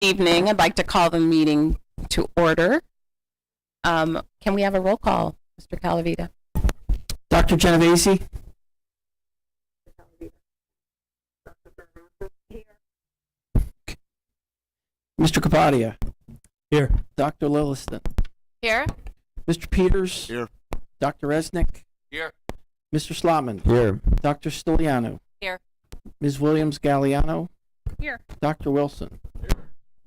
Evening. I'd like to call the meeting to order. Can we have a roll call, Mr. Calavita? Dr. Genovese? Mr. Kapadia? Here. Dr. Lilliston? Here. Mr. Peters? Here. Dr. Resnick? Here. Mr. Slotman? Here. Dr. Stiliano? Here. Ms. Williams-Galliano? Here. Dr. Wilson?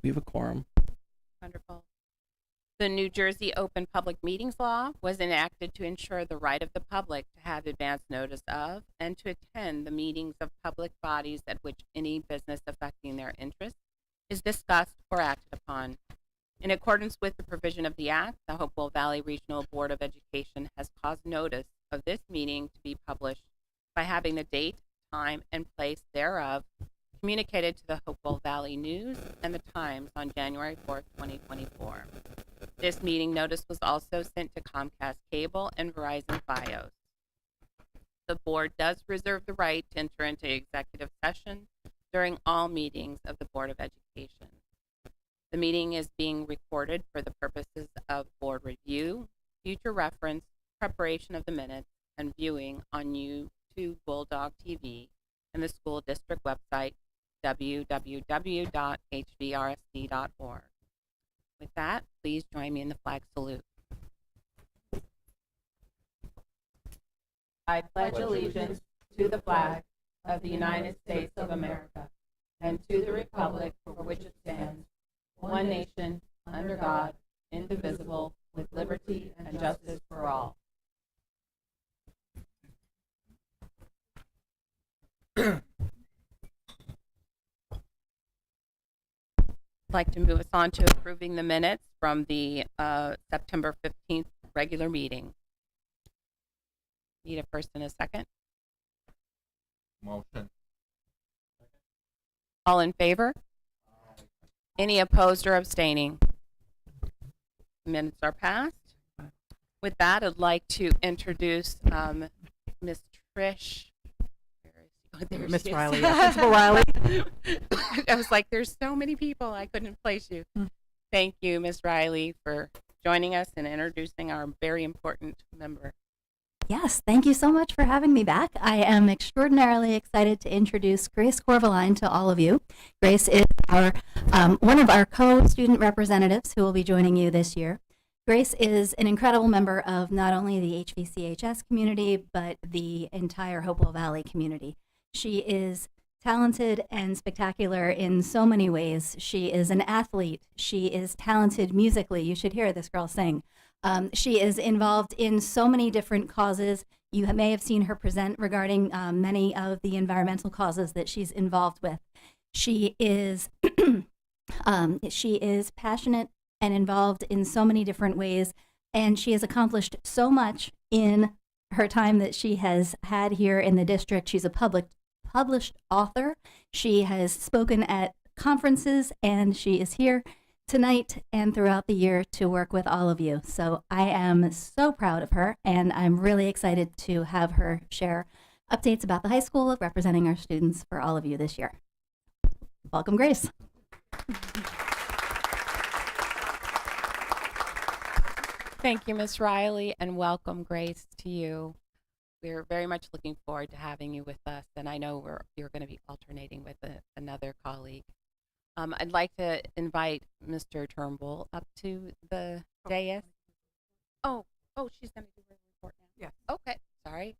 We have a quorum. Wonderful. The New Jersey Open Public Meetings Law was enacted to ensure the right of the public to have advance notice of and to attend the meetings of public bodies at which any business affecting their interest is discussed or acted upon. In accordance with the provision of the Act, the Hopewell Valley Regional Board of Education has caused notice of this meeting to be published by having the date, time, and place thereof communicated to the Hopewell Valley News and the Times on January 4th, 2024. This meeting notice was also sent to Comcast Cable and Verizon Fios. The board does reserve the right to enter into executive session during all meetings of the Board of Education. The meeting is being recorded for the purposes of board review, future reference, preparation of the minutes, and viewing on YouTube Bulldog TV and the school district website, www.hvrsd.org. With that, please join me in the flag salute. I pledge allegiance to the flag of the United States of America and to the republic for which it stands, one nation, under God, indivisible, with liberty and justice for all. I'd like to move us on to approving the minutes from the September 15th regular meeting. Need a first and a second? Motion. All in favor? Any opposed or abstaining? Minutes are passed. With that, I'd like to introduce Miss Trish. Miss Riley, Principal Riley. I was like, there's so many people, I couldn't place you. Thank you, Miss Riley, for joining us and introducing our very important member. Yes, thank you so much for having me back. I am extraordinarily excited to introduce Grace Corvaline to all of you. Grace is our one of our co-student representatives who will be joining you this year. Grace is an incredible member of not only the HVCHS community, but the entire Hopewell Valley community. She is talented and spectacular in so many ways. She is an athlete. She is talented musically. You should hear this girl sing. She is involved in so many different causes. You may have seen her present regarding many of the environmental causes that she's involved with. She is she is passionate and involved in so many different ways, and she has accomplished so much in her time that she has had here in the district. She's a published author. She has spoken at conferences, and she is here tonight and throughout the year to work with all of you. So I am so proud of her, and I'm really excited to have her share updates about the high school, representing our students for all of you this year. Welcome, Grace. Thank you, Miss Riley, and welcome, Grace, to you. We're very much looking forward to having you with us, and I know you're going to be alternating with another colleague. I'd like to invite Mr. Turnbull up to the dais. Oh, she's going to do her report now. Yeah. Okay, sorry.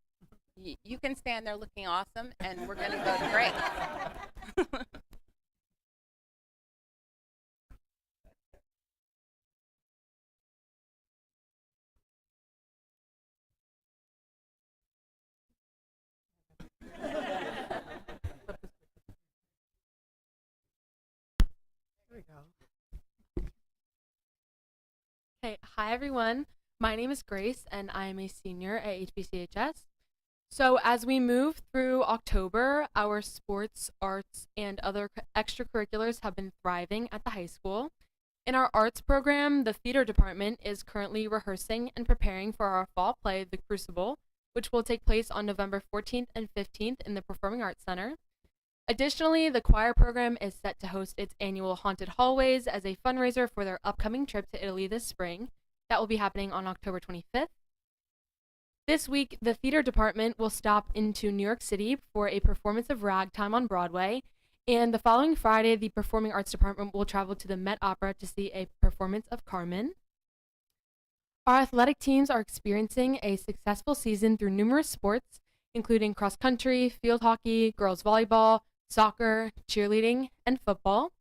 You can stand there looking awesome, and we're going to go to Grace. There we go. Okay, hi everyone. My name is Grace and I am a senior at HBCHS. So as we move through October, our sports, arts, and other extracurriculars have been thriving at the high school. In our arts program, the theater department is currently rehearsing and preparing for our fall play, The Crucible, which will take place on November 14th and 15th in the Performing Arts Center. Additionally, the choir program is set to host its annual Haunted Hallways as a fundraiser for their upcoming trip to Italy this spring. That will be happening on October 25th. This week, the theater department will stop into New York City for a performance of Ragtime on Broadway. And the following Friday, the Performing Arts Department will travel to the Met Opera to see a performance of Carmen. Our athletic teams are experiencing a successful season through numerous sports, including cross country, field hockey, girls volleyball, soccer, cheerleading, and football.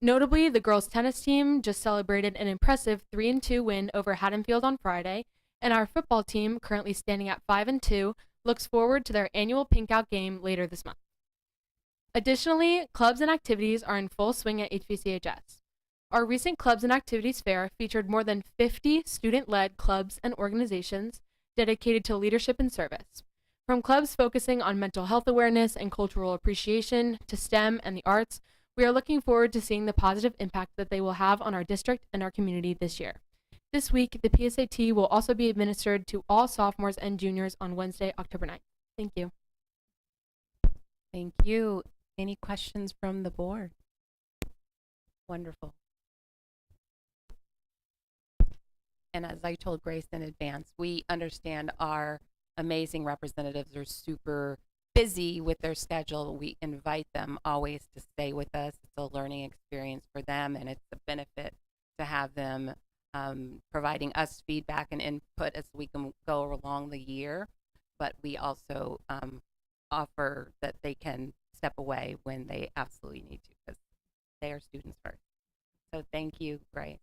Notably, the girls tennis team just celebrated an impressive 3-2 win over Haddonfield on Friday, and our football team, currently standing at 5-2, looks forward to their annual Pink Out game later this month. Additionally, clubs and activities are in full swing at HBCHS. Our recent Clubs and Activities Fair featured more than 50 student-led clubs and organizations dedicated to leadership and service. From clubs focusing on mental health awareness and cultural appreciation to STEM and the arts, we are looking forward to seeing the positive impact that they will have on our district and our community this year. This week, the PSAT will also be administered to all sophomores and juniors on Wednesday, October 9th. Thank you. Thank you. Any questions from the board? Wonderful. And as I told Grace in advance, we understand our amazing representatives are super busy with their schedule. We invite them always to stay with us. It's a learning experience for them, and it's a benefit to have them providing us feedback and input as we can go along the year. But we also offer that they can step away when they absolutely need to, because they are students first. So thank you, Grace.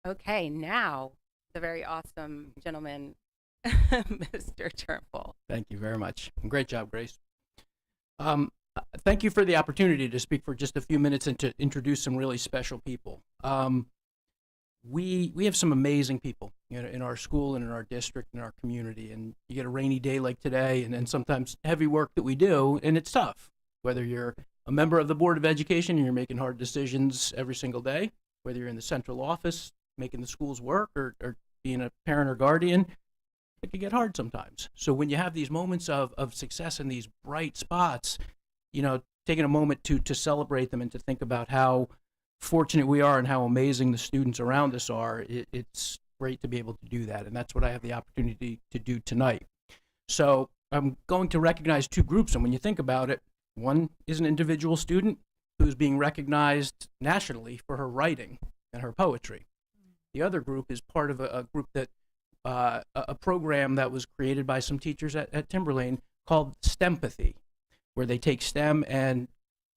Okay, now the very awesome gentleman, Mr. Turnbull. Thank you very much. Great job, Grace. Thank you for the opportunity to speak for just a few minutes and to introduce some really special people. We have some amazing people, in our school and in our district and our community. And you get a rainy day like today, and then sometimes heavy work that we do, and it's tough. Whether you're a member of the Board of Education and you're making hard decisions every single day, whether you're in the central office making the schools work, or being a parent or guardian, it can get hard sometimes. So when you have these moments of success in these bright spots, taking a moment to celebrate them and to think about how fortunate we are and how amazing the students around us are, it's great to be able to do that. And that's what I have the opportunity to do tonight. So I'm going to recognize two groups. And when you think about it, one is an individual student who's being recognized nationally for her writing and her poetry. The other group is part of a group that a program that was created by some teachers at Timberlane called STEMpathy, where they take STEM and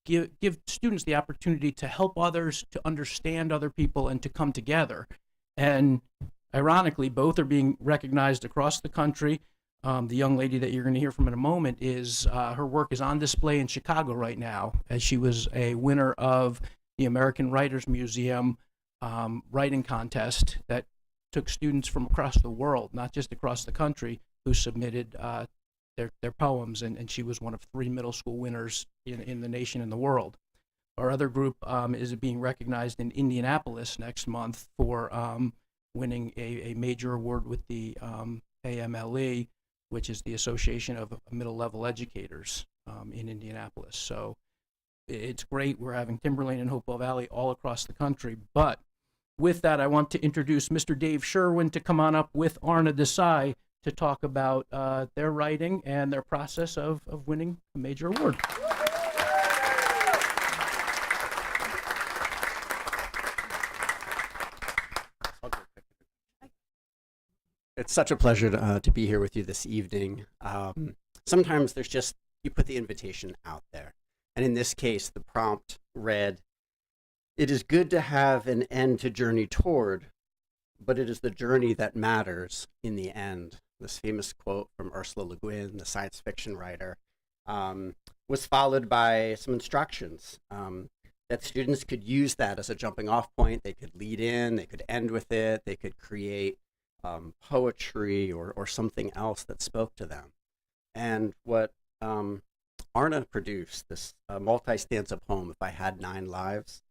give students the opportunity to help others, to understand other people, and to come together. And ironically, both are being recognized across the country. The young lady that you're going to hear from in a moment her work is on display in Chicago right now, as she was a winner of the American Writers Museum writing contest that took students from across the world, not just across the country, who submitted their poems, and she was one of 3 middle school winners in the nation and the world. Our other group is being recognized in Indianapolis next month for winning a major award with the AMLE, which is the Association of Middle Level Educators in Indianapolis. So it's great. We're having Timberlane and Hopewell Valley all across the country. But with that, I want to introduce Mr. Dave Sherwin to come on up with Arna Desai to talk about their writing and their process of winning a major award. It's such a pleasure to be here with you this evening. Sometimes you put the invitation out there. And in this case, the prompt read, "It is good to have an end to journey toward, but it is the journey that matters in the end." This famous quote from Ursula Le Guin, the science fiction writer, was followed by some instructions that students could use that as a jumping off point. They could lead in, they could end with it, they could create poetry or something else that spoke to them. And what Arna produced, this multi-stanza poem, If I Had 9 Lives,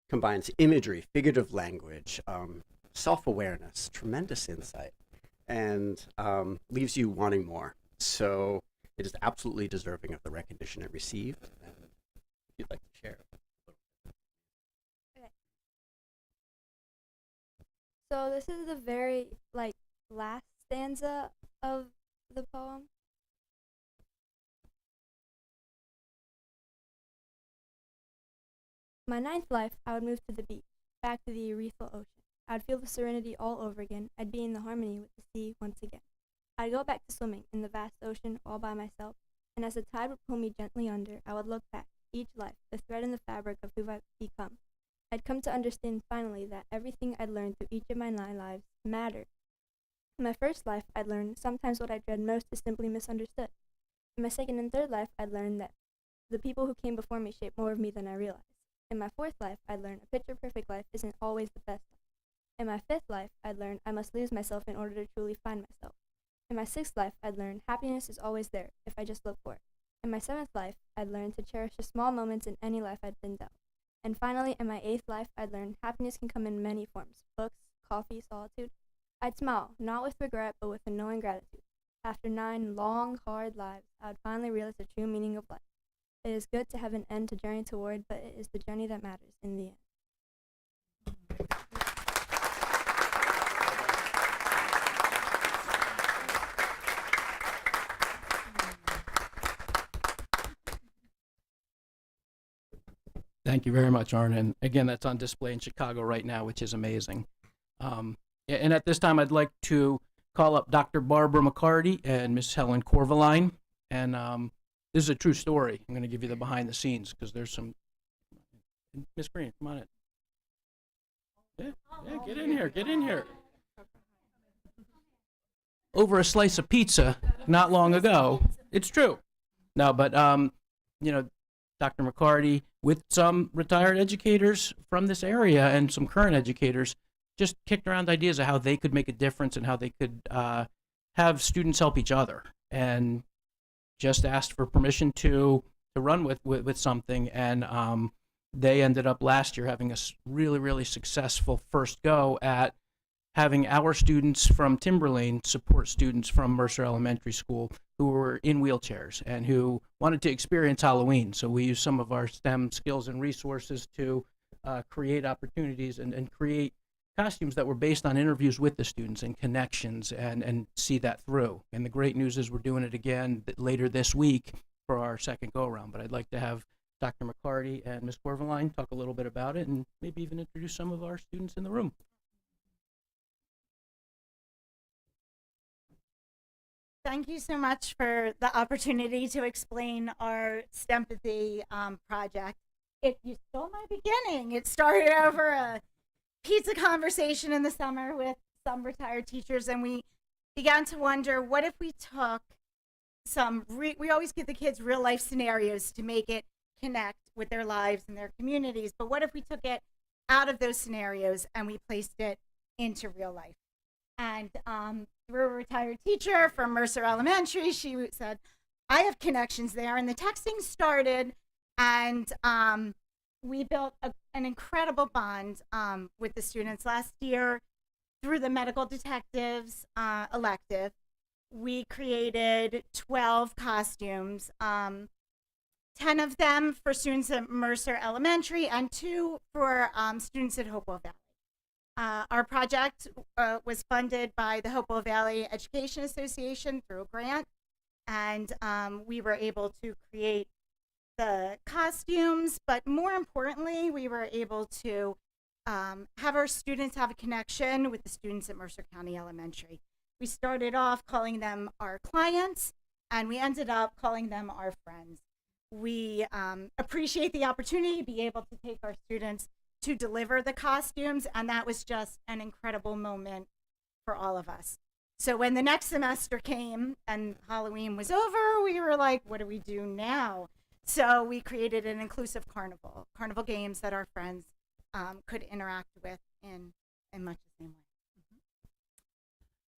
combines imagery, figurative language, self-awareness, tremendous insight, and leaves you wanting more. So it is absolutely deserving of the recognition it received. And you'd like to share. So this is the very last stanza of the poem. My ninth life, I would move to the beach, back to the ethereal ocean. I'd feel the serenity all over again. I'd be in the harmony with the sea once again. I'd go back to swimming in the vast ocean all by myself, and as the tide would pull me gently under, I would look back, each life, the thread in the fabric of who I've become. I'd come to understand finally that everything I'd learned through each of my 9 lives mattered. In my first life, I'd learned sometimes what I dread most is simply misunderstood. In my second and third life, I'd learned that the people who came before me shaped more of me than I realized. In my fourth life, I'd learned a picture-perfect life isn't always the best life. In my fifth life, I'd learned I must lose myself in order to truly find myself. In my sixth life, I'd learned happiness is always there if I just look for it. In my seventh life, I'd learned to cherish the small moments in any life I'd been dealt. And finally, in my eighth life, I'd learned happiness can come in many forms: books, coffee, solitude. I'd smile, not with regret, but with a knowing gratitude. After 9 long, hard lives, I would finally realize the true meaning of life. It is good to have an end to journey toward, but it is the journey that matters in the end. Thank you very much, Arna. And again, that's on display in Chicago right now, which is amazing. And at this time, I'd like to call up Dr. Barbara McCarty and Miss Helen Corvaline. And this is a true story. I'm going to give you the behind the scenes because there's some. Miss Green, come on in. Yeah, get in here, get in here. Over a slice of pizza not long ago. It's true. No, but, Dr. McCarty, with some retired educators from this area and some current educators, just kicked around ideas of how they could make a difference and how they could have students help each other, and just asked for permission to run with something. And they ended up last year having a really, really successful first go at having our students from Timberlane support students from Mercer Elementary School who were in wheelchairs and who wanted to experience Halloween. So we used some of our STEM skills and resources to create opportunities and create costumes that were based on interviews with the students and connections, and see that through. And the great news is we're doing it again later this week for our second go-around. But I'd like to have Dr. McCarty and Ms. Corvaline talk a little bit about it and maybe even introduce some of our students in the room. Thank you so much for the opportunity to explain our STEMpathy project. You stole my beginning. It started over a pizza conversation in the summer with some retired teachers, and we began to wonder, what if we took we always give the kids real life scenarios to make it connect with their lives and their communities, but what if we took it out of those scenarios and we placed it into real life? And through a retired teacher from Mercer Elementary, she said, I have connections there. And the texting started, and we built an incredible bond with the students last year through the medical detectives elective. We created 12 costumes, 10 of them for students at Mercer Elementary and 2 for students at Hopewell Valley. Our project was funded by the Hopewell Valley Education Association through a grant, and we were able to create the costumes, but more importantly, we were able to have our students have a connection with the students at Mercer County Elementary. We started off calling them our clients, and we ended up calling them our friends. We appreciate the opportunity to be able to take our students to deliver the costumes, and that was just an incredible moment for all of us. So when the next semester came and Halloween was over, we were like, what do we do now? So we created an inclusive carnival games that our friends could interact with in much the same way.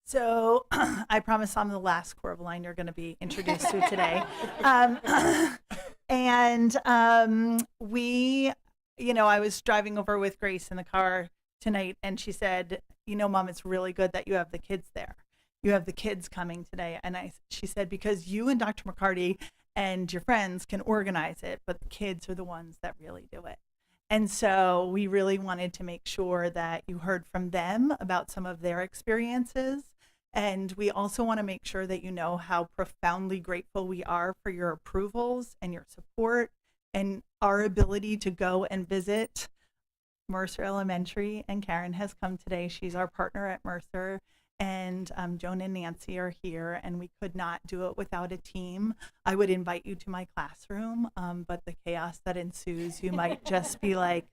So I promise I'm the last Corvaline you're going to be introduced to today. I was driving over with Grace in the car tonight, and she said, Mom, it's really good that you have the kids there. You have the kids coming today. And she said, because you and Dr. McCarty and your friends can organize it, but the kids are the ones that really do it. And so we really wanted to make sure that you heard from them about some of their experiences. And we also want to make sure that you know how profoundly grateful we are for your approvals and your support and our ability to go and visit Mercer Elementary. And Karen has come today. She's our partner at Mercer. And Joan and Nancy are here, and we could not do it without a team. I would invite you to my classroom, but the chaos that ensues, you might just be like,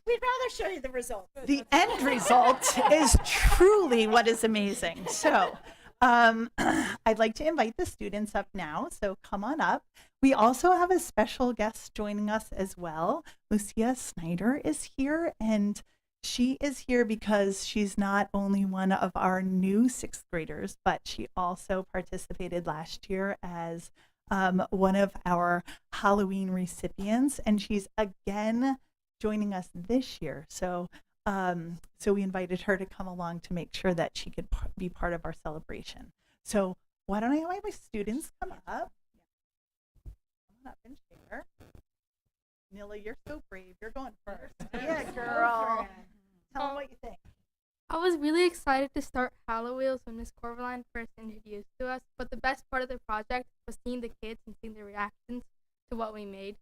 We'd rather show you the result. the end result is truly what is amazing. So I'd like to invite the students up now, so come on up. We also have a special guest joining us as well. Lucia Snyder is here, and she is here because she's not only one of our new sixth graders, but she also participated last year as one of our Halloween recipients, and she's again joining us this year. So we invited her to come along to make sure that she could be part of our celebration. So why don't I invite my students come up? Come on up and share. Nilla, you're so brave. You're going first. Yeah, girl. Tell them what you think. I was really excited to start Halloween when Miss Corvaline first introduced to us, but the best part of the project was seeing the kids and seeing their reactions to what we made.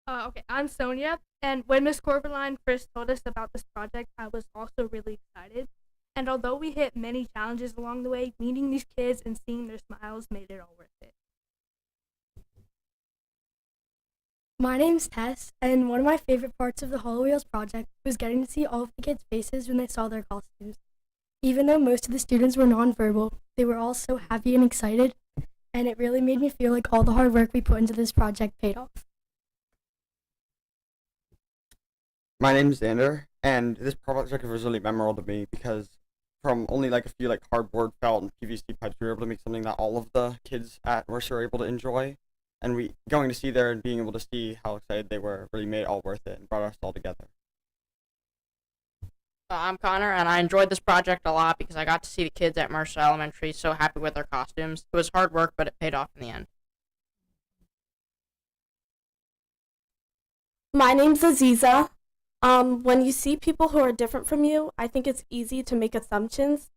Okay, I'm Sonia, and when Miss Corvaline first told us about this project, I was also really excited. And although we hit many challenges along the way, meeting these kids and seeing their smiles made it all worth it. My name's Tess, and one of my favorite parts of the Hollow Wheels project was getting to see all of the kids' faces when they saw their costumes. Even though most of the students were nonverbal, they were all so happy and excited, and it really made me feel like all the hard work we put into this project paid off. My name's Xander, and this project was really memorable to me because from only like a few like cardboard, felt, and PVC pipes, we were able to make something that all of the kids at Mercer were able to enjoy. And we going to see there and being able to see how excited they were really made it all worth it and brought us all together. I'm Connor, and I enjoyed this project a lot because I got to see the kids at Mercer Elementary so happy with their costumes. It was hard work, but it paid off in the end. My name's Aziza. When you see people who are different from you, I think it's easy to make assumptions,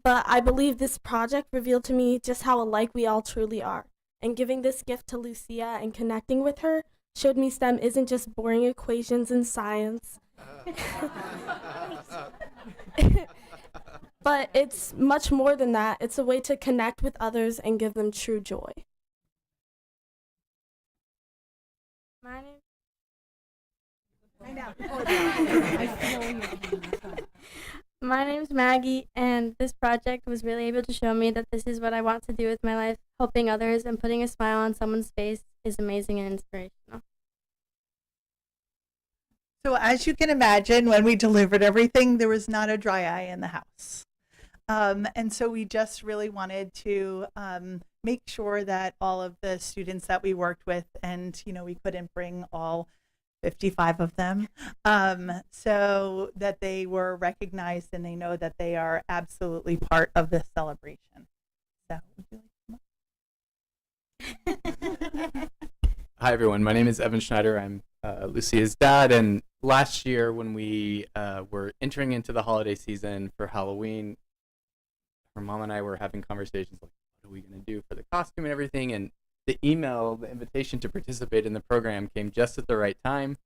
but I believe this project revealed to me just how alike we all truly are. And giving this gift to Lucia and connecting with her showed me STEM isn't just boring equations and science. But it's much more than that. It's a way to connect with others and give them true joy. My name. My name's Maggie, and this project was really able to show me that this is what I want to do with my life. Helping others and putting a smile on someone's face is amazing and inspirational. So as you can imagine, when we delivered everything, there was not a dry eye in the house. And so we just really wanted to make sure that all of the students that we worked with, and we couldn't bring all 55 of them, so that they were recognized and they know that they are absolutely part of this celebration. So would you like to come up? Hi everyone, my name is Evan Schneider. I'm Lucia's dad, and last year when we were entering into the holiday season for Halloween, her mom and I were having conversations like, what are we going to do for the costume and everything, and the invitation to participate in the program came just at the right time.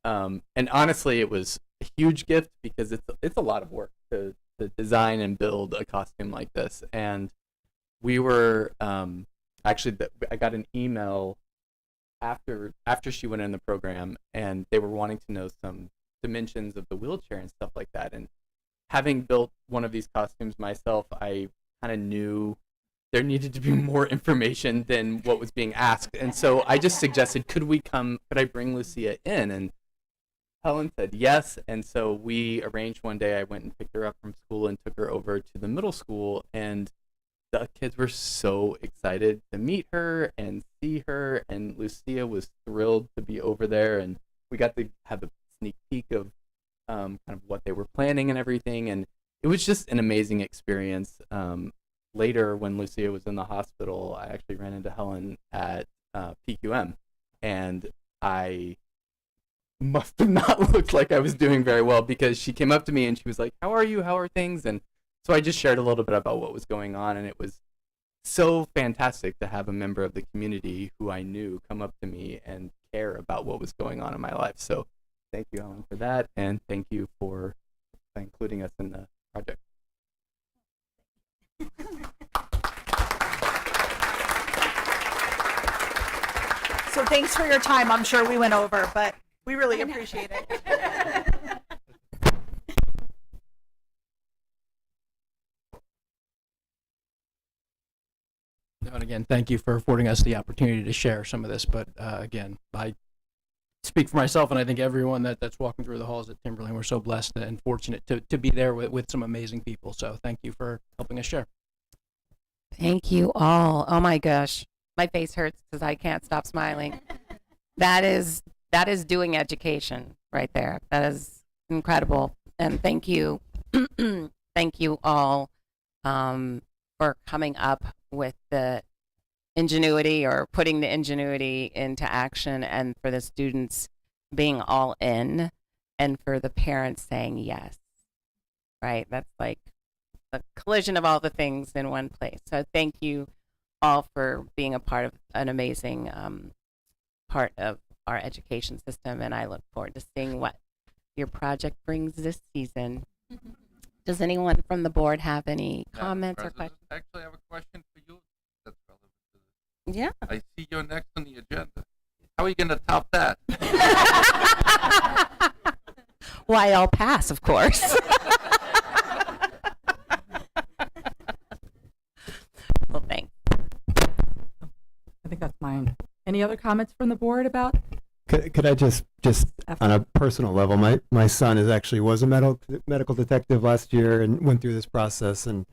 And honestly, it was a huge gift because it's a lot of work to design and build a costume like this. And we were I got an email after she went in the program, and they were wanting to know some dimensions of the wheelchair and stuff like that. And having built one of these costumes myself, I kind of knew there needed to be more information than what was being asked. And so I just suggested, could I bring Lucia in? And Helen said yes. And so we arranged one day, I went and picked her up from school and took her over to the middle school. And the kids were so excited to meet her and see her. And Lucia was thrilled to be over there. And we got to have a sneak peek of kind of what they were planning and everything. And it was just an amazing experience. later, when Lucia was in the hospital, I actually ran into Helen at PQM, and I must have not looked like I was doing very well, because she came up to me and she was like, "How are you? How are things?" And so I just shared a little bit about what was going on, and it was so fantastic to have a member of the community who I knew come up to me and care about what was going on in my life. So thank you, Helen, for that, and thank you for including us in the project. So thanks for your time. I'm sure we went over, but we really appreciate it. And again, thank you for affording us the opportunity to share some of this. But again, I speak for myself, and I think everyone that's walking through the halls at Timberland, we're so blessed and fortunate to be there with some amazing people. So thank you for helping us share. Thank you all. Oh my gosh, my face hurts because I can't stop smiling. That is doing education right there. That is incredible. And thank you, thank you all for coming up with the ingenuity, or putting the ingenuity into action, and for the students being all in, and for the parents saying yes. Right? That's like a collision of all the things in one place. So thank you all for being a part of an amazing part of our education system, and I look forward to seeing what your project brings this season. Does anyone from the board have any comments or questions? Actually, I have a question for you that's relevant to this. Yeah. I see you're next on the agenda. How are you going to top that? Why, I'll pass, of course. Well, thanks. I think that's mine. Any other comments from the board about? Could I just on a personal level, my son was a medical detective last year and went through this process, and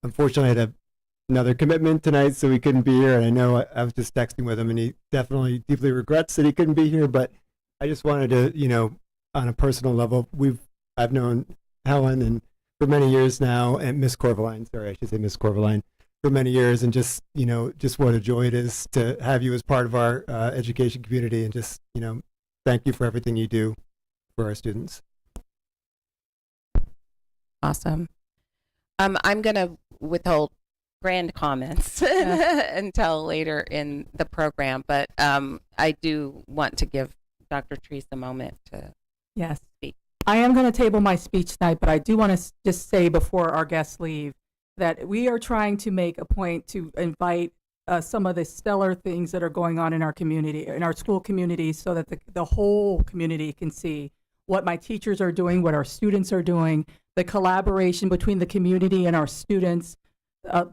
unfortunately I had another commitment tonight, so he couldn't be here. And I know I was just texting with him, and he definitely deeply regrets that he couldn't be here. But I just wanted to, on a personal level, I've known Helen and for many years now, and Miss Corvaline, sorry, I should say Miss Corvaline, for many years, and just what a joy it is to have you as part of our education community, and just thank you for everything you do for our students. Awesome. I'm gonna withhold grand comments until later in the program, but I do want to give Dr. Treese a moment to speak. I am going to table my speech tonight, but I do want to just say before our guests leave that we are trying to make a point to invite some of the stellar things that are going on in our community, in our school community, so that the whole community can see what my teachers are doing, what our students are doing, the collaboration between the community and our students.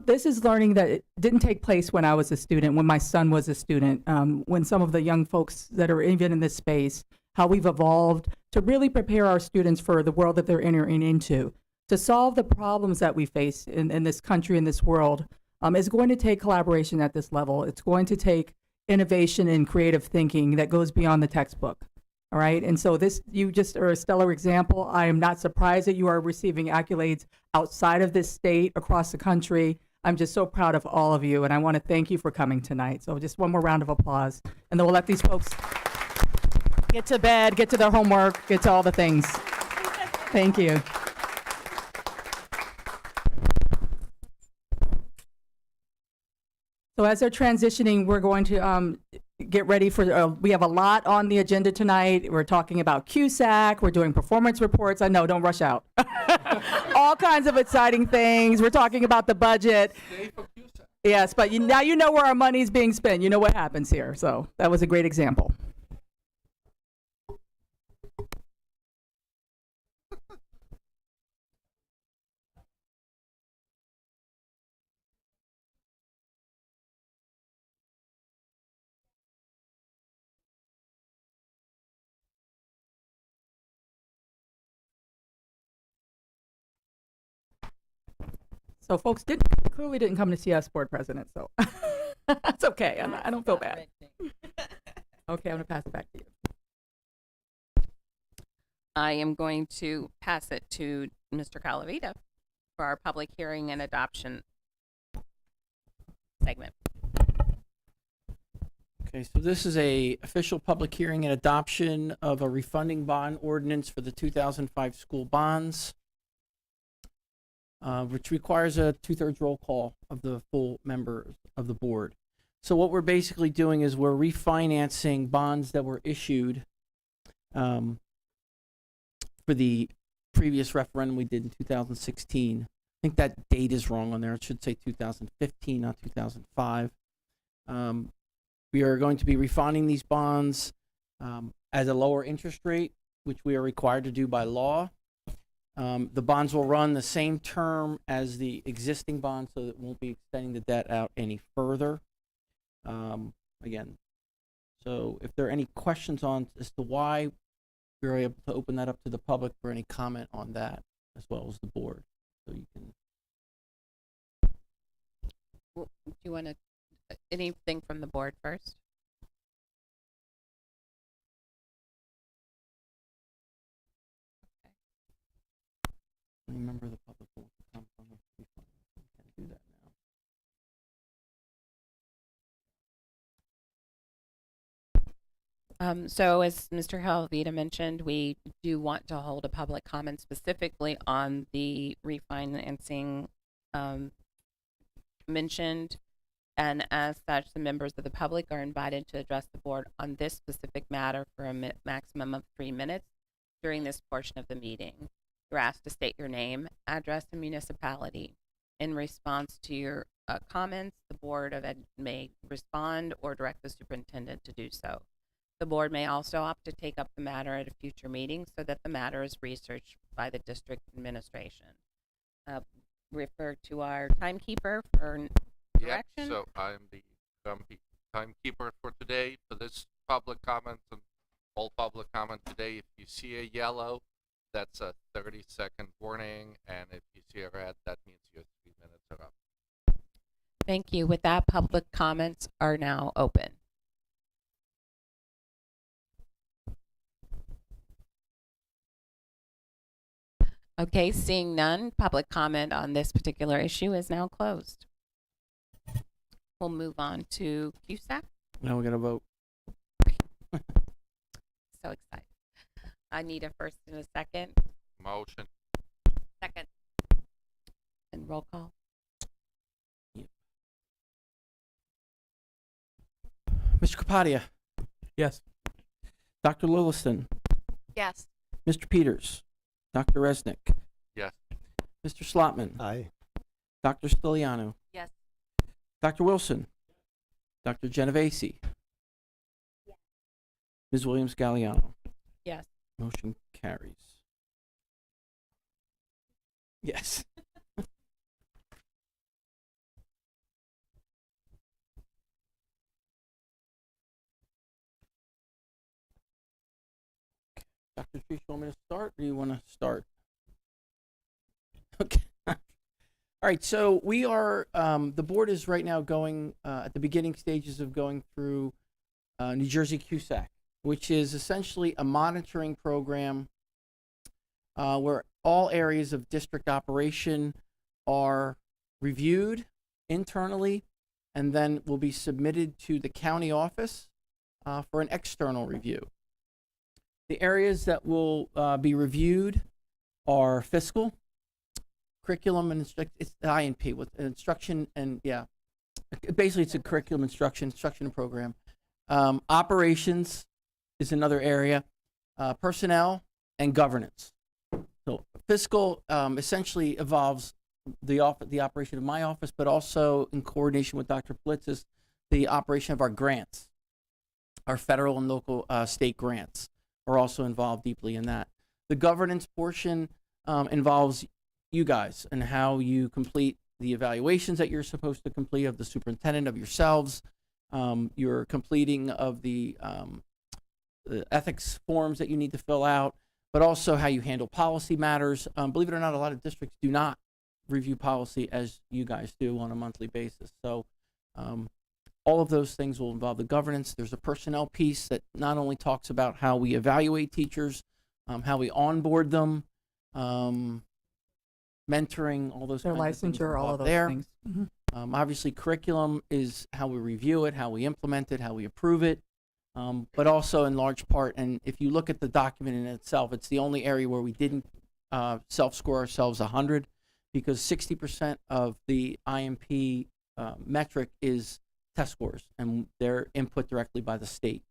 This is learning that it didn't take place when I was a student, when my son was a student, when some of the young folks that are even in this space, how we've evolved to really prepare our students for the world that they're entering into. To solve the problems that we face in this country, in this world, is going to take collaboration at this level. It's going to take innovation and creative thinking that goes beyond the textbook. All right. And so you just are a stellar example. I am not surprised that you are receiving accolades outside of this state, across the country. I'm just so proud of all of you. And I want to thank you for coming tonight. So just one more round of applause. And then we'll let these folks get to bed, get to their homework, get to all the things. Thank you. So as they're transitioning, we're going to get ready for, we have a lot on the agenda tonight. We're talking about CUSAC, we're doing performance reports. I know, don't rush out. All kinds of exciting things. We're talking about the budget. Yes, but now you know where our money's being spent. You know what happens here. So that was a great example. So folks clearly didn't come to see us, board president, so that's okay. I don't feel bad. Okay, I'm gonna pass it back to you. I am going to pass it to Mr. Calavita for our public hearing and adoption segment. Okay, so this is a official public hearing and adoption of a refunding bond ordinance for the 2005 school bonds, which requires a 2/3 roll call of the full members of the board. So what we're basically doing is we're refinancing bonds that were issued for the previous referendum we did in 2016. I think that date is wrong on there. It should say 2015, not 2005. We are going to be refunding these bonds at a lower interest rate, which we are required to do by law. The bonds will run the same term as the existing bonds, so it won't be extending the debt out any further. Again, so if there are any questions on as to why, we're able to open that up to the public for any comment on that, as well as the board. So you can. Do you want to, anything from the board first? Any member of the public will comment on this refund. We can do that now. So as Mr. Helvita mentioned, we do want to hold a public comment specifically on the refinancing mentioned. And as such, the members of the public are invited to address the board on this specific matter for a maximum of 3 minutes during this portion of the meeting. You're asked to state your name, address, and municipality. In response to your comments, the Board of Ed may respond or direct the superintendent to do so. The board may also opt to take up the matter at a future meeting so that the matter is researched by the district administration. Refer to our timekeeper for direction. Yeah, so I'm the timekeeper for today for this public comment and all public comment today. If you see a yellow, that's a 30-second warning, and if you see a red, that means your 3 minutes are up. Thank you. With that, public comments are now open. Okay, seeing none, public comment on this particular issue is now closed. We'll move on to CUSAC. Now we're gonna vote. So excited. I need a first and a second. Motion. Second. And roll call. Mr. Kapadia. Yes. Dr. Lilliston. Yes. Mr. Peters. Dr. Resnick. Yes. Mr. Slotman. Aye. Dr. Stiliano. Yes. Dr. Wilson. Dr. Genovese. Yes. Ms. Williams Galliano. Yes. Motion carries. Yes. Dr. Treese, you want me to start, or do you want to start? Okay. All right, so we are, the board is right now going, at the beginning stages of going through New Jersey CUSAC, which is essentially a monitoring program where all areas of district operation are reviewed internally and then will be submitted to the county office for an external review. The areas that will be reviewed are fiscal, curriculum, and it's the INP with instruction and basically it's a curriculum instruction and program. Operations is another area, personnel and governance. So fiscal essentially involves the operation of my office, but also in coordination with Dr. Blitz's, the operation of our grants, our federal and local state grants are also involved deeply in that. The governance portion involves you guys and how you complete the evaluations that you're supposed to complete of the superintendent, of yourselves, your completing of the ethics forms that you need to fill out, but also how you handle policy matters. Believe it or not, a lot of districts do not review policy as you guys do on a monthly basis. So all of those things will involve the governance. There's a personnel piece that not only talks about how we evaluate teachers, how we onboard them, mentoring, all those Their kinds of things licensure, all of involved those there. things. Mm-hmm. Obviously, curriculum is how we review it, how we implement it, how we approve it, but also in large part, and if you look at the document in itself, it's the only area where we didn't self-score ourselves 100, because 60% of the IMP metric is test scores, and they're input directly by the state.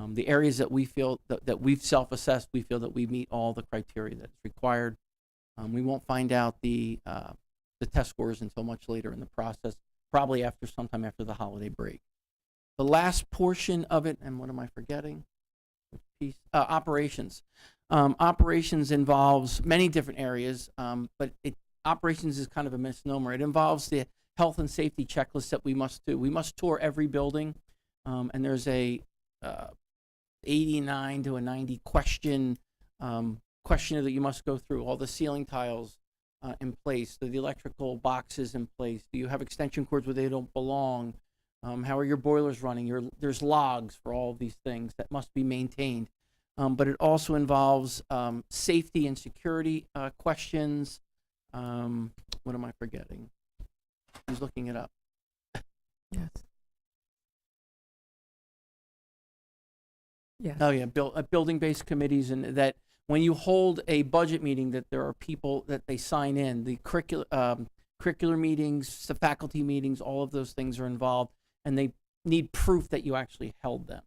The areas that we feel that we've self-assessed, we feel that we meet all the criteria that's required. We won't find out the test scores until much later in the process, probably sometime after the holiday break. The last portion of it, and what am I forgetting? Which piece? Operations. Operations involves many different areas, but operations is kind of a misnomer. It involves the health and safety checklist that we must do. We must tour every building, and there's a 89 to a 90 questionnaire that you must go through. All the ceiling tiles in place, the electrical boxes in place. Do you have extension cords where they don't belong? How are your boilers running? There's logs for all of these things that must be maintained. But it also involves safety and security questions. What am I forgetting? Who's looking it up? Yes. Yes. Oh yeah, building-based committees, and that when you hold a budget meeting, that there are people that they sign in. The curricular meetings, the faculty meetings, all of those things are involved, and they need proof that you actually held them.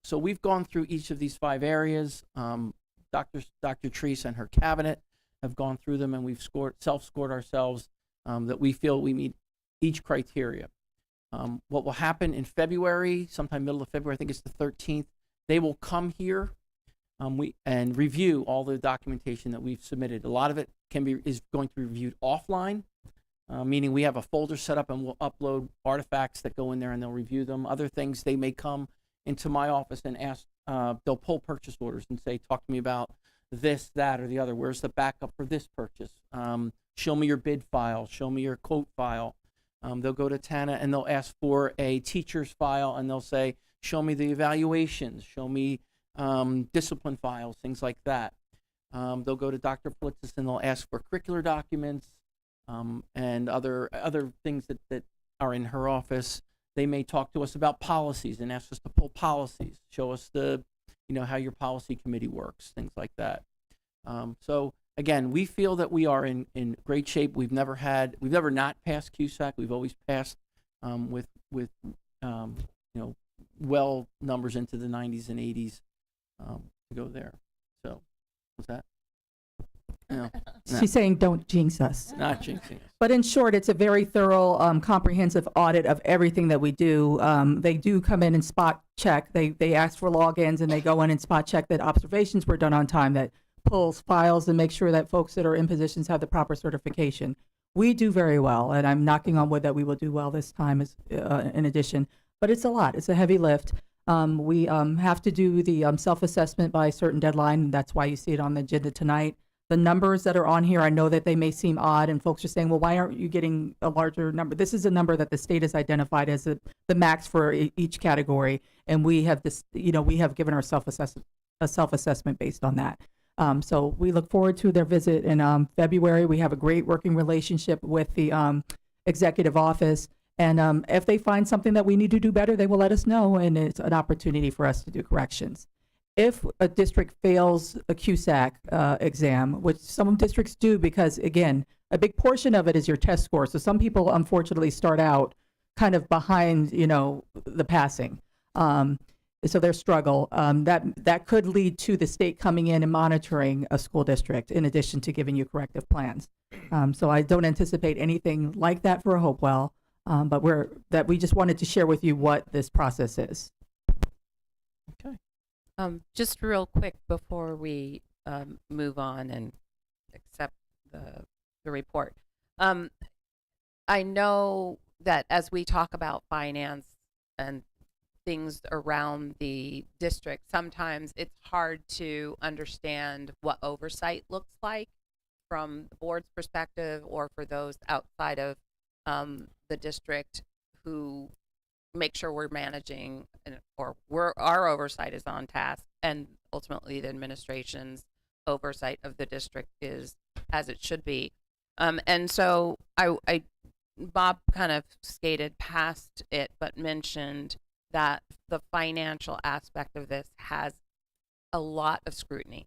So we've gone through each of these 5 areas. Dr. Treese and her cabinet have gone through them, and we've self-scored ourselves that we feel we meet each criteria. What will happen in February, sometime middle of February, I think it's the 13th, they will come here and review all the documentation that we've submitted. A lot of it is going to be reviewed offline, meaning we have a folder set up and we'll upload artifacts that go in there and they'll review them. Other things, they may come into my office and ask, they'll pull purchase orders and say, talk to me about this, that, or the other. Where's the backup for this purchase? Show me your bid file. Show me your quote file. They'll go to Tana and they'll ask for a teacher's file, and they'll say, show me the evaluations. Show me discipline files, things like that. They'll go to Dr. Flitzis and they'll ask for curricular documents and other things that are in her office. They may talk to us about policies and ask us to pull policies, show us how your policy committee works, things like that. So again, we feel that we are in great shape. We've never not passed QSAC. We've always passed with well numbers into the 90s and 80s to go there. So, what's that? No. She's saying don't jinx us. Not jinxing us. But in short, it's a very thorough, comprehensive audit of everything that we do. They do come in and spot check. They ask for logins, and they go in and spot check that observations were done on time, that pulls files and make sure that folks that are in positions have the proper certification. We do very well, and I'm knocking on wood that we will do well this time in addition. But it's a lot. It's a heavy lift. We have to do the self-assessment by a certain deadline. That's why you see it on the agenda tonight. The numbers that are on here, I know that they may seem odd, and folks are saying, well, why aren't you getting a larger number? This is a number that the state has identified as the max for each category, and we have we have given our a self-assessment based on that. So we look forward to their visit in February. We have a great working relationship with the executive office, and if they find something that we need to do better, they will let us know, and it's an opportunity for us to do corrections. If a district fails a QSAC exam, which some districts do, because again, a big portion of it is your test score. So some people unfortunately start out kind of behind, the passing. So their struggle, that could lead to the state coming in and monitoring a school district in addition to giving you corrective plans. So I don't anticipate anything like that for Hopewell, but we just wanted to share with you what this process is. Okay. Just real quick before we move on and accept the report. I know that as we talk about finance and things around the district, sometimes it's hard to understand what oversight looks like from the board's perspective, or for those outside of the district who make sure we're managing, our oversight is on task, and ultimately the administration's oversight of the district is as it should be. And so I Bob kind of skated past it, but mentioned that the financial aspect of this has a lot of scrutiny.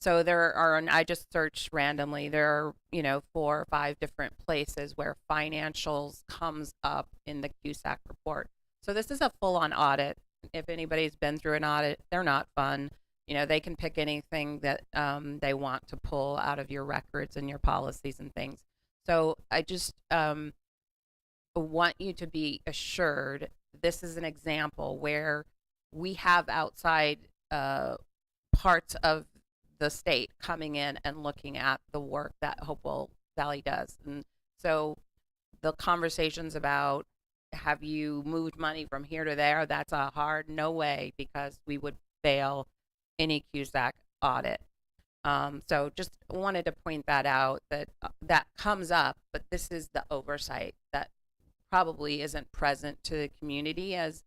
So there are, and I just searched randomly, there are, 4 or 5 different places where financials comes up in the CUSAC report. So this is a full-on audit. If anybody's been through an audit, they're not fun. They can pick anything that they want to pull out of your records and your policies and things. So I just want you to be assured this is an example where we have outside parts of the state coming in and looking at the work that Hopewell Valley does. And so the conversations about, have you moved money from here to there? That's a hard no way, because we would fail any CUSAC audit. So just wanted to point that out, that that comes up, but this is the oversight that probably isn't present to the community as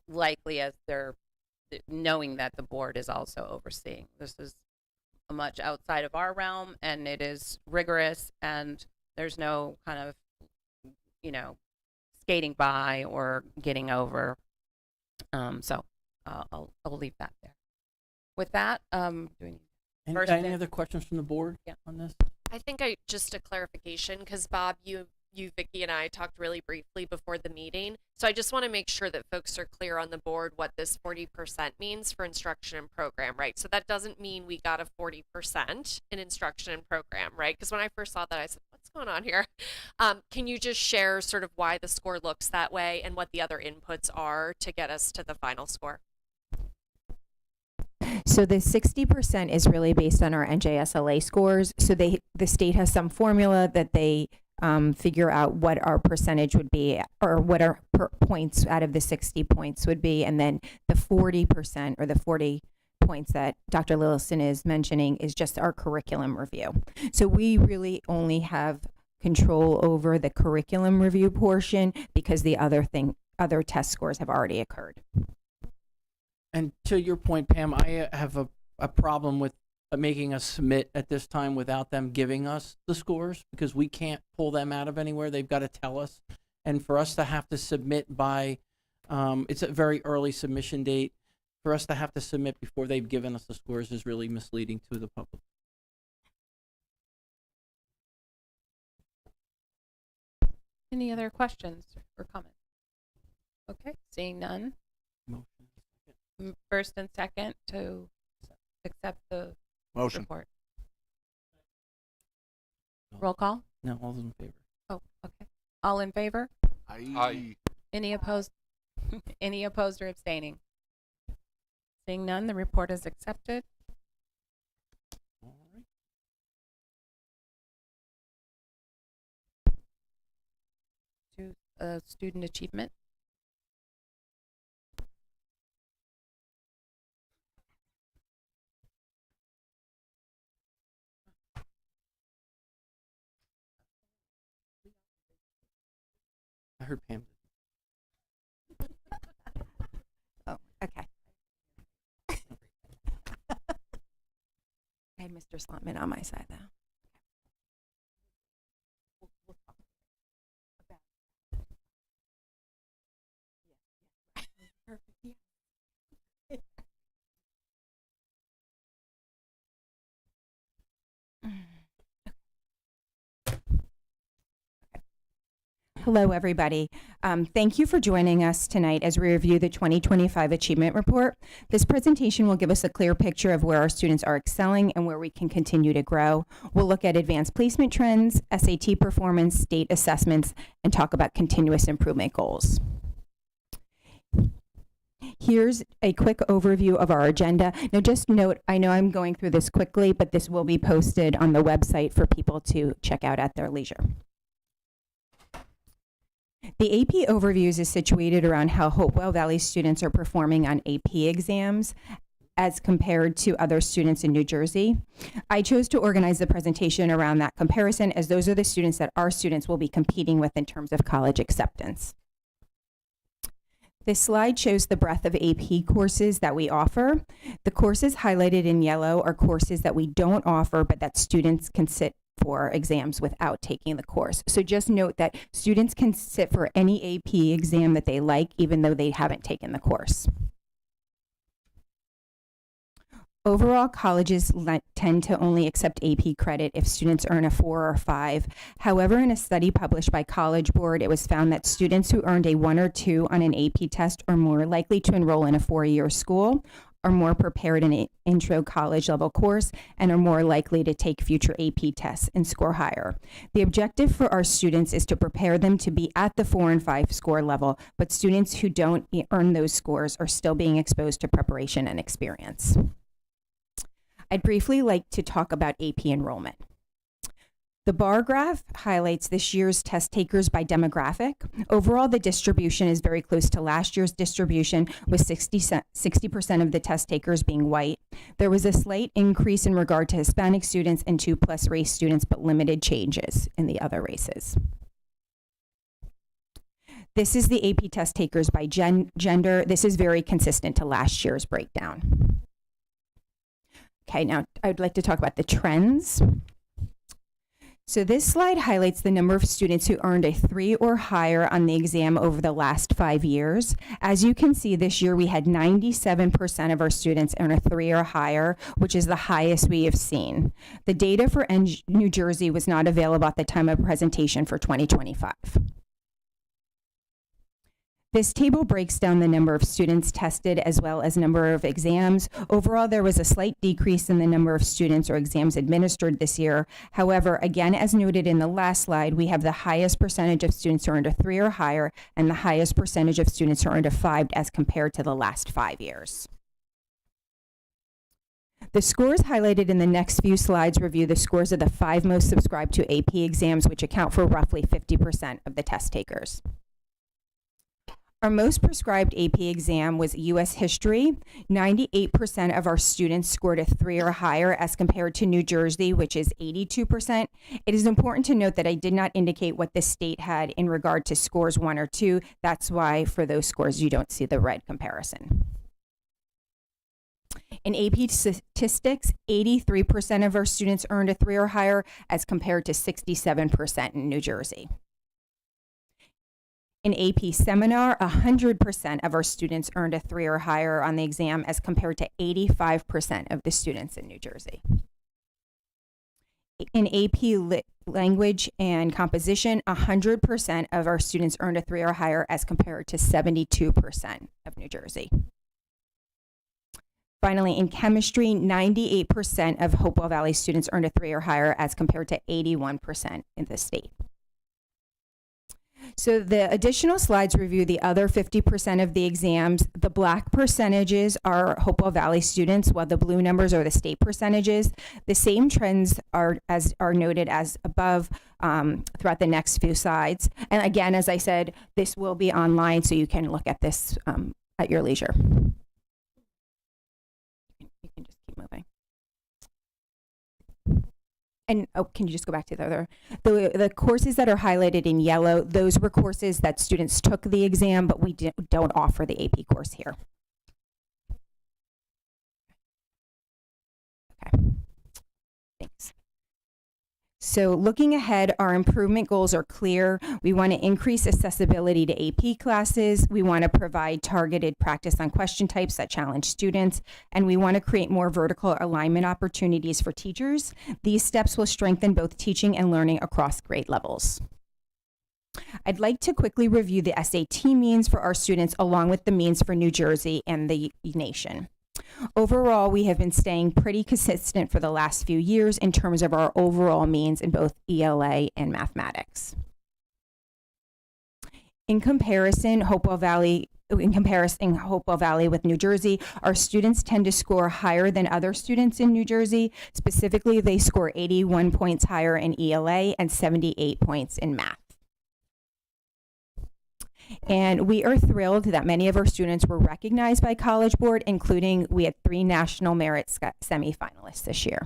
likely as they're knowing that the board is also overseeing. This is much outside of our realm, and it is rigorous, and there's no kind of, skating by or getting over. So I'll leave that there. With that, do we need any other questions from the board on this? I think just a clarification, because Bob, you, Vicki, and I talked really briefly before the meeting. So I just want to make sure that folks are clear on the board what this 40% means for instruction and program, right? So that doesn't mean we got a 40% in instruction and program, right? Because when I first saw that, I said, what's going on here? Can you just share sort of why the score looks that way and what the other inputs are to get us to the final score? So the 60% is really based on our NJSLA scores. So the state has some formula that they figure out what our percentage would be, or what our points out of the 60 points would be, and then the 40% or the 40 points that Dr. Lillison is mentioning is just our curriculum review. So we really only have control over the curriculum review portion, because the other test scores have already occurred. And to your point, Pam, I have a problem with making us submit at this time without them giving us the scores, because we can't pull them out of anywhere. They've got to tell us. And for us to have to submit by, it's a very early submission date. For us to have to submit before they've given us the scores is really misleading to the public. Any other questions or comments? Okay, seeing none. First and second to accept the motion report. Roll call? No, all those in favor. Oh, okay. All in favor? Aye. Any opposed? Any opposed or abstaining? Seeing none, the report is accepted. All right. To student achievement. I heard Pam. Oh, okay. I had Mr. Slotman on my side, though. Hello, everybody. Thank you for joining us tonight as we review the 2025 Achievement Report. This presentation will give us a clear picture of where our students are excelling and where we can continue to grow. We'll look at advanced placement trends, SAT performance, state assessments, and talk about continuous improvement goals. Here's a quick overview of our agenda. Now, just note, I know I'm going through this quickly, but this will be posted on the website for people to check out at their leisure. The AP Overviews is situated around how Hopewell Valley students are performing on AP exams as compared to other students in New Jersey. I chose to organize the presentation around that comparison, as those are the students that our students will be competing with in terms of college acceptance. This slide shows the breadth of AP courses that we offer. The courses highlighted in yellow are courses that we don't offer, but that students can sit for exams without taking the course. So just note that students can sit for any AP exam that they like, even though they haven't taken the course. Overall, colleges tend to only accept AP credit if students earn a 4 or 5. However, in a study published by College Board, it was found that students who earned a 1 or 2 on an AP test are more likely to enroll in a 4-year school, are more prepared in an intro college level course, and are more likely to take future AP tests and score higher. The objective for our students is to prepare them to be at the 4 and 5 score level, but students who don't earn those scores are still being exposed to preparation and experience. I'd briefly like to talk about AP enrollment. The bar graph highlights this year's test takers by demographic. Overall, the distribution is very close to last year's distribution, with 60% of the test takers being white. There was a slight increase in regard to Hispanic students and 2+ race students, but limited changes in the other races. This is the AP test takers by gender. This is very consistent to last year's breakdown. Okay, now I'd like to talk about the trends. So this slide highlights the number of students who earned a 3 or higher on the exam over the last 5 years. As you can see, this year we had 97% of our students earn a 3 or higher, which is the highest we have seen. The data for New Jersey was not available at the time of presentation for 2025. This table breaks down the number of students tested as well as number of exams. Overall, there was a slight decrease in the number of students or exams administered this year. However, again, as noted in the last slide, we have the highest percentage of students who earned a 3 or higher and the highest percentage of students who earned a 5 as compared to the last 5 years. The scores highlighted in the next few slides review the scores of the 5 most subscribed to AP exams, which account for roughly 50% of the test takers. Our most prescribed AP exam was U.S. History. 98% of our students scored a 3 or higher as compared to New Jersey, which is 82%. It is important to note that I did not indicate what the state had in regard to scores 1 or 2. That's why for those scores you don't see the red comparison. In AP statistics, 83% of our students earned a 3 or higher as compared to 67% in New Jersey. In AP Seminar, 100% of our students earned a 3 or higher on the exam as compared to 85% of the students in New Jersey. In AP Language and Composition, 100% of our students earned a 3 or higher as compared to 72% of New Jersey. Finally, in Chemistry, 98% of Hopewell Valley students earned a 3 or higher as compared to 81% in the state. So the additional slides review the other 50% of the exams. The black percentages are Hopewell Valley students, while the blue numbers are the state percentages. The same trends are noted as above throughout the next few slides. And again, as I said, this will be online, so you can look at this at your leisure. You can just keep moving. And can you just go back to the other? The courses that are highlighted in yellow, those were courses that students took the exam, but we don't offer the AP course here. Okay, thanks. So looking ahead, our improvement goals are clear. We want to increase accessibility to AP classes. We want to provide targeted practice on question types that challenge students. And we want to create more vertical alignment opportunities for teachers. These steps will strengthen both teaching and learning across grade levels. I'd like to quickly review the SAT means for our students along with the means for New Jersey and the nation. Overall, we have been staying pretty consistent for the last few years in terms of our overall means in both ELA and mathematics. In comparison, Hopewell Valley with New Jersey, our students tend to score higher than other students in New Jersey. Specifically, they score 81 points higher in ELA and 78 points in math. And we are thrilled that many of our students were recognized by College Board, including we had 3 national merit semifinalists this year.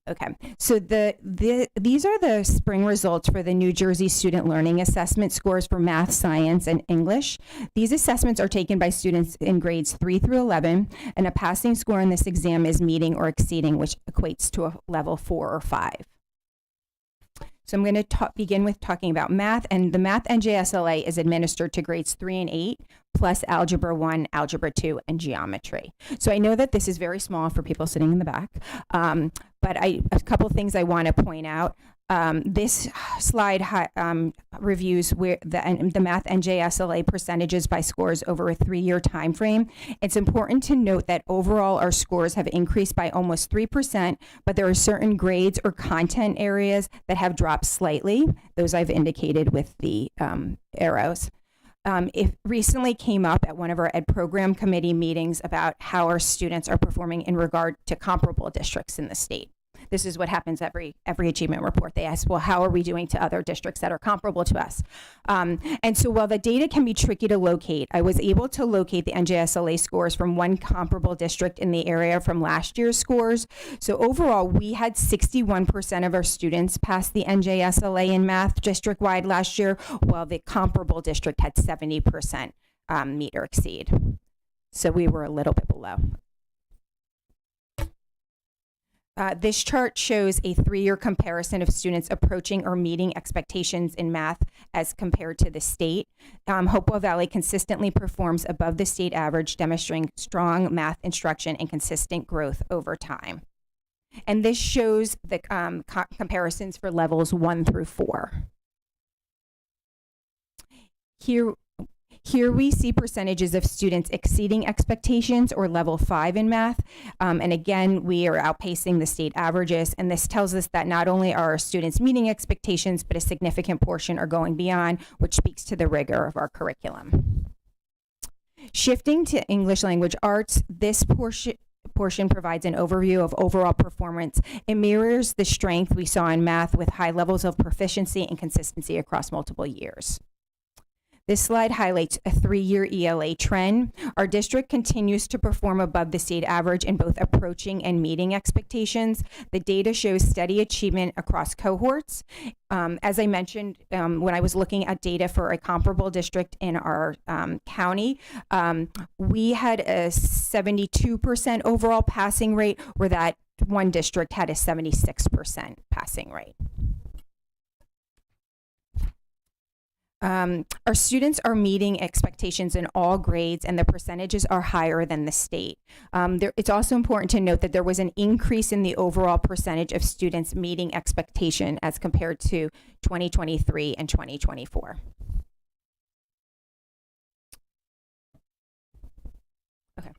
Okay, so these are the spring results for the New Jersey Student Learning Assessment scores for math, science, and English. These assessments are taken by students in grades 3 through 11, and a passing score in this exam is meeting or exceeding, which equates to a level 4 or 5. So I'm going to begin with talking about math, and the Math NJSLA is administered to grades 3 and 8, plus Algebra 1, Algebra 2, and Geometry. So I know that this is very small for people sitting in the back, but a couple things I want to point out. This slide reviews where the Math NJSLA percentages by scores over a 3-year time frame. It's important to note that overall our scores have increased by almost 3%, but there are certain grades or content areas that have dropped slightly. Those I've indicated with the arrows. It recently came up at one of our Ed Program Committee meetings about how our students are performing in regard to comparable districts in the state. This is what happens every achievement report. They ask, well, how are we doing to other districts that are comparable to us? And so while the data can be tricky to locate, I was able to locate the NJSLA scores from one comparable district in the area from last year's scores. So overall, we had 61% of our students pass the NJSLA in math district-wide last year, while the comparable district had 70% meet or exceed. So we were a little bit below. This chart shows a 3-year comparison of students approaching or meeting expectations in math as compared to the state. Hopewell Valley consistently performs above the state average, demonstrating strong math instruction and consistent growth over time. And this shows the comparisons for levels 1 through 4. Here we see percentages of students exceeding expectations or level 5 in math. And again, we are outpacing the state averages. And this tells us that not only are our students meeting expectations, but a significant portion are going beyond, which speaks to the rigor of our curriculum. Shifting to English language arts, this portion provides an overview of overall performance. It mirrors the strength we saw in math with high levels of proficiency and consistency across multiple years. This slide highlights a 3-year ELA trend. Our district continues to perform above the state average in both approaching and meeting expectations. The data shows steady achievement across cohorts. As I mentioned, when I was looking at data for a comparable district in our county, we had a 72% overall passing rate, where that one district had a 76% passing rate. Our students are meeting expectations in all grades, and the percentages are higher than the state. It's also important to note that there was an increase in the overall percentage of students meeting expectation as compared to 2023 and 2024. Okay.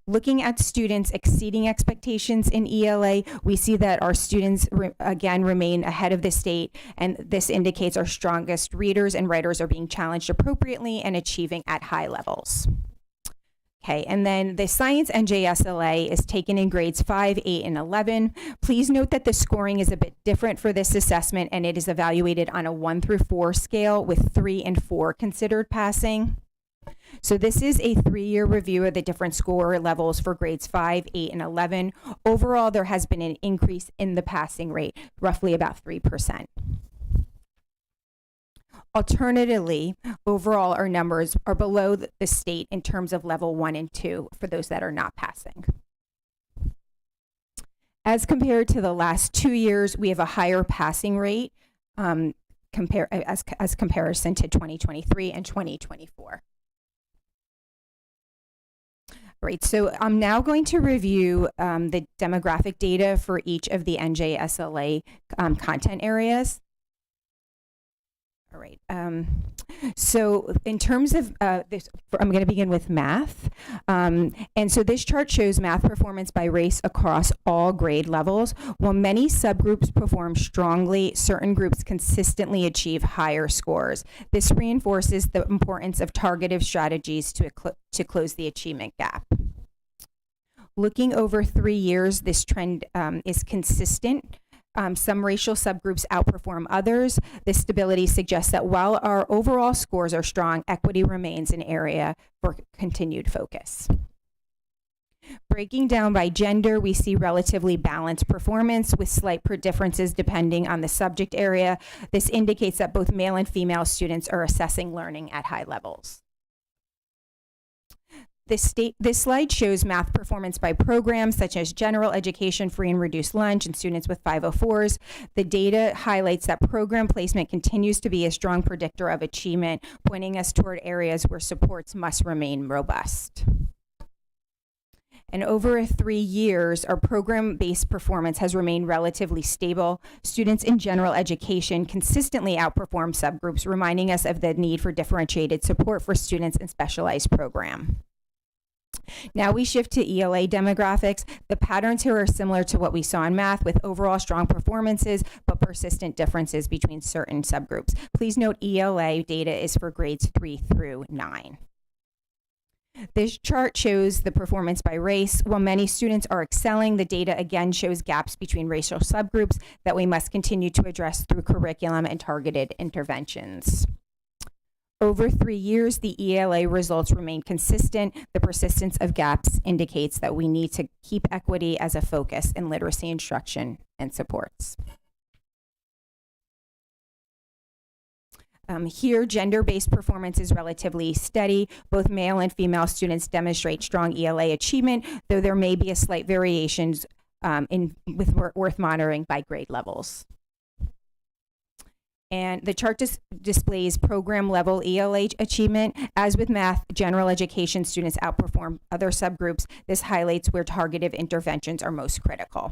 Looking at students exceeding expectations in ELA, we see that our students again remain ahead of the state, and this indicates our strongest readers and writers are being challenged appropriately and achieving at high levels. Okay, and then the Science NJSLA is taken in grades 5, 8, and 11. Please note that the scoring is a bit different for this assessment, and it is evaluated on a 1 through 4 scale, with 3 and 4 considered passing. So this is a 3-year review of the different score levels for grades 5, 8, and 11. Overall, there has been an increase in the passing rate, roughly about 3%. Alternatively, overall, our numbers are below the state in terms of level 1 and 2 for those that are not passing. As compared to the last 2 years, we have a higher passing rate as comparison to 2023 and 2024. Right, so I'm now going to review the demographic data for each of the NJSLA content areas. All right, so in terms of this, I'm going to begin with math. And so this chart shows math performance by race across all grade levels. While many subgroups perform strongly, certain groups consistently achieve higher scores. This reinforces the importance of targeted strategies to close the achievement gap. Looking over 3 years, this trend is consistent. Some racial subgroups outperform others. This stability suggests that while our overall scores are strong, equity remains an area for continued focus. Breaking down by gender, we see relatively balanced performance with slight differences depending on the subject area. This indicates that both male and female students are assessing learning at high levels. This slide shows math performance by programs such as general education, free and reduced lunch, and students with 504s. The data highlights that program placement continues to be a strong predictor of achievement, pointing us toward areas where supports must remain robust. And over 3 years, our program-based performance has remained relatively stable. Students in general education consistently outperform subgroups, reminding us of the need for differentiated support for students in specialized program. Now we shift to ELA demographics. The patterns here are similar to what we saw in math, with overall strong performances, but persistent differences between certain subgroups. Please note ELA data is for grades 3 through 9. This chart shows the performance by race. While many students are excelling, the data again shows gaps between racial subgroups that we must continue to address through curriculum and targeted interventions. Over 3 years, the ELA results remain consistent. The persistence of gaps indicates that we need to keep equity as a focus in literacy instruction and supports. Here, gender-based performance is relatively steady. Both male and female students demonstrate strong ELA achievement, though there may be a slight variations worth monitoring by grade levels. And the chart displays program level ELA achievement. As with math, general education students outperform other subgroups. This highlights where targeted interventions are most critical.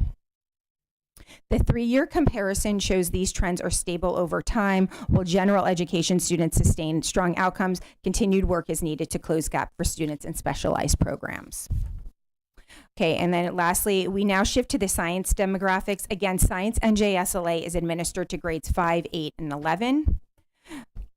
The 3-year comparison shows these trends are stable over time. While general education students sustain strong outcomes, continued work is needed to close gap for students in specialized programs. Okay, and then lastly, we now shift to the science demographics. Again, science NJSLA is administered to grades 5, 8, and 11.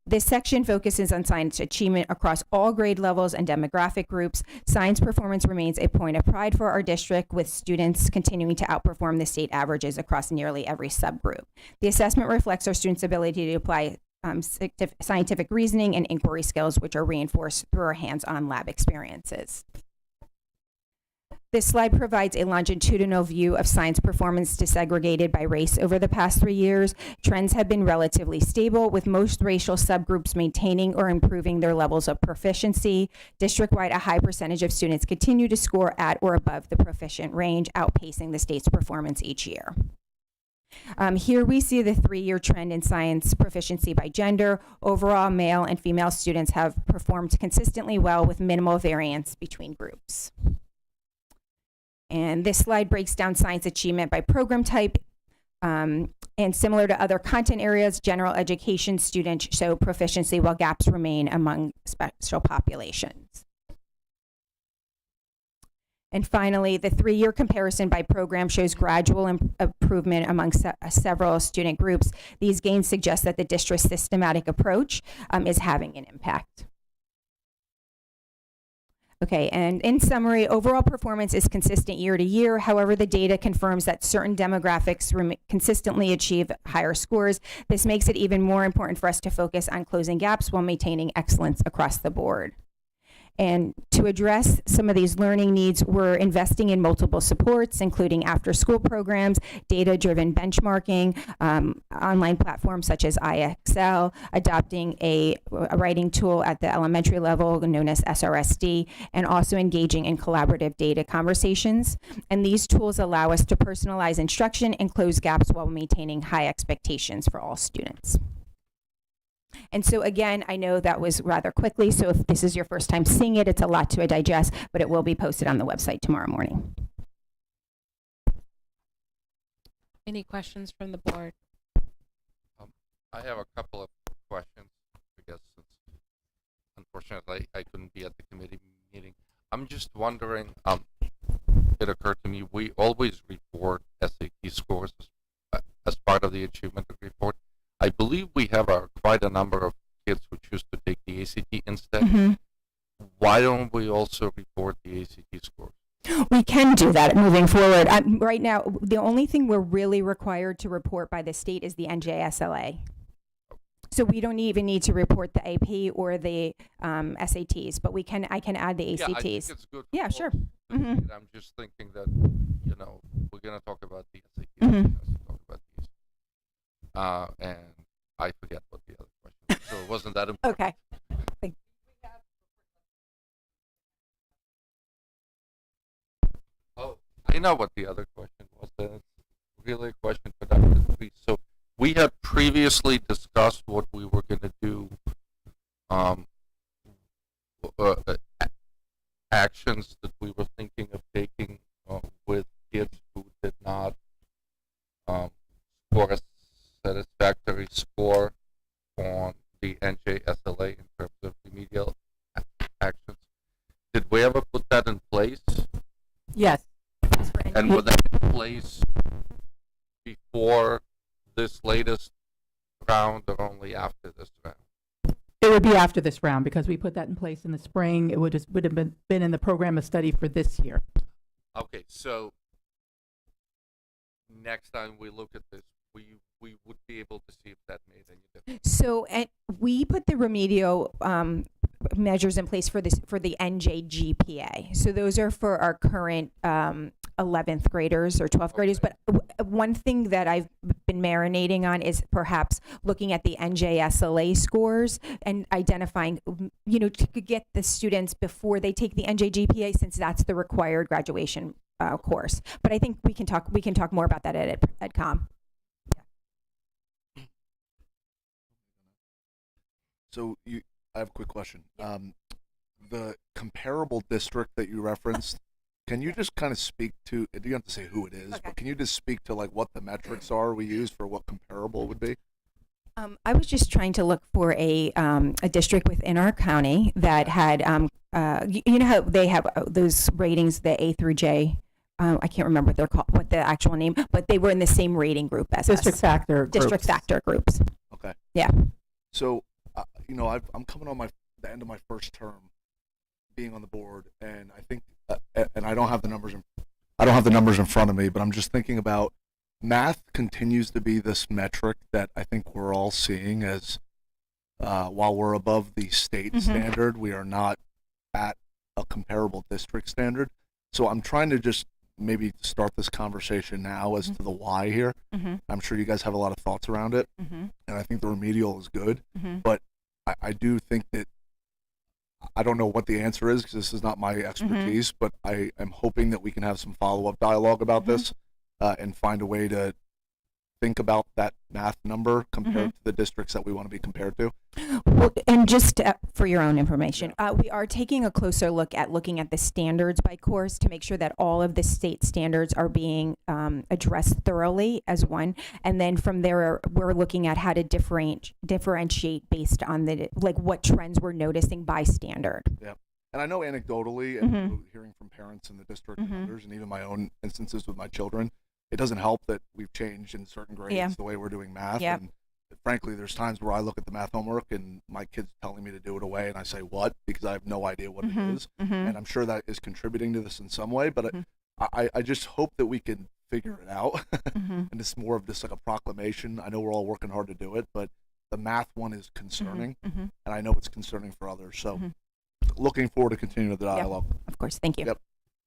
This section focuses on science achievement across all grade levels and demographic groups. Science performance remains a point of pride for our district, with students continuing to outperform the state averages across nearly every subgroup. The assessment reflects our students' ability to apply scientific reasoning and inquiry skills, which are reinforced through our hands-on lab experiences. This slide provides a longitudinal view of science performance disaggregated by race over the past 3 years. Trends have been relatively stable, with most racial subgroups maintaining or improving their levels of proficiency. District-wide, a high percentage of students continue to score at or above the proficient range, outpacing the state's performance each year. Here we see the 3-year trend in science proficiency by gender. Overall, male and female students have performed consistently well with minimal variance between groups. And this slide breaks down science achievement by program type. And similar to other content areas, general education students show proficiency while gaps remain among special populations. And finally, the 3-year comparison by program shows gradual improvement among several student groups. These gains suggest that the district's systematic approach is having an impact. Okay, and in summary, overall performance is consistent year to year. However, the data confirms that certain demographics consistently achieve higher scores. This makes it even more important for us to focus on closing gaps while maintaining excellence across the board. And to address some of these learning needs, we're investing in multiple supports, including after-school programs, data-driven benchmarking, online platforms such as IXL, adopting a writing tool at the elementary level known as SRSD, and also engaging in collaborative data conversations. And these tools allow us to personalize instruction and close gaps while maintaining high expectations for all students. And so again, I know that was rather quickly, so if this is your first time seeing it, it's a lot to digest, but it will be posted on the website tomorrow morning. Any questions from the board? I have a couple of questions, I guess, since unfortunately I couldn't be at the committee meeting. I'm just wondering, it occurred to me, we always report SAT scores as part of the achievement report. I believe we have quite a number of kids who choose to take the ACT instead. Mm-hmm. Why don't we also report the ACT scores? We can do that moving forward. Right now, the only thing we're really required to report by the state is the NJSLA. So we don't even need to report the AP or the SATs, but I can add the ACTs. Yeah, I think it's good. Yeah, sure. And I'm just thinking that, you know, we're going to talk about the SAT. Talk about these. And I forget what the other question was, so it wasn't that important. Okay. Oh, I know what the other question was. It's really a question for Dr. Lee. So we had previously discussed what we were going to do, actions that we were thinking of taking with kids who did not score a satisfactory score on the NJSLA in terms of remedial actions. Did we ever put that in place? Yes. And was that in place before this latest round or only after this round? It would be after this round because we put that in place in the spring. It would have been in the program of study for this year. Okay, so next time we look at this, we would be able to see if that made any difference. So we put the remedial measures in place for the NJGPA. So those are for our current 11th graders or 12th graders. But one thing that I've been marinating on is perhaps looking at the NJSLA scores and identifying, you know, to get the students before they take the NJGPA, since that's the required graduation course. But I think we can talk more about that at EdCom. So I have a quick question. The comparable district that you referenced, can you just kind of speak to, you don't have to say who it is, but can you just speak to like what the metrics are we use for what comparable would be? I was just trying to look for a district within our county that had, you know how they have those ratings, the A through J. I can't remember what they're called, what the actual name, but they were in the same rating group as District us. factor District groups. factor groups. Okay. Yeah. So, you know, I'm coming on the end of my first term being on the board, and I think, and I don't have the numbers in front of me, but I'm just thinking about math continues to be this metric that I think we're all seeing as, while we're above the state standard, we are not at a comparable district standard. So I'm trying to just maybe start this conversation now as to the why here. I'm sure you guys have a lot of thoughts around it, and I think the remedial is good, but I do think that I don't know what the answer is because this is not my expertise, but I am hoping that we can have some follow-up dialogue about this and find a way to think about that math number compared to the districts that we want to be compared to. Well, and just for your own information, we are taking a closer look at looking at the standards by course to make sure that all of the state standards are being addressed thoroughly as one. And then from there, we're looking at how to differentiate based on what trends we're noticing by standard. Yeah. And I know anecdotally and hearing from parents in the district and others, and even my own instances with my children, it doesn't help that we've changed in certain grades the way we're doing math. And frankly, there's times where I look at the math homework and my kid's telling me to do it away, and I say, what? Because I have no idea what it is. And I'm sure that is contributing to this in some way, but I just hope that we can figure it out. And it's more of just like a proclamation. I know we're all working hard to do it, but the math one is concerning, and I know it's concerning for others. So looking forward to continuing the dialogue. Of course. Thank you.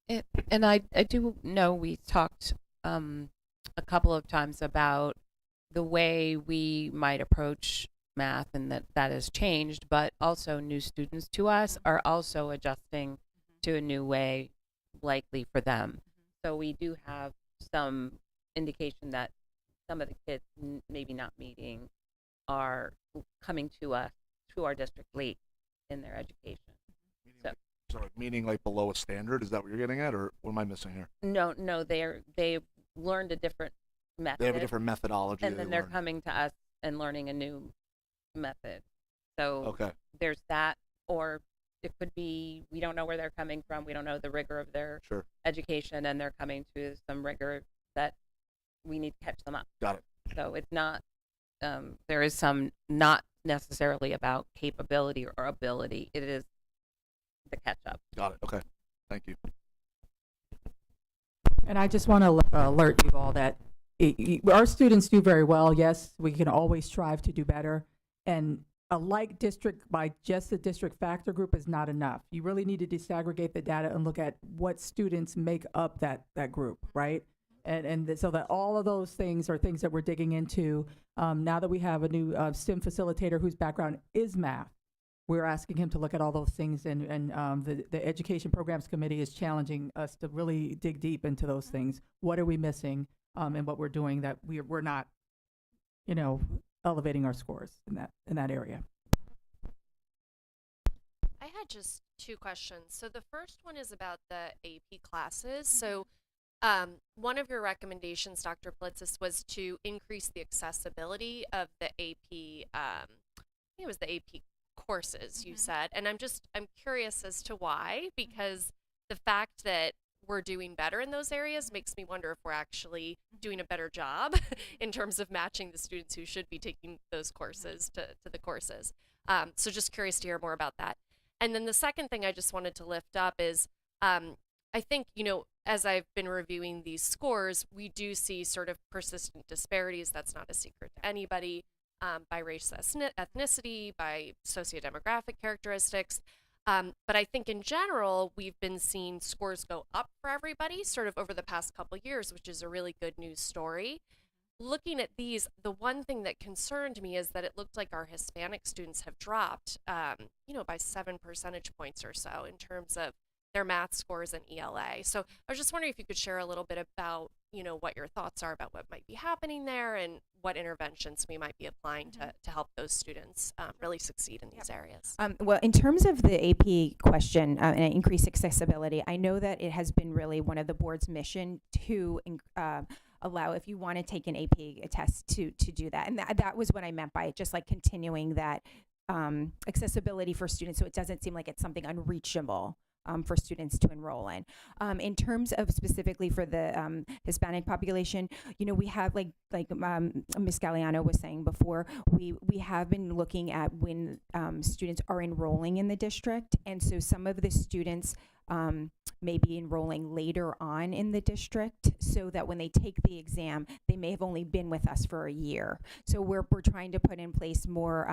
Yep. And I do know we talked a couple of times about the way we might approach math, and that has changed, but also new students to us are also adjusting to a new way likely for them. So we do have some indication that some of the kids maybe not meeting are coming to us, to our district late in their education. Sorry, meaning like below a standard? Is that what you're getting at, or what am I missing here? No, they learned a different method. They have a different methodology. And then they're coming to us and learning a new method. So there's that, or it could be we don't know where they're coming from. We don't know the rigor of their education, and they're coming to some rigor that we need to catch them up. Got it. So it's not, there is some not necessarily about capability or ability. It is the catch up. Got it. Okay. Thank you. And I just want to alert you all that our students do very well. Yes, we can always strive to do better. And a like district by just the district factor group is not enough. You really need to disaggregate the data and look at what students make up that group, right? So that all of those things are things that we're digging into. Now that we have a new STEM facilitator whose background is math, we're asking him to look at all those things, and the Education Programs Committee is challenging us to really dig deep into those things. What are we missing, and what we're doing that we're not, elevating our scores in that area. I had just 2 questions. So the first one is about the AP classes. So one of your recommendations, Dr. Blitzis, was to increase the accessibility of the AP, I think it was the AP courses you said. And I'm curious as to why, because the fact that we're doing better in those areas makes me wonder if we're actually doing a better job in terms of matching the students who should be taking those courses to the courses. So just curious to hear more about that. And then the second thing I just wanted to lift up is, I think, as I've been reviewing these scores, we do see sort of persistent disparities. That's not a secret to anybody, by race, ethnicity, by sociodemographic characteristics. But I think in general, we've been seeing scores go up for everybody sort of over the past couple of years, which is a really good news story. Looking at these, the one thing that concerned me is that it looked like our Hispanic students have dropped, by 7 percentage points or so in terms of their math scores and ELA. So I was just wondering if you could share a little bit about, what your thoughts are about what might be happening there and what interventions we might be applying to help those students really succeed in these areas. Well, in terms of the AP question and increased accessibility, I know that it has been really one of the board's mission to allow, if you want to take an AP test, to do that. And that was what I meant by it, just like continuing that accessibility for students so it doesn't seem like it's something unreachable for students to enroll in. In terms of specifically for the Hispanic population, we have like Ms. Galliano was saying before, we have been looking at when students are enrolling in the district, and so some of the students may be enrolling later on in the district, so that when they take the exam, they may have only been with us for a year. So we're trying to put in place more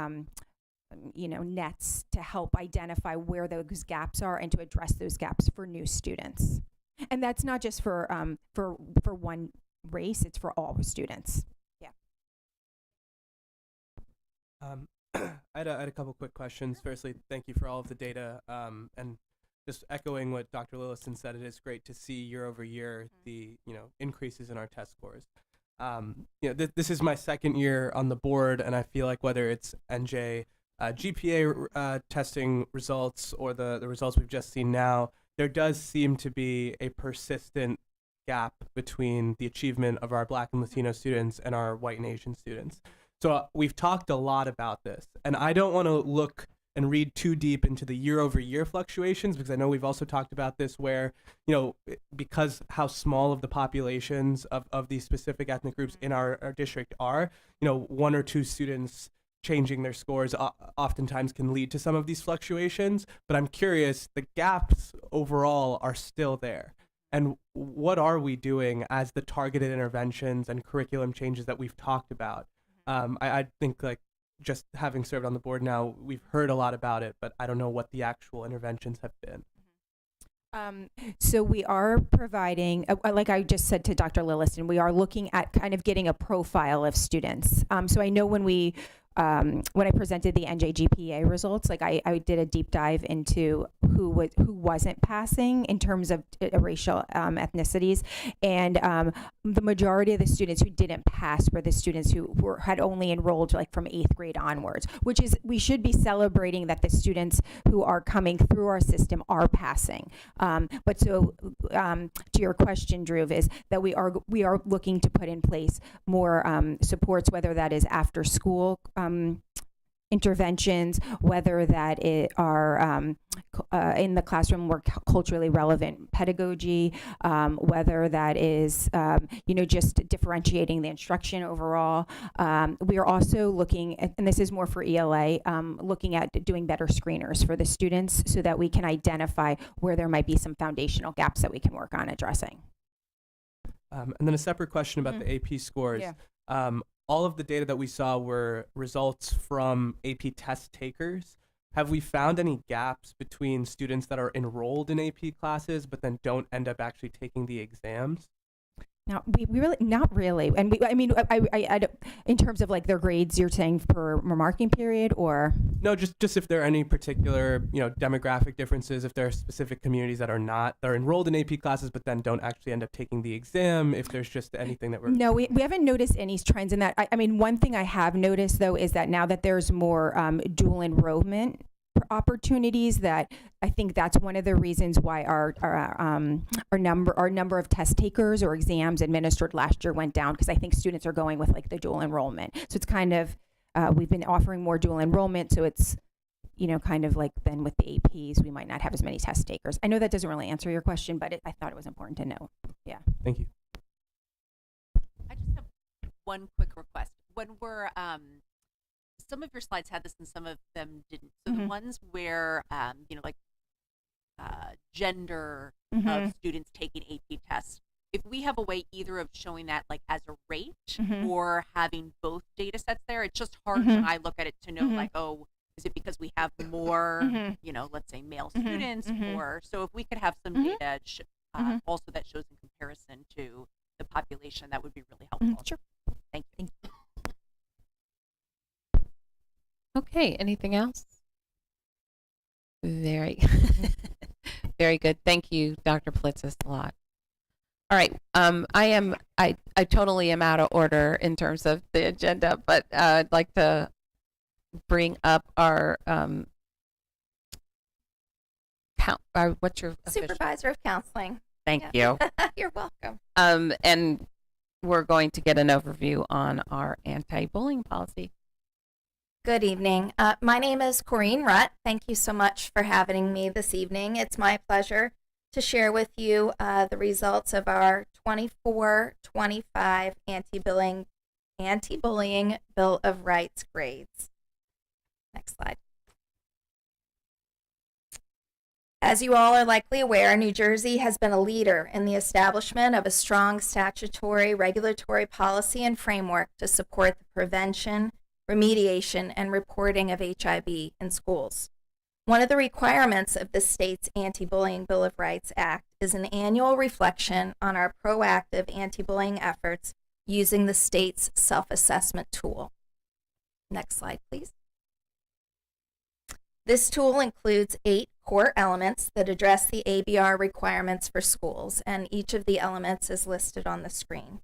nets to help identify where those gaps are and to address those gaps for new students. And that's not just for one race, it's for all students. Yeah. I had a couple quick questions. Firstly, thank you for all of the data. And just echoing what Dr. Lillison said, it is great to see year over year the increases in our test scores. This is my second year on the board, and I feel like whether it's NJ GPA testing results or the results we've just seen now, there does seem to be a persistent gap between the achievement of our Black and Latino students and our white and Asian students. So we've talked a lot about this, and I don't want to look and read too deep into the year-over-year fluctuations, because I know we've also talked about this where, because how small of the populations of these specific ethnic groups in our district are, 1 or 2 students changing their scores oftentimes can lead to some of these fluctuations. But I'm curious, the gaps overall are still there. And what are we doing as the targeted interventions and curriculum changes that we've talked about? I think, like, just having served on the board now, we've heard a lot about it, but I don't know what the actual interventions have been. So we are providing, like I just said to Dr. Lillison, we are looking at kind of getting a profile of students. So I know when I presented the NJGPA results, like I did a deep dive into who wasn't passing in terms of racial ethnicities, and the majority of the students who didn't pass were the students who had only enrolled like from 8th grade onwards, which is, we should be celebrating that the students who are coming through our system are passing. But so to your question, Drew, is that we are looking to put in place more supports, whether that is after school interventions, whether that are in the classroom more culturally relevant pedagogy, whether that is just differentiating the instruction overall. We are also looking at, and this is more for ELA, looking at doing better screeners for the students so that we can identify where there might be some foundational gaps that we can work on addressing. And then a separate question about the AP scores. Yeah. all of the data that we saw were results from AP test takers. Have we found any gaps between students that are enrolled in AP classes but then don't end up actually taking the exams? No, we really not really, and I mean, I don't, in terms of like their grades, you're saying per remarking period, or No, just if there are any particular, demographic differences, if there are specific communities that are enrolled in AP classes but then don't actually end up taking the exam, if there's just anything that we're... No, we haven't noticed any trends in that. I mean, one thing I have noticed though is that now that there's more dual enrollment opportunities, that I think that's one of the reasons why our number of test takers or exams administered last year went down, because I think students are going with like the dual enrollment. So it's kind of we've been offering more dual enrollment, so it's kind of like then with the APs we might not have as many test takers. I know that doesn't really answer your question, but I thought it was important to know. Yeah. Thank you. I just have one quick request. When we're some of your slides had this and some of them didn't. So the ones where gender of students taking AP tests, if we have a way either of showing that like as a rate or having both data sets there, it's just hard when I look at it to know like, oh, is it because we have more, let's say male students, or so if we could have some data also that shows in comparison to the population, that would be really helpful. Sure. Thank you. Okay, anything else? Very, very good. Thank you, Dr. Plitzis, a lot. All right, I totally am out of order in terms of the agenda, but I'd like to bring up our what's your official? Supervisor of Counseling. Thank Yeah. you. You're welcome. And we're going to get an overview on our anti-bullying policy. Good evening. My name is Corrine Rutt. Thank you so much for having me this evening. It's my pleasure to share with you the results of our 24-25 anti-bullying Bill of Rights grades. Next slide. As you all are likely aware, New Jersey has been a leader in the establishment of a strong statutory regulatory policy and framework to support the prevention, remediation, and reporting of HIV in schools. One of the requirements of the state's Anti-Bullying Bill of Rights Act is an annual reflection on our proactive anti-bullying efforts using the state's self-assessment tool. Next slide, please. This tool includes 8 core elements that address the ABR requirements for schools, and each of the elements is listed on the screen.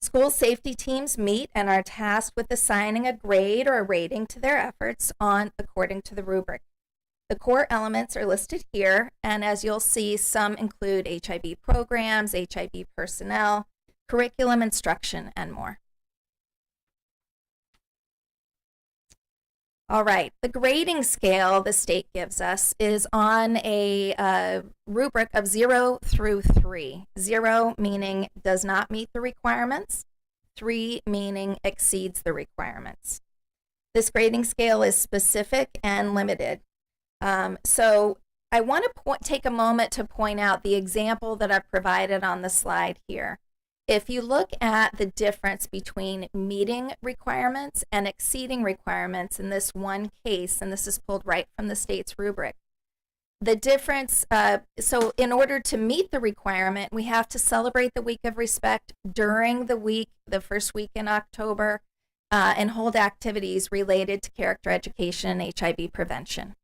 School safety teams meet and are tasked with assigning a grade or a rating to their efforts according to the rubric. The core elements are listed here, and as you'll see, some include HIV programs, HIV personnel, curriculum instruction, and more. All right, the grading scale the state gives us is on a rubric of 0 through 3. 0 meaning does not meet the requirements, 3 meaning exceeds the requirements. This grading scale is specific and limited. So I want to take a moment to point out the example that I've provided on the slide here. If you look at the difference between meeting requirements and exceeding requirements in this one case, and this is pulled right from the state's rubric, the difference, so in order to meet the requirement, we have to celebrate the Week of Respect during the week, the first week in October, and hold activities related to character education and HIV prevention.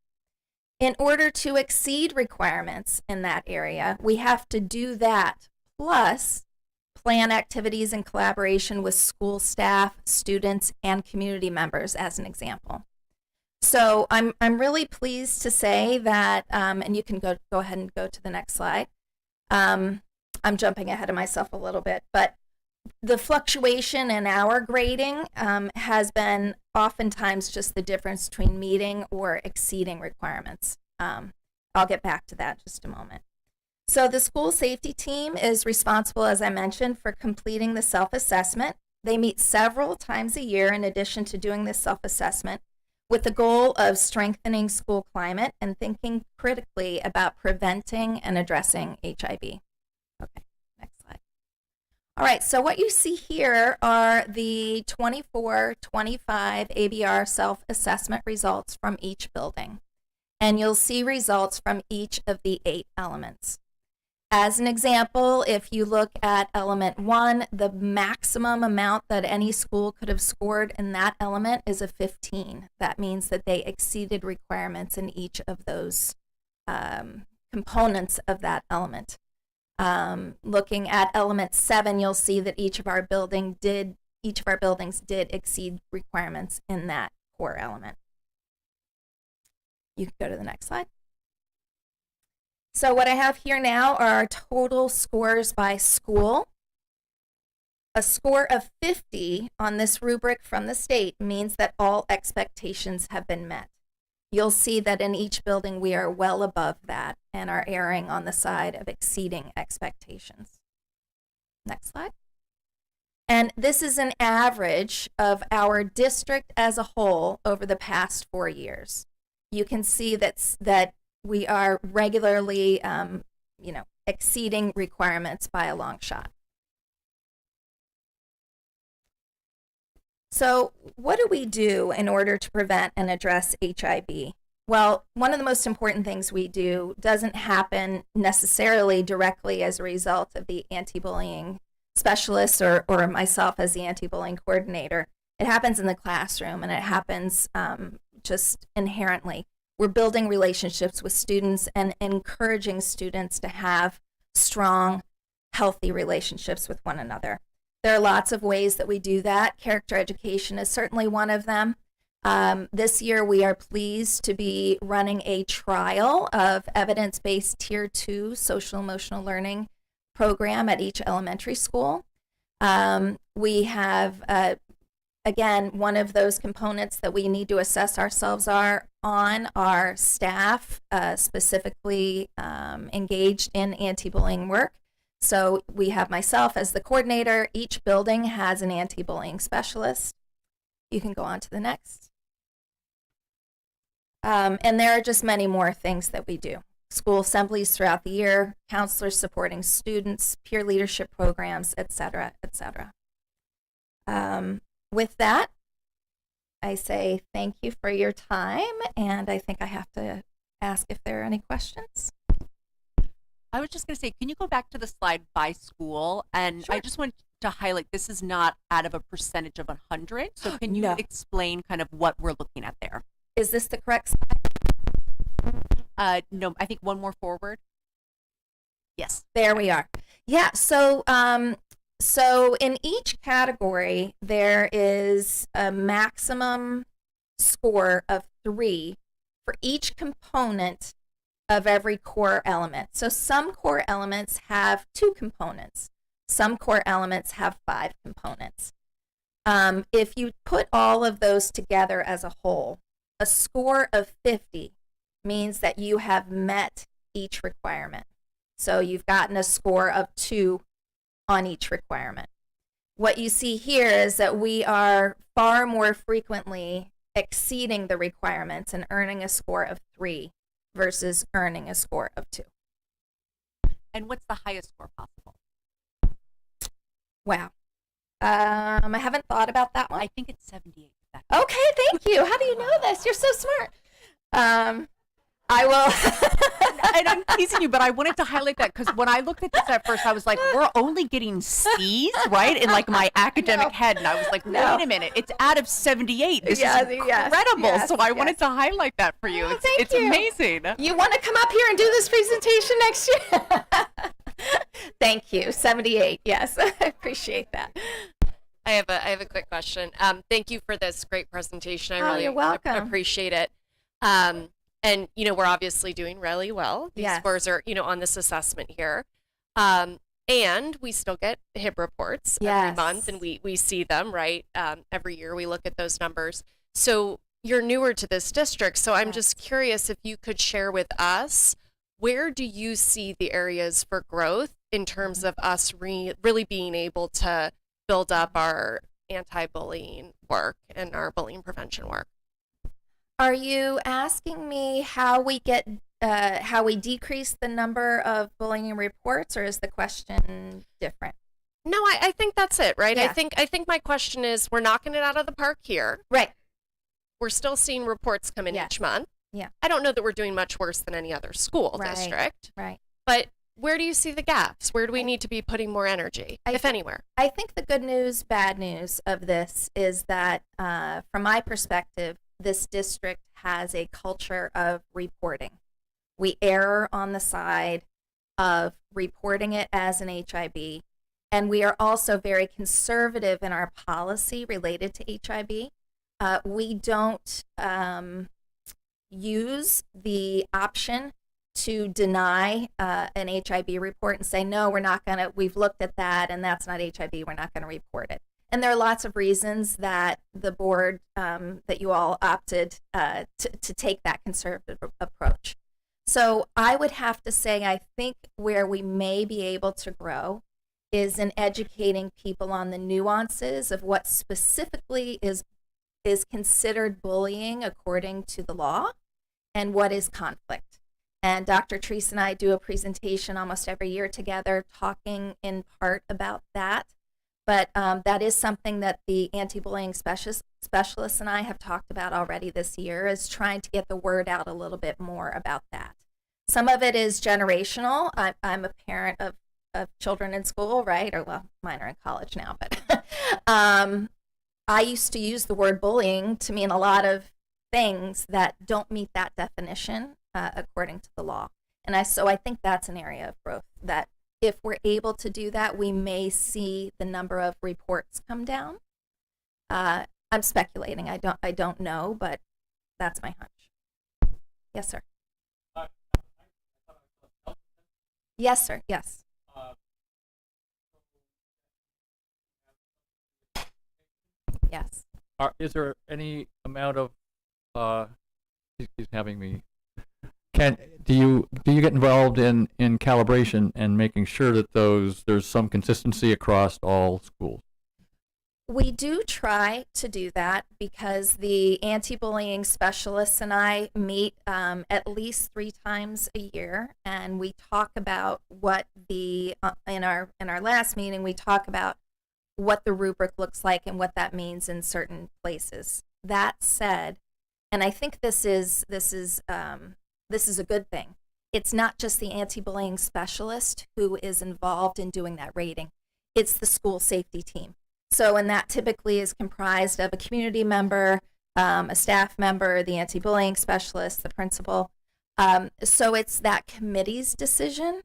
In order to exceed requirements in that area, we have to do that, plus plan activities in collaboration with school staff, students, and community members, as an example. So I'm really pleased to say that, and you can go ahead and go to the next slide. I'm jumping ahead of myself a little bit, but the fluctuation in our grading has been oftentimes just the difference between meeting or exceeding requirements. I'll get back to that in just a moment. So the school safety team is responsible, as I mentioned, for completing the self-assessment. They meet several times a year in addition to doing this self-assessment with the goal of strengthening school climate and thinking critically about preventing and addressing HIV. Okay, next slide. All right, so what you see here are the 24-25 ABR self-assessment results from each building. And you'll see results from each of the 8 elements. As an example, if you look at element 1, the maximum amount that any school could have scored in that element is a 15. That means that they exceeded requirements in each of those components of that element. Looking at element 7, you'll see that each of our buildings did exceed requirements in that core element. You can go to the next slide. So what I have here now are our total scores by school. A score of 50 on this rubric from the state means that all expectations have been met. You'll see that in each building we are well above that and are erring on the side of exceeding expectations. Next slide. And this is an average of our district as a whole over the past 4 years. You can see that we are regularly, exceeding requirements by a long shot. So what do we do in order to prevent and address HIB? Well, one of the most important things we do doesn't happen necessarily directly as a result of the anti-bullying specialist or myself as the anti-bullying coordinator. It happens in the classroom, and it happens just inherently. We're building relationships with students and encouraging students to have strong, healthy relationships with one another. There are lots of ways that we do that. Character education is certainly one of them. This year, we are pleased to be running a trial of evidence-based Tier 2 social emotional learning program at each elementary school. We have, again, one of those components that we need to assess ourselves are on our staff, specifically engaged in anti-bullying work. So we have myself as the coordinator. Each building has an anti-bullying specialist. You can go on to the next. And there are just many more things that we do. School assemblies throughout the year, counselors supporting students, peer leadership programs, et cetera, et cetera. With that, I say thank you for your time, and I think I have to ask if there are any questions. I was just going to say, can you go back to the slide by school? And Sure. I just want to highlight, this is not out of a percentage of 100. So can you No. explain kind of what we're looking at there? Is this the correct slide? No, I think one more forward. Yes. There we are. Yeah, so so in each category, there is a maximum score of 3 for each component of every core element. So some core elements have 2 components. Some core elements have 5 components. If you put all of those together as a whole, a score of 50 means that you have met each requirement. So you've gotten a score of 2 on each requirement. What you see here is that we are far more frequently exceeding the requirements and earning a score of 3 versus earning a score of 2. And what's the highest score possible? Wow. I haven't thought about that one. I think it's 78. Okay, thank you. How do you know this? You're so smart. I will. And I'm teasing you, but I wanted to highlight that because when I looked at this at first, I was like, we're only getting C's, right? In like my academic head. And I was like, No. wait a minute, it's out of 78. This Yes, is yes, incredible. yes, So I yes. wanted to highlight that for you. Oh, It's, thank it's you. amazing. You want to come up here and do this presentation next year? Thank you. 78. Yes, I appreciate that. I have a quick question. Thank you for this great presentation. I Oh, really you're welcome. appreciate it. And we're obviously doing really well. These Yes. scores are on this assessment here. And we still get HIB reports every Yes. month, and we see them, right? Every year we look at those numbers. So you're newer to this district, so I'm just curious if you could share with us, where do you see the areas for growth in terms of us really being able to build up our anti-bullying work and our bullying prevention work? Are you asking me how we decrease the number of bullying reports, or is the question different? No, I think that's it, right? Yeah. I think my question is, we're knocking it out of the park here. Right. We're still seeing reports come in each month. Yeah. I don't know that we're doing much worse than any other school district. Right. But where do you see the gaps? Where do we need to be putting more energy, if anywhere? I think the good news, bad news of this is that, from my perspective, this district has a culture of reporting. We err on the side of reporting it as an HIB, and we are also very conservative in our policy related to HIB. We don't use the option to deny an HIB report and say, no, we're not going to, we've looked at that and that's not HIB, we're not going to report it. And there are lots of reasons that the board, that you all opted to take that conservative approach. So I would have to say, I think where we may be able to grow is in educating people on the nuances of what specifically is considered bullying according to the law and what is conflict. And Dr. Treese and I do a presentation almost every year together talking in part about that. But that is something that the anti-bullying specialists and I have talked about already this year, is trying to get the word out a little bit more about that. Some of it is generational. I'm a parent of children in school, right? Or, well, mine are in college now. But I used to use the word bullying to mean a lot of things that don't meet that definition according to the law. And so I think that's an area of growth that if we're able to do that, we may see the number of reports come down. I'm speculating. I don't know, but that's my hunch. Yes, sir. Yes, sir. Yes. Yes. Is there any amount of he's having me. Do you get involved in calibration and making sure that there's some consistency across all schools? We do try to do that because the anti-bullying specialists and I meet at least 3 times a year, and we talk about what the in our last meeting we talk about what the rubric looks like and what that means in certain places. That said, and I think this is a good thing. It's not just the anti-bullying specialist who is involved in doing that rating. It's the school safety team. So, and that typically is comprised of a community member, a staff member, the anti-bullying specialist, the principal. So it's that committee's decision.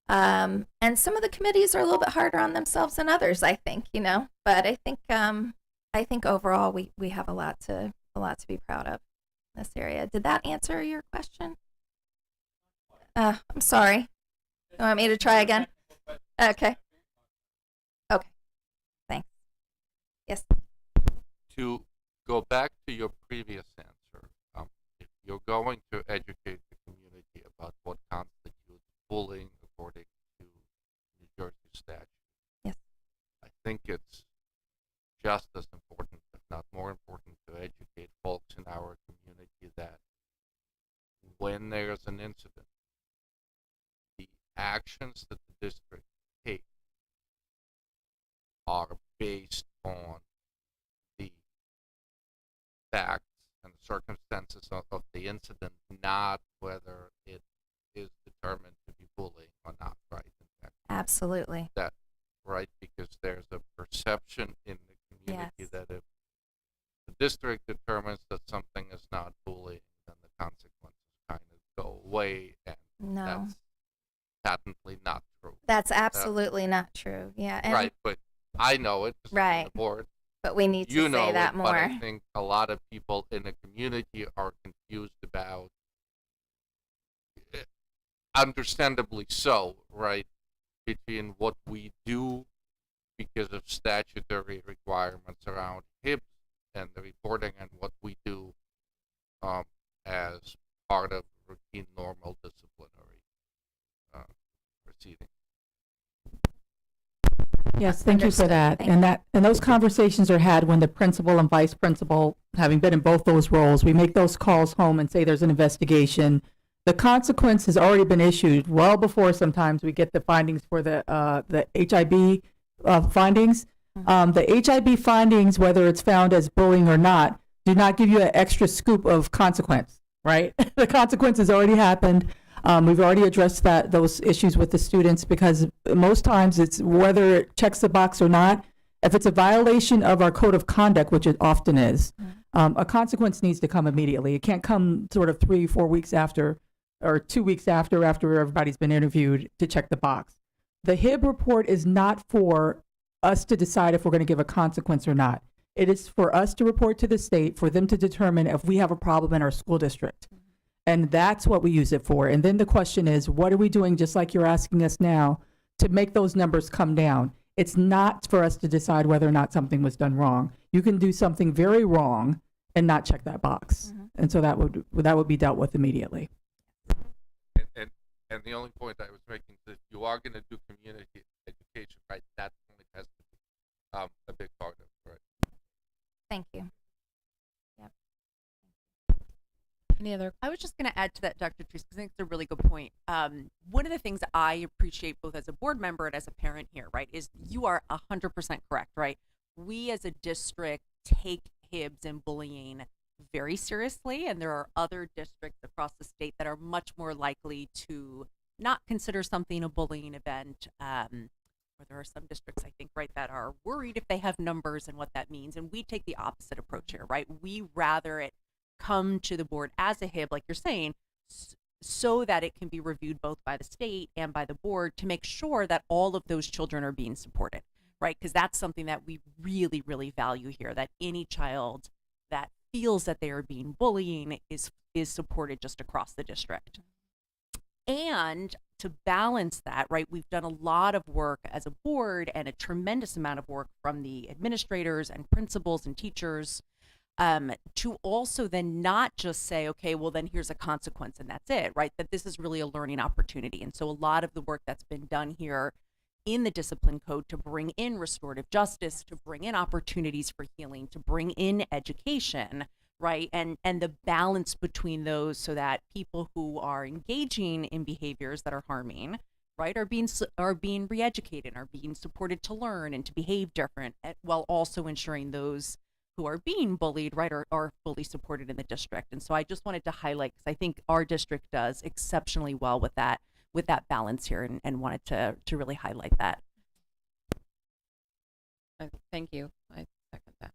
And some of the committees are a little bit harder on themselves than others, I think, but I think overall we have a lot to be proud of in this area. Did that answer your question? I'm sorry. You want me to try again? Okay. Okay. Thanks. Yes. To go back to your previous answer, if you're going to educate the community about what constitutes bullying according to New Jersey statute, yes, I think it's just as important, if not more important, to educate folks in our community that when there's an incident, the actions that the district takes are based on the facts and circumstances of the incident, not whether it is determined to be bullying or not, right? Absolutely. That, right, because there's a perception in the community Yes. that if the district determines that something is not bullying, then the consequences kind of go away, and No. that's patently not true. That's absolutely not true. Yeah. And Right, but I know it 'cause I'm on Right. the board. But we need to You know say that it, more. But I think a lot of people in the community are confused about, understandably so, right, between what we do because of statutory requirements around HIBs and the reporting, and what we do as part of routine normal disciplinary proceeding. Yes, thank you for that. And those conversations are had when the principal and vice principal, having been in both those roles, we make those calls home and say there's an investigation. The consequence has already been issued well before sometimes we get the findings for the HIB findings. The HIB findings, whether it's found as bullying or not, do not give you an extra scoop of consequence, right? The consequence has already happened. We've already addressed those issues with the students, because most times it's whether it checks the box or not. If it's a violation of our code of conduct, which it often is, a consequence needs to come immediately. It can't come sort of 3-4 weeks after, or 2 weeks after everybody's been interviewed to check the box. The HIB report is not for us to decide if we're going to give a consequence or not. It is for us to report to the state, for them to determine if we have a problem in our school district. And that's what we use it for. And then the question is, what are we doing, just like you're asking us now, to make those numbers come down? It's not for us to decide whether or not something was done wrong. You can do something very wrong and not check that box. And so that would be dealt with immediately. And the only point I was making is, if you are going to do community education, right, that point has to be a big part of it, right? Thank you. Any other? I was just going to add to that, Dr. Treese, because I think it's a really good point. One of the things that I appreciate both as a board member and as a parent here, right, is you are 100% correct, right? We as a district take HIBs and bullying very seriously, and there are other districts across the state that are much more likely to not consider something a bullying event. Or there are some districts, I think, right, that are worried if they have numbers and what that means. And we take the opposite approach here, right? We rather it come to the board as a HIB, like you're saying, so that it can be reviewed both by the state and by the board to make sure that all of those children are being supported, right? Because that's something that we really, really value here, that any child that feels that they are being bullying is supported just across the district. And to balance that, right, we've done a lot of work as a board and a tremendous amount of work from the administrators and principals and teachers to also then not just say, okay, well, then here's a consequence and that's it, right? That this is really a learning opportunity. And so a lot of the work that's been done here in the discipline code to bring in restorative justice, to bring in opportunities for healing, to bring in education, right? And the balance between those, so that people who are engaging in behaviors that are harming, right, are being re-educated, are being supported to learn and to behave different, while also ensuring those who are being bullied, right, are fully supported in the district. And so I just wanted to highlight, because I think our district does exceptionally well with that balance here, and wanted to really highlight that. Thank you. I second that.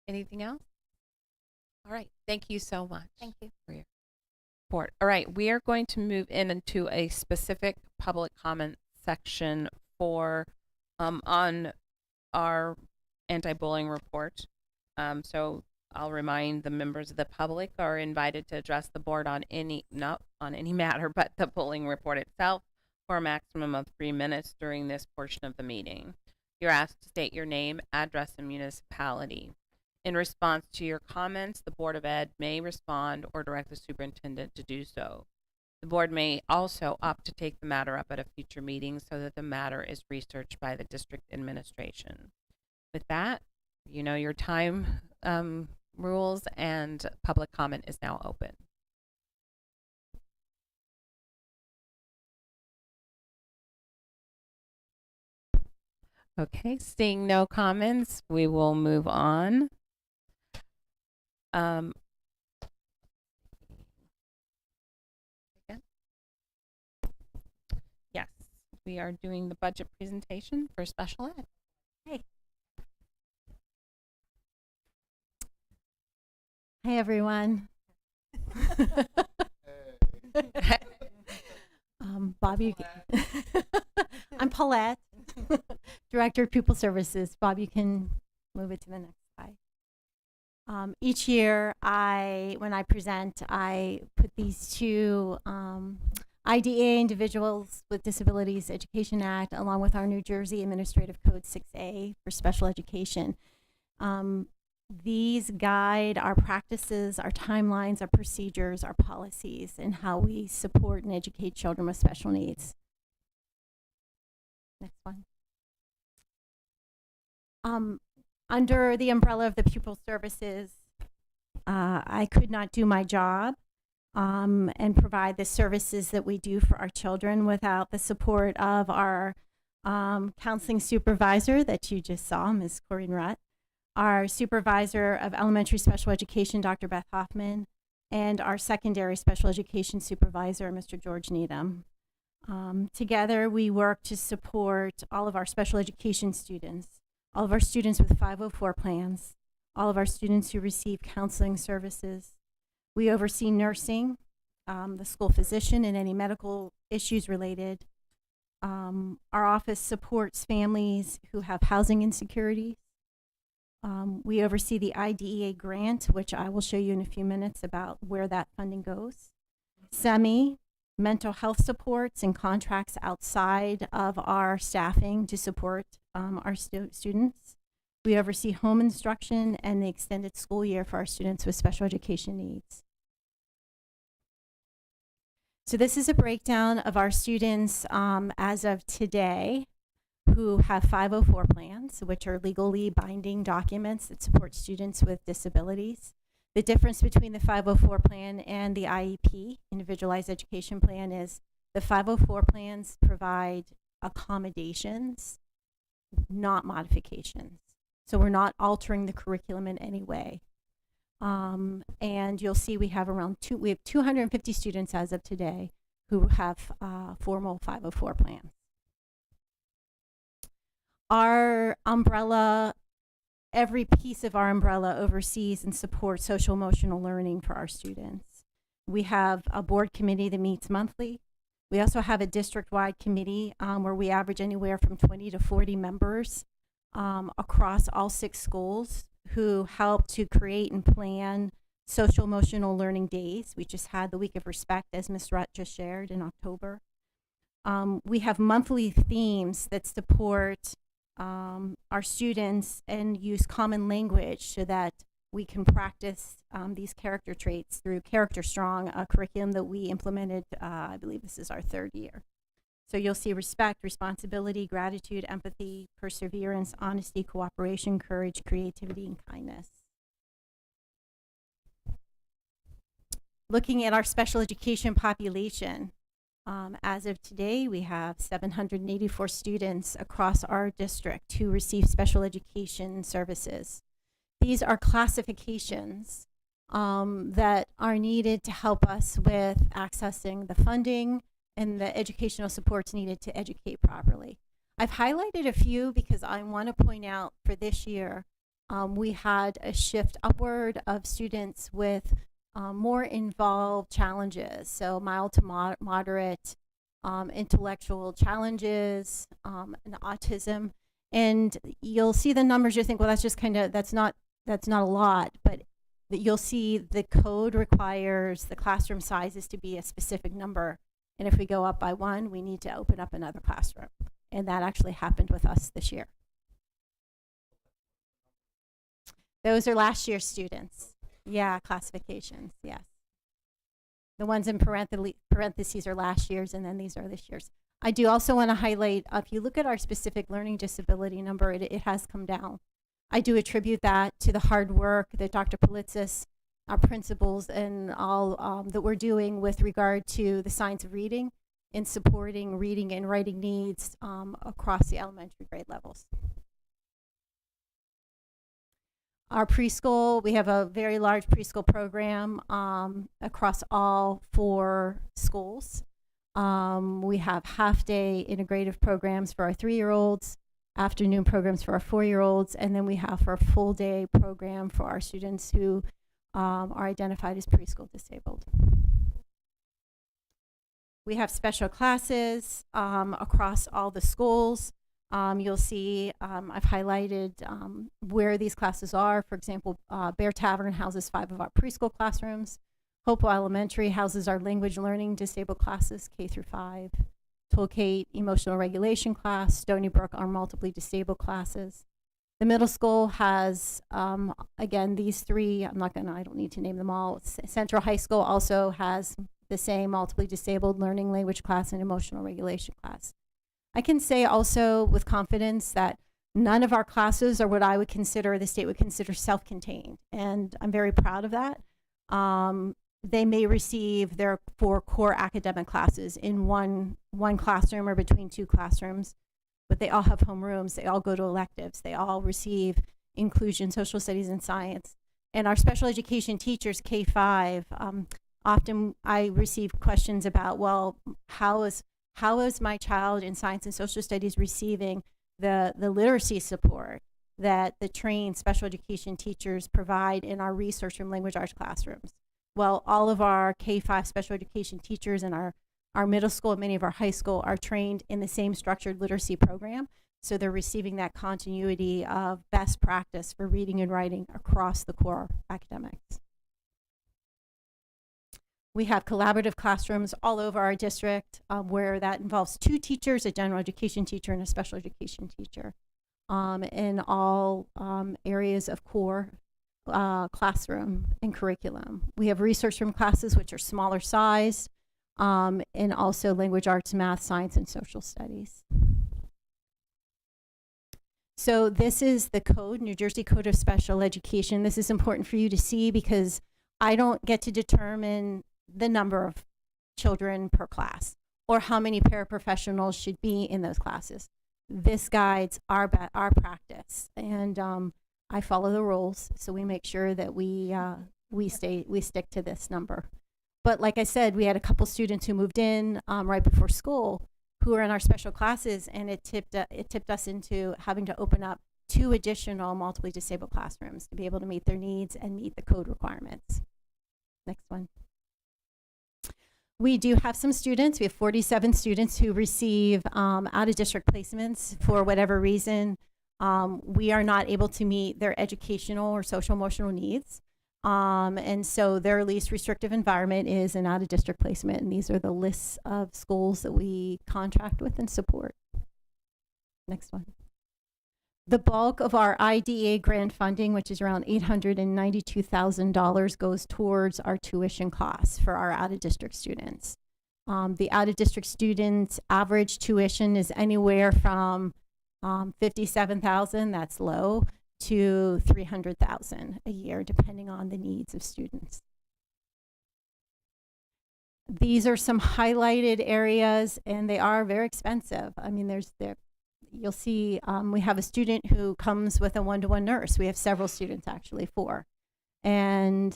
Anything else? All right. Thank you so much. Thank you for your report. All right. We are going to move into a specific public comment section for on our anti-bullying report. So I'll remind the members of the public are invited to address the board on not on any matter, but the bullying report itself, for a maximum of 3 minutes during this portion of the meeting. You're asked to state your name, address, and municipality. In response to your comments, the Board of Ed may respond or direct the superintendent to do so. The board may also opt to take the matter up at a future meeting so that the matter is researched by the district administration. With that, you know your time rules, and public comment is now open. Okay, seeing no comments, we will move on. Yes, we are doing the budget presentation for special ed. Hey. Hi, everyone. Bob, I'm Paulette, Director of Pupil Services. Bob, you can move it to the next slide. Each year, when I present, I put these two IDEA, Individuals with Disabilities Education Act, along with our New Jersey Administrative Code 6A for special education. These guide our practices, our timelines, our procedures, our policies, and how we support and educate children with special needs. Next one. Under the umbrella of the pupil services, I could not do my job and provide the services that we do for our children without the support of our Counseling supervisor that you just saw, Ms. Corinne Rutt, our supervisor of elementary special education, Dr. Beth Hoffman, and our secondary special education supervisor, Mr. George Needham. Together, we work to support all of our special education students, all of our students with 504 plans, all of our students who receive counseling services. We oversee nursing, the school physician, and any medical issues related. Our office supports families who have housing insecurities. We oversee the IDEA grant, which I will show you in a few minutes about where that funding goes. Mental health supports and contracts outside of our staffing to support our students. We oversee home instruction and the extended school year for our students with special education needs. So this is a breakdown of our students as of today who have 504 plans, which are legally binding documents that support students with disabilities. The difference between the 504 plan and the IEP, Individualized Education Plan, is the 504 plans provide accommodations, not modifications. So we're not altering the curriculum in any way. And you'll see we have 250 students as of today who have formal 504 plans. Our umbrella, every piece of our umbrella oversees and supports social emotional learning for our students. We have a board committee that meets monthly. We also have a district-wide committee where we average anywhere from 20 to 40 members across all 6 schools who help to create and plan social emotional learning days. We just had the Week of Respect, as Ms. Rutt just shared, in October. We have monthly themes that support our students and use common language so that we can practice these character traits through Character Strong, a curriculum that we implemented, I believe this is our 3rd year. So you'll see respect, responsibility, gratitude, empathy, perseverance, honesty, cooperation, courage, creativity, and kindness. Looking at our special education population, as of today, we have 784 students across our district who receive special education services. These are classifications that are needed to help us with accessing the funding and the educational supports needed to educate properly. I've highlighted a few because I want to point out for this year, we had a shift upward of students with more involved challenges, so mild to moderate intellectual challenges and autism. And you'll see the numbers, you think, well, that's just kind of, that's not a lot, but you'll see the code requires the classroom sizes to be a specific number. And if we go up by 1, we need to open up another classroom. And that actually happened with us this year. Those are last year's students. Yeah, classifications, yes. The ones in parentheses are last year's, and then these are this year's. I do also want to highlight, if you look at our specific learning disability number, it has come down. I do attribute that to the hard work that Dr. Politzis, our principals, and all that we're doing with regard to the science of reading and supporting reading and writing needs across the elementary grade levels. Our preschool, we have a very large preschool program across all 4 schools. We have half-day integrative programs for our 3-year-olds, afternoon programs for our 4-year-olds, and then we have our full-day program for our students who are identified as preschool disabled. We have special classes across all the schools. You'll see I've highlighted where these classes are. For example, Bear Tavern houses 5 of our preschool classrooms. Hopewell Elementary houses our language learning disabled classes, K through 5. Tollgate emotional regulation class, Stony Brook our multiply disabled classes. The middle school has, again, these 3, I don't need to name them all. Central High School also has the same multiply disabled learning language class and emotional regulation class. I can say also with confidence that none of our classes are what I would consider, the state would consider self-contained, and I'm very proud of that. They may receive their 4 core academic classes in one classroom or between 2 classrooms, but they all have homerooms. They all go to electives. They all receive inclusion, social studies, and science. And our special education teachers, K-5, often I receive questions about, well, how is my child in science and social studies receiving the literacy support that the trained special education teachers provide in our research room language arts classrooms? Well, all of our K-5 special education teachers in our middle school and many of our high school are trained in the same structured literacy program. So they're receiving that continuity of best practice for reading and writing across the core academics. We have collaborative classrooms all over our district where that involves 2 teachers, a general education teacher and a special education teacher, in all areas of core classroom and curriculum. We have research room classes, which are smaller sized, and also language arts, math, science, and social studies. So this is the code, New Jersey Code of Special Education. This is important for you to see because I don't get to determine the number of children per class or how many paraprofessionals should be in those classes. This guides our practice, and I follow the rules, so we make sure that we stick to this number. But like I said, we had a couple students who moved in right before school who are in our special classes, and it tipped us into having to open up 2 additional multiply disabled classrooms to be able to meet their needs and meet the code requirements. Next one. We do have some students. We have 47 students who receive out-of-district placements for whatever reason. We are not able to meet their educational or social emotional needs. And so their least restrictive environment is an out-of-district placement, and these are the lists of schools that we contract with and support. Next one. The bulk of our IDEA grant funding, which is around $892,000, goes towards our tuition costs for our out-of-district students. The out-of-district students' average tuition is anywhere from $57,000, that's low, to $300,000 a year, depending on the needs of students. These are some highlighted areas, and they are very expensive. I mean, you'll see we have a student who comes with a one-to-one nurse. We have several students, actually, 4. And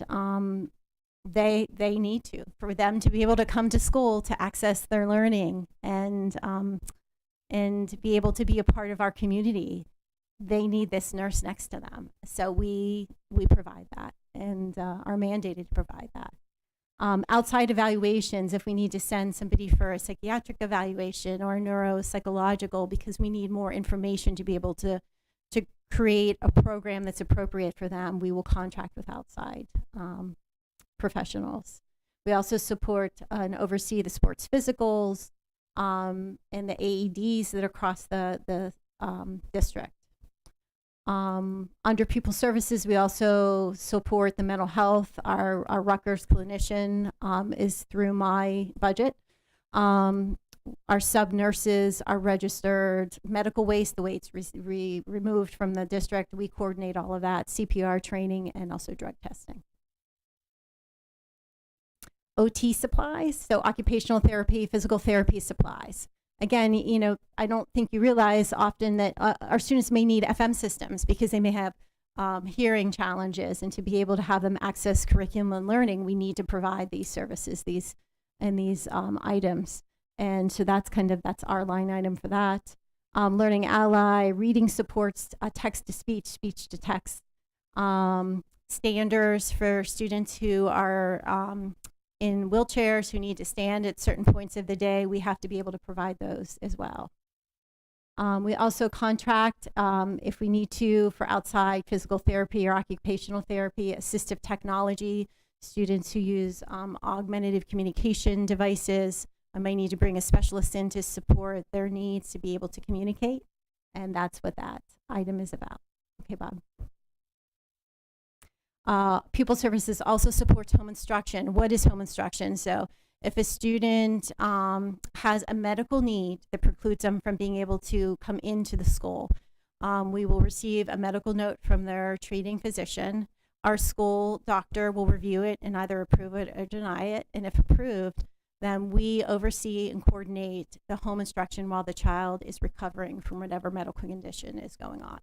they need to, for them to be able to come to school to access their learning and be able to be a part of our community. They need this nurse next to them. So we provide that and are mandated to provide that. Outside evaluations, if we need to send somebody for a psychiatric evaluation or a neuropsychological because we need more information to be able to create a program that's appropriate for them, we will contract with outside professionals. We also support and oversee the sports physicals and the AEDs that are across the district. Under Pupil Services, we also support the mental health. Our Rutgers clinician is through my budget. Our sub-nurses are registered. Medical waste, the way it's removed from the district, we coordinate all of that, CPR training, and also drug testing. OT supplies, so occupational therapy, physical therapy supplies. Again, you know, I don't think you realize often that our students may need FM systems because they may have hearing challenges, and to be able to have them access curriculum and learning, we need to provide these services, these items. And so that's our line item for that. Learning Ally, reading supports, text to speech, speech to text, standers for students who are in wheelchairs who need to stand at certain points of the day. We have to be able to provide those as well. We also contract, if we need to, for outside physical therapy or occupational therapy, assistive technology, students who use augmentative communication devices. I may need to bring a specialist in to support their needs to be able to communicate, and that's what that item is about. Okay, Bob. Pupil Services also supports home instruction. What is home instruction? So if a student has a medical need that precludes them from being able to come into the school, we will receive a medical note from their treating physician. Our school doctor will review it and either approve it or deny it. And if approved, then we oversee and coordinate the home instruction while the child is recovering from whatever medical condition is going on.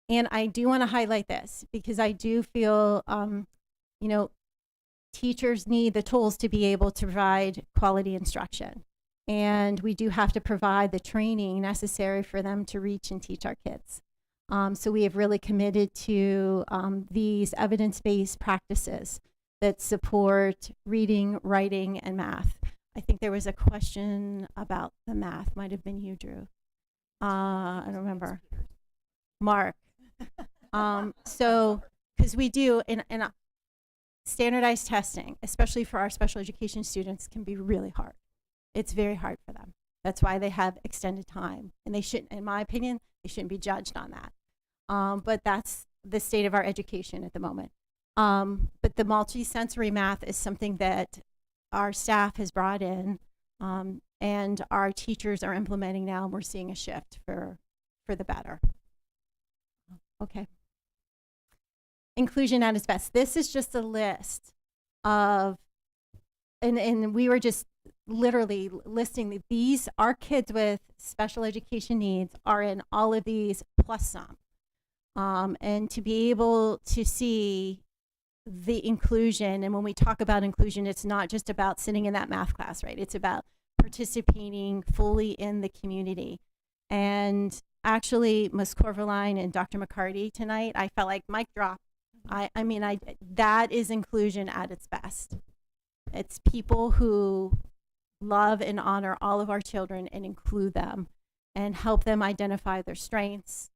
And I do want to highlight this because I do feel, you know, teachers need the tools to be able to provide quality instruction. And we do have to provide the training necessary for them to reach and teach our kids. So we have really committed to these evidence-based practices that support reading, writing, and math. I think there was a question about the math. Might have been you, Drew. I don't remember. Mark. So, because we do, in standardized testing, especially for our special education students, can be really hard. It's very hard for them. That's why they have extended time. And they shouldn't, in my opinion, they shouldn't be judged on that. But that's the state of our education at the moment. But the multi-sensory math is something that our staff has brought in, and our teachers are implementing now, and we're seeing a shift for the better. Okay. Inclusion at its best. This is just a list of, and we were just literally listing these, our kids with special education needs are in all of these plus some. And to be able to see the inclusion, and when we talk about inclusion, it's not just about sitting in that math class, right? It's about participating fully in the community. And actually, Ms. Corverline and Dr. McCarty tonight, I felt like mic drop. I mean, that is inclusion at its best. It's people who love and honor all of our children and include them and help them identify their strengths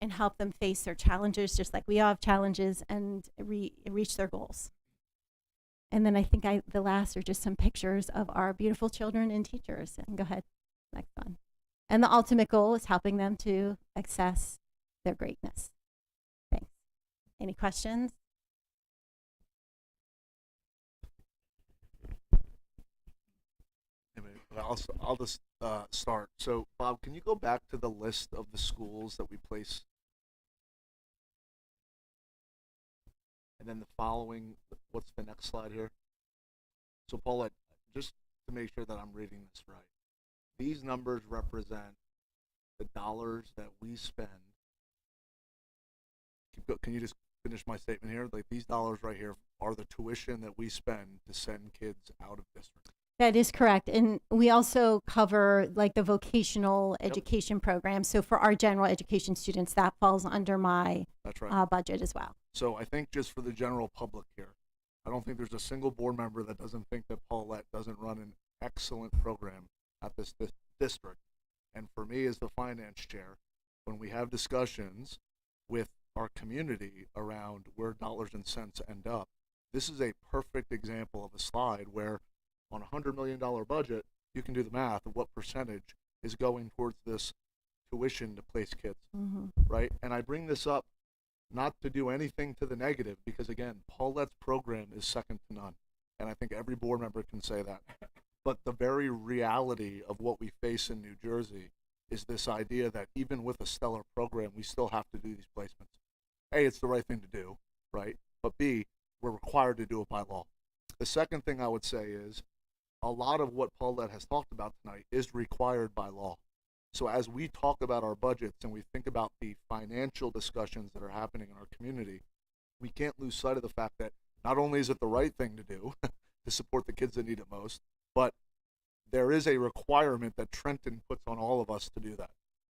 and help them face their challenges, just like we all have challenges, and reach their goals. And then I think the last are just some pictures of our beautiful children and teachers. And go ahead, next one. And the ultimate goal is helping them to access their greatness. Thanks. Any questions? I'll just start. So, Bob, can you go back to the list of the schools that we place? And then the following, what's the next slide here? So, Paulette, just to make sure that I'm reading this right, these numbers represent the dollars that we spend. Can you just finish my statement here? Like, these dollars right here are the tuition that we spend to send kids out of district. That is correct. And we also cover like the vocational education program. So for our general education students, that falls under my budget as well. So I think just for the general public here, I don't think there's a single board member that doesn't think that Paulette doesn't run an excellent program at this district. And for me as the finance chair, when we have discussions with our community around where dollars and cents end up, this is a perfect example of a slide where on a $100 million budget, you can do the math of what percentage is going towards this tuition to place kids, right? And I bring this up not to do anything to the negative, because again, Paulette's program is second to none. And I think every board member can say that. But the very reality of what we face in New Jersey is this idea that even with a stellar program, we still have to do these placements. A, it's the right thing to do, right? But B, we're required to do it by law. The second thing I would say is, a lot of what Paulette has talked about tonight is required by law. So as we talk about our budgets and we think about the financial discussions that are happening in our community, we can't lose sight of the fact that not only is it the right thing to do to support the kids that need it most, but there is a requirement that Trenton puts on all of us to do that.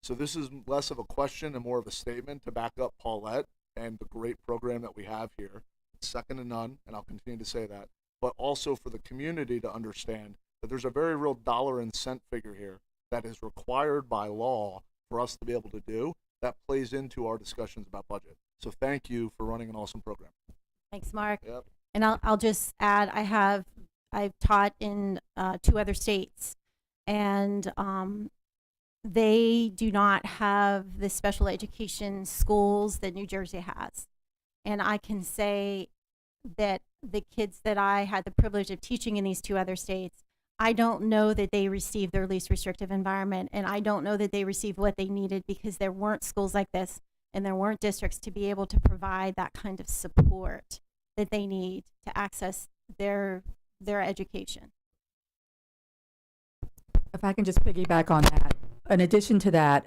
So this is less of a question and more of a statement to back up Paulette and the great program that we have here. It's second to none, and I'll continue to say that. But also for the community to understand that there's a very real dollar and cent figure here that is required by law for us to be able to do, that plays into our discussions about budget. So thank you for running an awesome program. Thanks, Mark. Yep. And I'll just add, I've taught in 2 other states, and they do not have the special education schools that New Jersey has. And I can say that the kids that I had the privilege of teaching in these 2 other states, I don't know that they received their least restrictive environment, and I don't know that they received what they needed because there weren't schools like this and there weren't districts to be able to provide that kind of support that they need to access their their education. If I can just piggyback on that. In addition to that,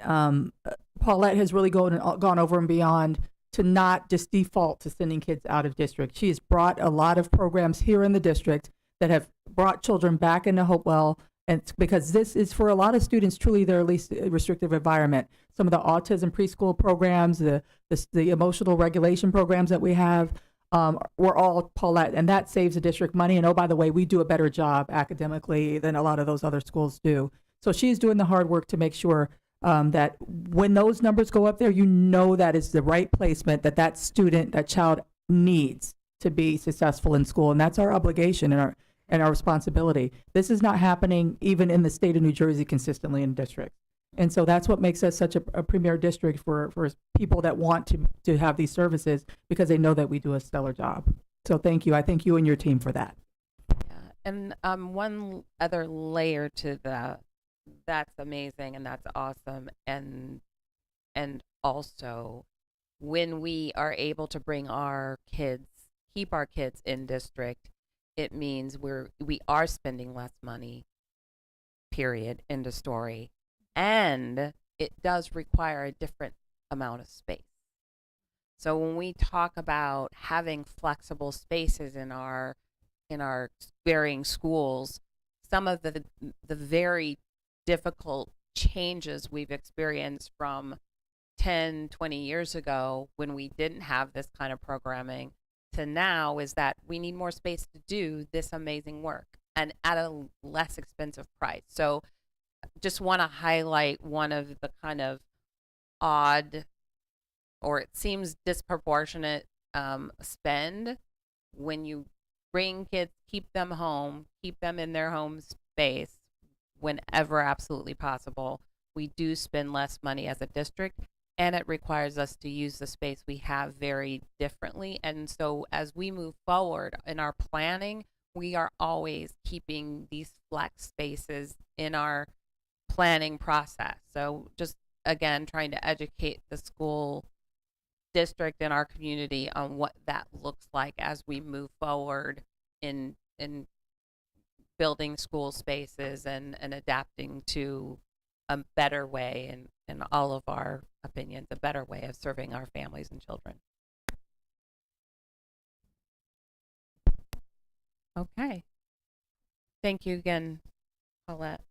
Paulette has really gone over and beyond to not just default to sending kids out of district. She has brought a lot of programs here in the district that have brought children back into Hopewell, and because this is for a lot of students truly their least restrictive environment. Some of the autism preschool programs, the emotional regulation programs that we have, were all Paulette, and that saves the district money. And oh, by the way, we do a better job academically than a lot of those other schools do. So she's doing the hard work to make sure that when those numbers go up there, you know that is the right placement that student, that child needs to be successful in school, and that's our obligation and our responsibility. This is not happening even in the state of New Jersey consistently in districts. And so that's what makes us such a premier district for people that want to have these services, because they know that we do a stellar job. So thank you. I thank you and your team for that. Yeah. And one other layer to that's amazing and that's awesome. And also when we are able to bring keep our kids in district, it means we are spending less money, period, end of story. And it does require a different amount of space. So when we talk about having flexible spaces in our varying schools, some of the very difficult changes we've experienced from 10, 20 years ago when we didn't have this kind of programming to now is that we need more space to do this amazing work and at a less expensive price. So just want to highlight one of the kind of odd, or it seems disproportionate spend when you bring kids, keep them home, keep them in their home space whenever absolutely possible. We do spend less money as a district, and it requires us to use the space we have very differently. And so as we move forward in our planning, we are always keeping these flex spaces in our planning process. So just again, trying to educate the school district and our community on what that looks like as we move forward in building school spaces and adapting to a better way, and in all of our opinions, a better way of serving our families and children. Okay. Thank you again, Paulette.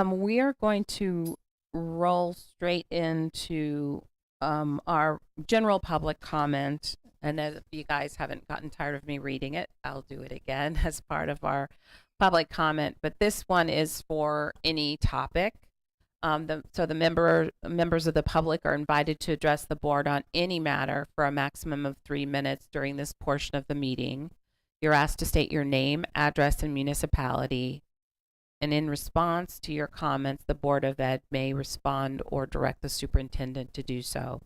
We are going to roll straight into our general public comment. And if you guys haven't gotten tired of me reading it, I'll do it again as part of our public comment. But this one is for any topic. So the members of the public are invited to address the board on any matter for a maximum of 3 minutes during this portion of the meeting. You're asked to state your name, address, and municipality. And in response to your comments, the Board of Ed may respond or direct the superintendent to do so.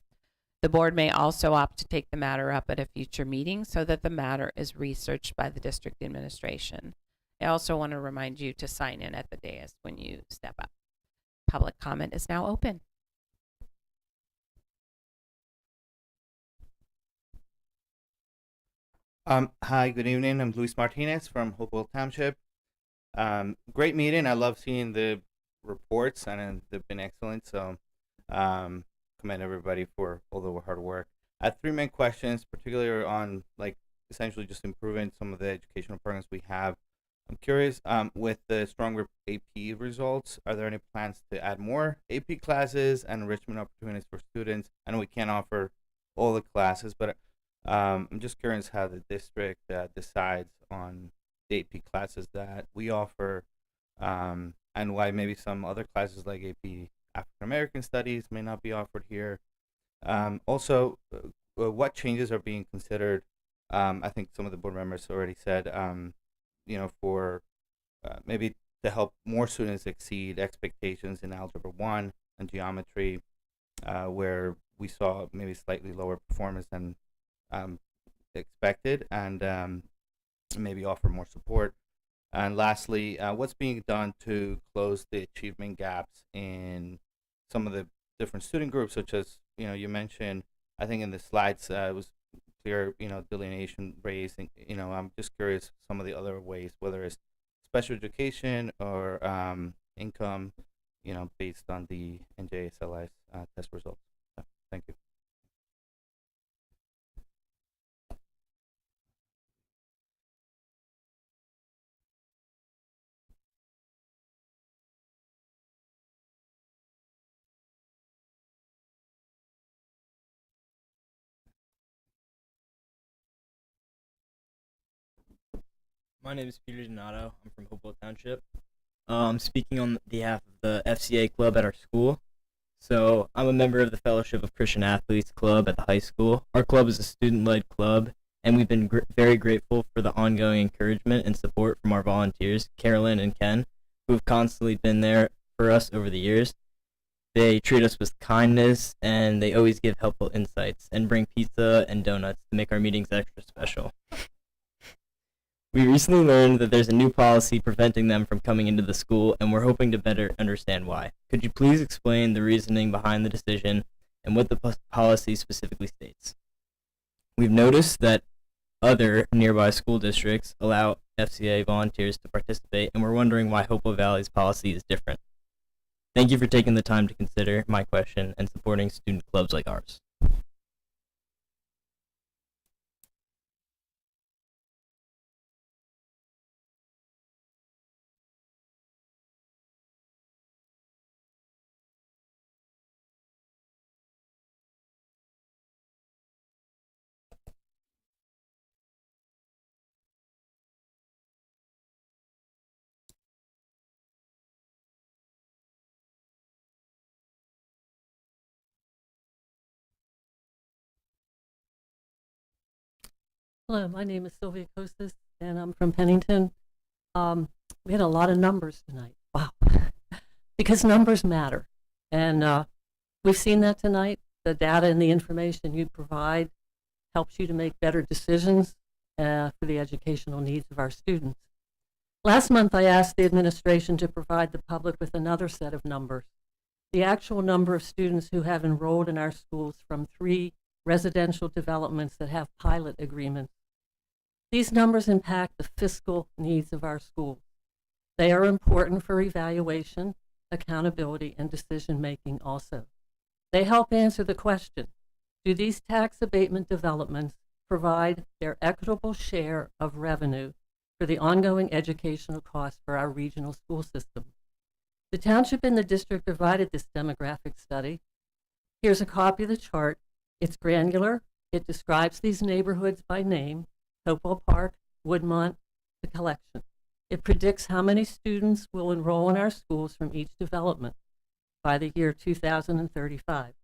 The board may also opt to take the matter up at a future meeting so that the matter is researched by the district administration. I also want to remind you to sign in at the dais when you step up. Public comment is now open. Hi, good evening. I'm Luis Martinez from Hopewell Township. Great meeting. I love seeing the reports, and they've been excellent. So commend everybody for all the hard work. I have 3 main questions, particularly on essentially just improving some of the educational programs we have. I'm curious, with the stronger AP results, are there any plans to add more AP classes and enrichment opportunities for students? I know we can't offer all the classes, but I'm just curious how the district decides on the AP classes that we offer, and why maybe some other classes like AP African American Studies may not be offered here. Also, what changes are being considered? I think some of the board members already said, for maybe to help more students exceed expectations in Algebra 1 and Geometry, where we saw maybe slightly lower performance than expected, and maybe offer more support. And lastly, what's being done to close the achievement gaps in some of the different student groups, such as, you mentioned, I think in the slides, it was clear, delineation raised. I'm just curious some of the other ways, whether it's special education or income, based on the NJSLI's test results. So, thank you. My name is Peter Donato. I'm from Hopewell Township. I'm speaking on behalf of the FCA club at our school. So I'm a member of the Fellowship of Christian Athletes Club at the high school. Our club is a student-led club, and we've been very grateful for the ongoing encouragement and support from our volunteers, Carolyn and Ken, who have constantly been there for us over the years. They treat us with kindness, and they always give helpful insights and bring pizza and donuts to make our meetings extra special. We recently learned that there's a new policy preventing them from coming into the school, and we're hoping to better understand why. Could you please explain the reasoning behind the decision and what the policy specifically states? We've noticed that other nearby school districts allow FCA volunteers to participate, and we're wondering why Hopewell Valley's policy is different. Thank you for taking the time to consider my question and supporting student clubs like ours. Hello, my name is Sylvia Kostas, and I'm from Pennington. We had a lot of numbers tonight. Wow. Because numbers matter. And we've seen that tonight. The data and the information you provide helps you to make better decisions for the educational needs of our students. Last month, I asked the administration to provide the public with another set of numbers. The actual number of students who have enrolled in our schools from 3 residential developments that have pilot agreements. These numbers impact the fiscal needs of our schools. They are important for evaluation, accountability, and decision-making also. They help answer the question, do these tax abatement developments provide their equitable share of revenue for the ongoing educational costs for our regional school system? The township and the district provided this demographic study. Here's a copy of the chart. It's granular. It describes these neighborhoods by name, Hopewell Park, Woodmont, the collection. It predicts how many students will enroll in our schools from each development by the year 2035.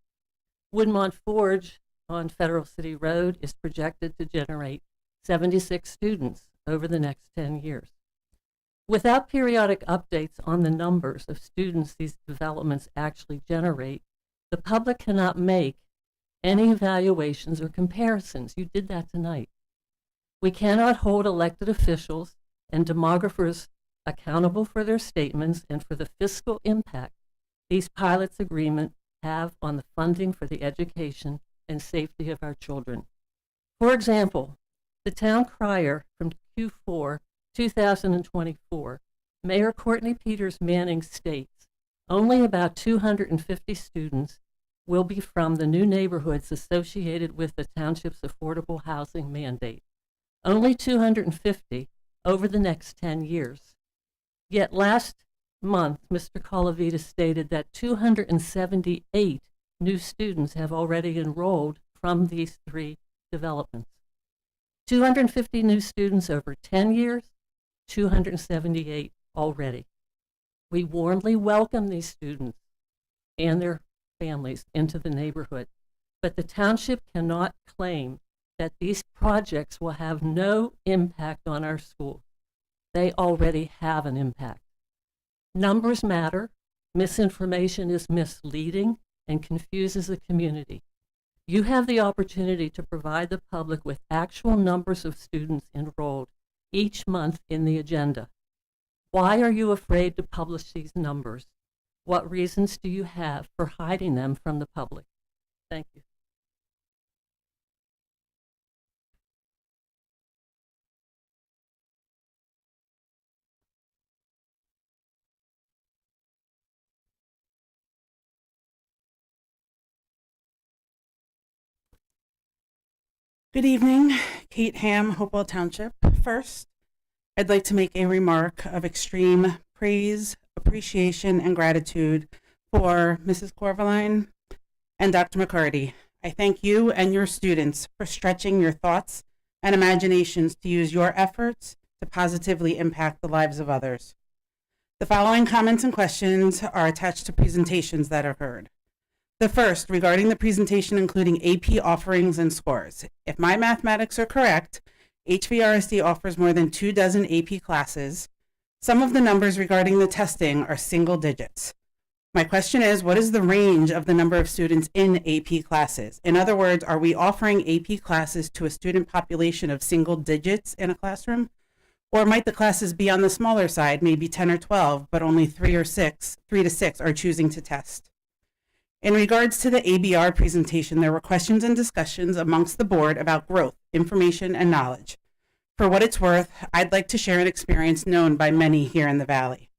Woodmont Forge on Federal City Road is projected to generate 76 students over the next 10 years. Without periodic updates on the numbers of students these developments actually generate, the public cannot make any evaluations or comparisons. You did that tonight. We cannot hold elected officials and demographers accountable for their statements and for the fiscal impact these pilots agreements have on the funding for the education and safety of our children. For example, the town crier from Q4 2024, Mayor Courtney Peters Manning states only about 250 students will be from the new neighborhoods associated with the township's affordable housing mandate. Only 250 over the next 10 years. Yet last month, Mr. Colavita stated that 278 new students have already enrolled from these 3 developments. 250 new students over 10 years, 278 already. We warmly welcome these students and their families into the neighborhood, but the township cannot claim that these projects will have no impact on our school. They already have an impact. Numbers matter. Misinformation is misleading and confuses the community. You have the opportunity to provide the public with actual numbers of students enrolled each month in the agenda. Why are you afraid to publish these numbers? What reasons do you have for hiding them from the public? Thank you. Good evening, Kate Ham, Hopewell Township. First, I'd like to make a remark of extreme praise, appreciation, and gratitude for Mrs. Corvaline and Dr. McCarty. I thank you and your students for stretching your thoughts and imaginations to use your efforts to positively impact the lives of others. The following comments and questions are attached to presentations that occurred. The first, regarding the presentation including AP offerings and scores. If my mathematics are correct, HVRSD offers more than 24 AP classes. Some of the numbers regarding the testing are single digits. My question is, what is the range of the number of students in AP classes? In other words, are we offering AP classes to a student population of single digits in a classroom? Or might the classes be on the smaller side, maybe 10 or 12, but only 3 to 6 are choosing to test? In regards to the ABR presentation, there were questions and discussions amongst the board about growth, information, and knowledge. For what it's worth, I'd like to share an experience known by many here in the Valley.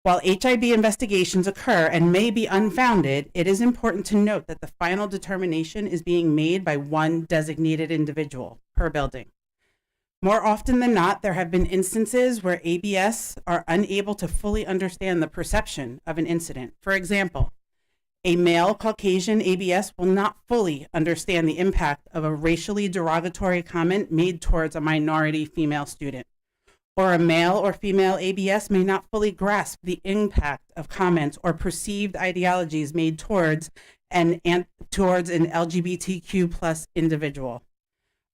While HIB investigations occur and may be unfounded, it is important to note that the final determination is being made by one designated individual per building. More often than not, there have been instances where ABS are unable to fully understand the perception of an incident. For example, a male Caucasian ABS will not fully understand the impact of a racially derogatory comment made towards a minority female student. Or a male or female ABS may not fully grasp the impact of comments or perceived ideologies made towards an LGBTQ plus individual.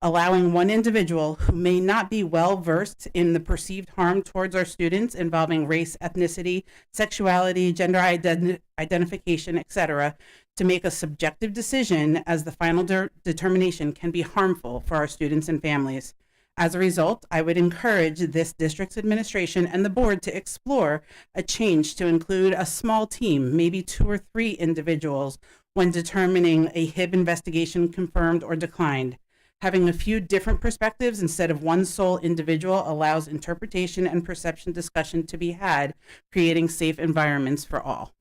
Allowing one individual who may not be well versed in the perceived harm towards our students involving race, ethnicity, sexuality, gender identification, etc., to make a subjective decision as the final determination can be harmful for our students and families. As a result, I would encourage this district's administration and the board to explore a change to include a small team, maybe 2 or 3 individuals, when determining a HIB investigation confirmed or declined. Having a few different perspectives instead of one sole individual allows interpretation and perception discussion to be had, creating safe environments for all.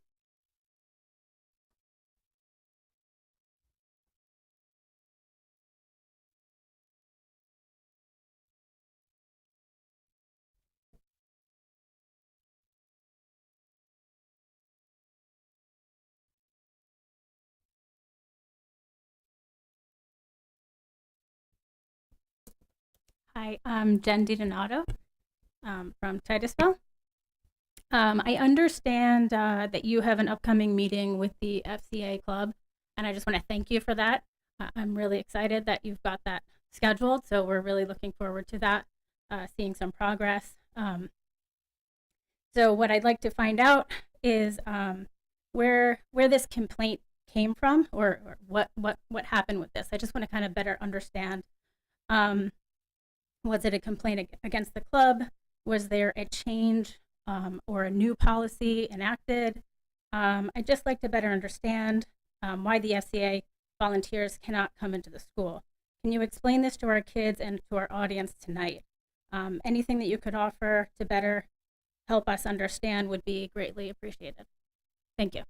Hi, I'm Jen DiDonato from Titusville. I understand that you have an upcoming meeting with the FCA Club, and I just want to thank you for that. I'm really excited that you've got that scheduled, so we're really looking forward to that, seeing some progress. So what I'd like to find out is where this complaint came from, or what happened with this. I just want to kind of better understand. Was it a complaint against the club? Was there a change or a new policy enacted? I'd just like to better understand why the FCA volunteers cannot come into the school. Can you explain this to our kids and to our audience tonight? Anything that you could offer to better help us understand would be greatly appreciated. Thank you.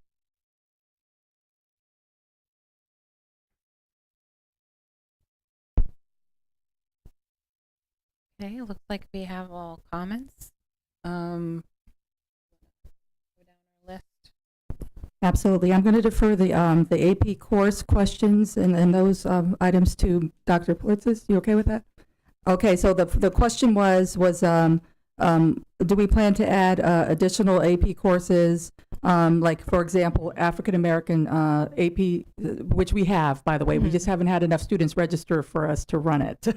Okay, it looks like we have all comments. Go down our list. Absolutely. I'm going to defer the AP course questions and those items to Dr. Plitzis. You okay with that? Okay, so the question was do we plan to add additional AP courses, like, for example, African American AP, which we have, by the way. We just haven't had enough students register for us to run it.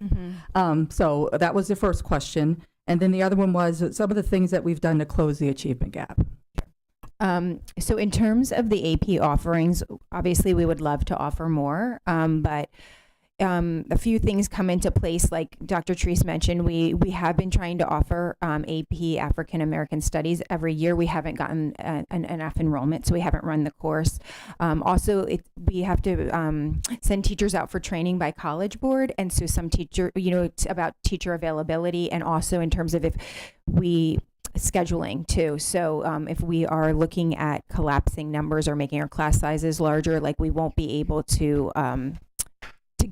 So that was the first question. And then the other one was some of the things that we've done to close the achievement gap. So in terms of the AP offerings, obviously we would love to offer more, but a few things come into place. Like Dr. Treese mentioned, we have been trying to offer AP African American Studies every year. We haven't gotten enough enrollment, so we haven't run the course. Also, we have to send teachers out for training by College Board, and so some teacher, it's about teacher availability, and also in terms of if we scheduling too. So if we are looking at collapsing numbers or making our class sizes larger, like we won't be able to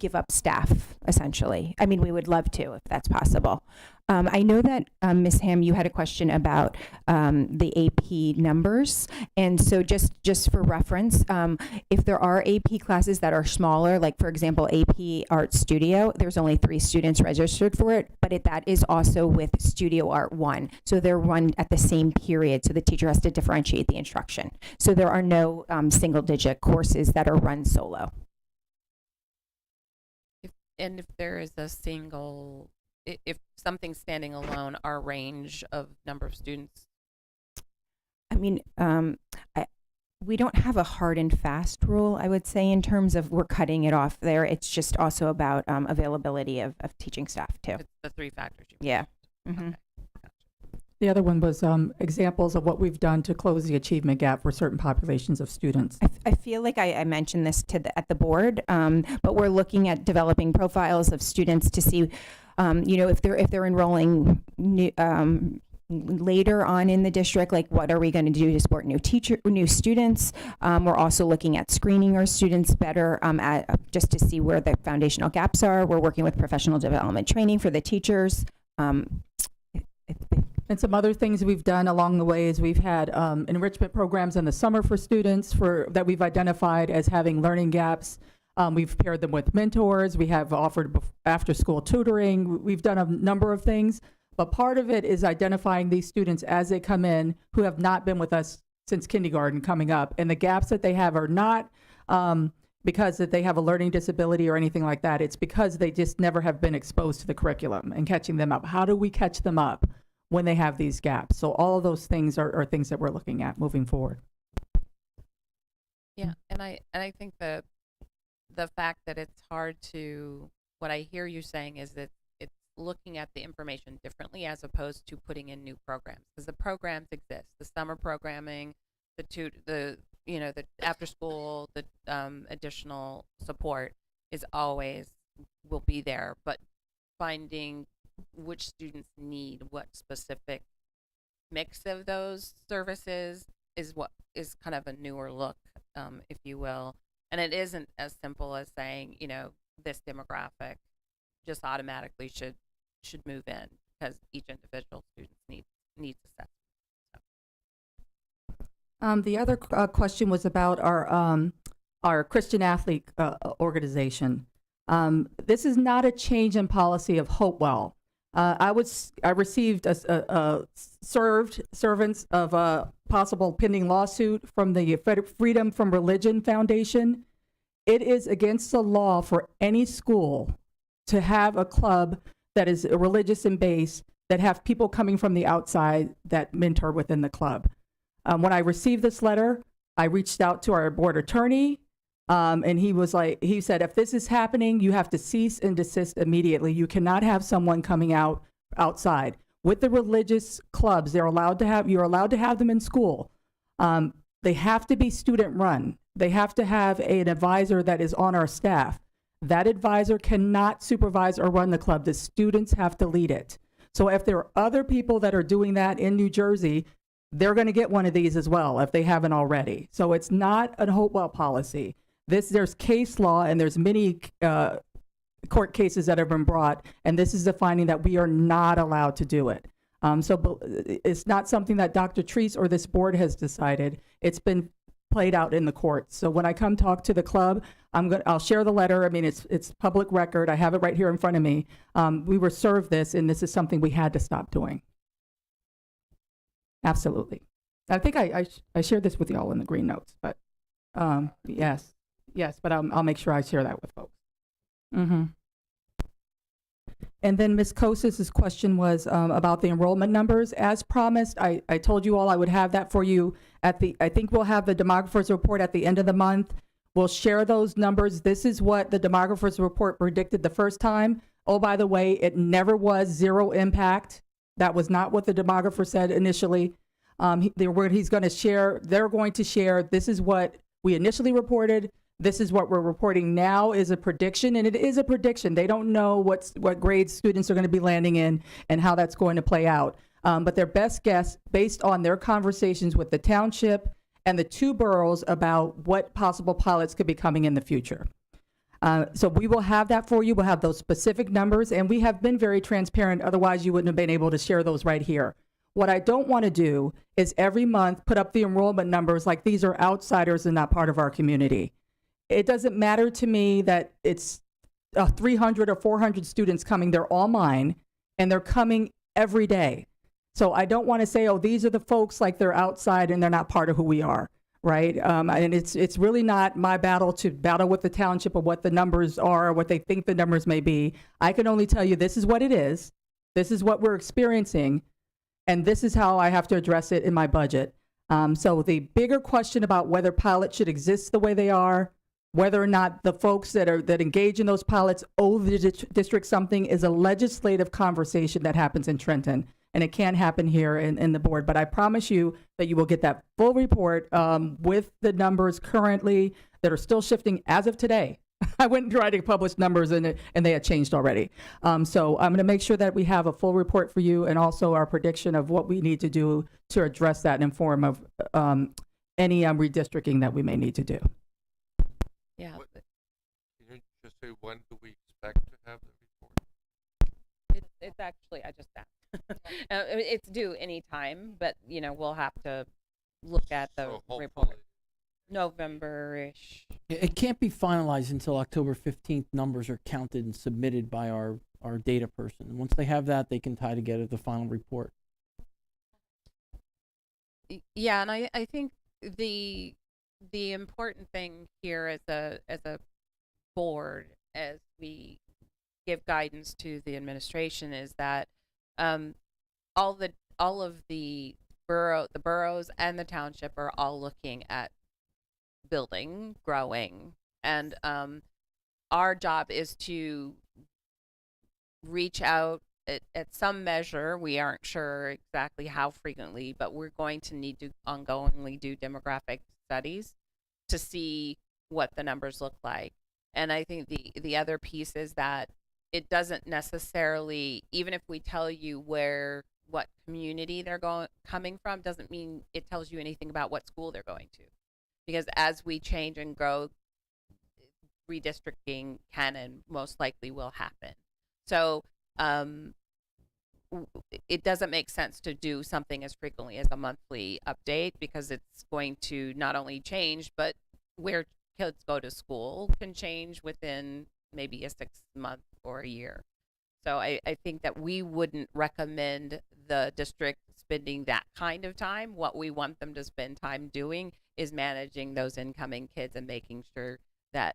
give up staff, essentially. I mean, we would love to, if that's possible. I know that, Ms. Ham, you had a question about the AP numbers. And so just for reference, if there are AP classes that are smaller, like for example, AP Art Studio, there's only 3 students registered for it, but that is also with Studio Art 1. So they're run at the same period, so the teacher has to differentiate the instruction. So there are no single-digit courses that are run solo. If there is a single, if something's standing alone, our range of number of students? I mean, we don't have a hard and fast rule, I would say, in terms of we're cutting it off there. It's just also about availability of teaching staff, too. It's the 3 factors you Yeah. mentioned. Mhm. The other one was examples of what we've done to close the achievement gap for certain populations of students. I feel like I mentioned this at the board, but we're looking at developing profiles of students to see, if they're enrolling later on in the district, like what are we going to do to support new students. We're also looking at screening our students better just to see where the foundational gaps are. We're working with professional development training for the teachers. And some other things we've done along the way is we've had enrichment programs in the summer for students that we've identified as having learning gaps. We've paired them with mentors. We have offered after-school tutoring. We've done a number of things, but part of it is identifying these students as they come in who have not been with us since kindergarten coming up. And the gaps that they have are not because that they have a learning disability or anything like that. It's because they just never have been exposed to the curriculum and catching them up. How do we catch them up when they have these gaps? So all of those things are things that we're looking at moving forward. Yeah, and I think the fact that it's hard to, what I hear you saying is that it's looking at the information differently as opposed to putting in new programs, because the programs exist. The summer programming, the after school, the additional support will be there, but finding which students need what specific mix of those services is what is kind of a newer look, if you will. And it isn't as simple as saying, this demographic just automatically should move in, because each individual student needs assessment. The other question was about our Christian athlete organization. This is not a change in policy of Hopewell. I received servants of a possible pending lawsuit from the Freedom from Religion Foundation. It is against the law for any school to have a club that is religious in base, that have people coming from the outside that mentor within the club. When I received this letter, I reached out to our board attorney, and he said, if this is happening, you have to cease and desist immediately. You cannot have someone coming outside. With the religious clubs, you're allowed to have them in school. They have to be student run. They have to have an advisor that is on our staff. That advisor cannot supervise or run the club. The students have to lead it. So if there are other people that are doing that in New Jersey, they're going to get one of these as well if they haven't already. So it's not a Hopewell policy. There's case law, and there's many court cases that have been brought, and this is the finding that we are not allowed to do it. So it's not something that Dr. Treese or this board has decided. It's been played out in the courts. So when I come talk to the club, I'll share the letter. I mean, it's public record. I have it right here in front of me. We were served this, and this is something we had to stop doing. Absolutely. I think I shared this with y'all in the green notes, but yes, but I'll make sure I share that with folks. Mm-hmm. And then Ms. Kosis's question was about the enrollment numbers. As promised, I told you all I would have that for you I think we'll have the demographer's report at the end of the month. We'll share those numbers. This is what the demographer's report predicted the first time. Oh, by the way, it never was zero impact. That was not what the demographer said initially. They're going to share, this is what we initially reported. This is what we're reporting now is a prediction, and it is a prediction. They don't know what grades students are going to be landing in and how that's going to play out. But their best guess, based on their conversations with the township and the 2 boroughs about what possible pilots could be coming in the future. So we will have that for you. We'll have those specific numbers, and we have been very transparent. Otherwise, you wouldn't have been able to share those right here. What I don't want to do is every month put up the enrollment numbers like these are outsiders and not part of our community. It doesn't matter to me that it's 300 or 400 students coming. They're all mine, and they're coming every day. So I don't want to say, oh, these are the folks like they're outside and they're not part of who we are, right? And it's really not my battle to battle with the township of what the numbers are or what they think the numbers may be. I can only tell you this is what it is. This is what we're experiencing. And this is how I have to address it in my budget. So the bigger question about whether pilots should exist the way they are, whether or not the folks that engage in those pilots owe the district something is a legislative conversation that happens in Trenton. And it can't happen here in the board. But I promise you that you will get that full report with the numbers currently that are still shifting as of today. I went and tried to publish numbers and they had changed already. So I'm going to make sure that we have a full report for you and also our prediction of what we need to do to address that in form of any redistricting that we may need to do. Yeah. Can you just say when do we expect to have the report? It's actually, I just asked. It's due anytime, but we'll have to look at the report. November-ish. It can't be finalized until October 15th. Numbers are counted and submitted by our data person. Once they have that, they can tie together the final report. Yeah, and I think the important thing here as a board, as we give guidance to the administration, is that all of the boroughs and the township are all looking at building, growing, and our job is to reach out at some measure. We aren't sure exactly how frequently, but we're going to need to ongoingly do demographic studies to see what the numbers look like. And I think the other piece is that it doesn't necessarily, even if we tell you what community they're coming from, doesn't mean it tells you anything about what school they're going to. Because as we change and grow, redistricting can and most likely will happen. So it doesn't make sense to do something as frequently as a monthly update, because it's going to not only change, but where kids go to school can change within maybe a 6-month or a year. So I think that we wouldn't recommend the district spending that kind of time. What we want them to spend time doing is managing those incoming kids and making sure that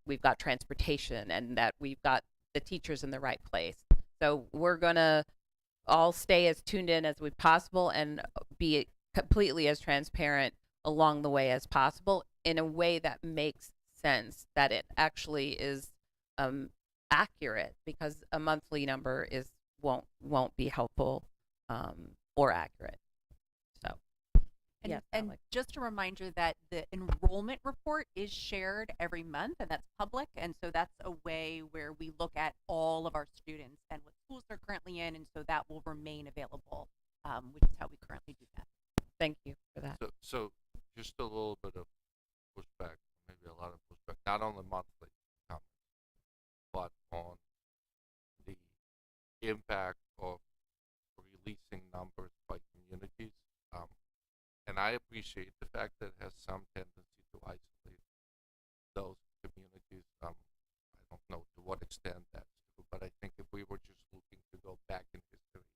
we've got transportation and that we've got the teachers in the right place. So we're gonna all stay as tuned in as we possible and be completely as transparent along the way as possible in a way that makes sense, that it actually is accurate, because a monthly number won't be helpful or accurate. So and just a reminder that the enrollment report is shared every month, and that's public, and so that's a way where we look at all of our students and what schools they're currently in, and so that will remain available, which is how we currently do that. Thank you for that. So just a little bit of pushback, maybe a lot of pushback, not on the monthly comments, but on the impact of releasing numbers by communities. And I appreciate the fact that it has some tendency to isolate those communities. I don't know to what extent that's true, but I think if we were just looking to go back in history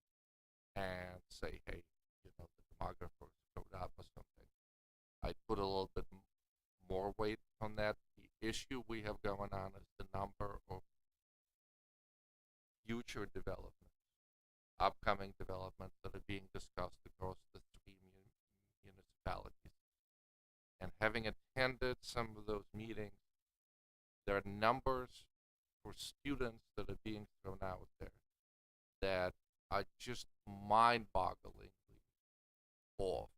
and say, hey, the demographers showed up or something, I'd put a little bit more weight on that. The issue we have going on is the number of future developments, upcoming developments that are being discussed across the 3 municipalities. And having attended some of those meetings, there are numbers for students that are being thrown out there that are just mind-bogglingly off.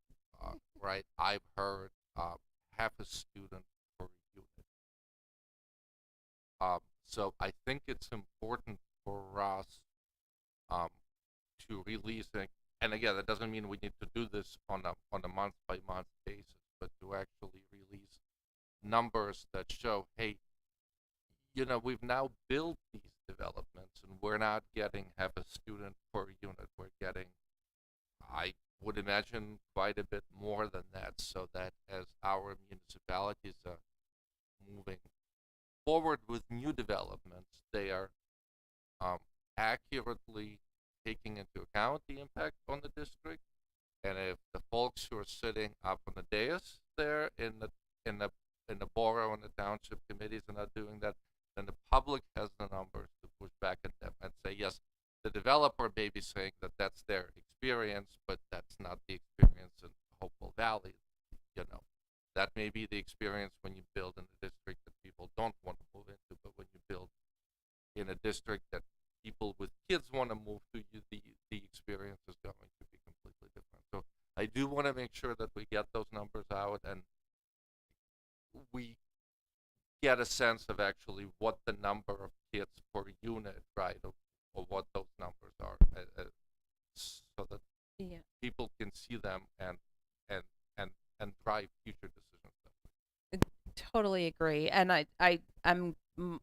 Right? I've heard half a student per unit. So I think it's important for us to release it. And again, that doesn't mean we need to do this on a month-by-month basis, but to actually release numbers that show, hey, you know, we've now built these developments, and we're not getting half a student per unit. We're getting, I would imagine, quite a bit more than that, so that as our municipalities are moving forward with new developments, they are accurately taking into account the impact on the district. And if the folks who are sitting up on the dais there in the borough and the township committees are not doing that, then the public has the numbers to push back at them and say, yes, the developer may be saying that that's their experience, but that's not the experience in Hopewell Valley. You know, that may be the experience when you build in a district that people don't want to move into, but when you build in a district that people with kids want to move to, the experience is going to be completely different. So I do want to make sure that we get those numbers out and we get a sense of actually what the number of kids per unit, right, or what those numbers are, so that people can see them and drive future decisions. Totally agree, and I'm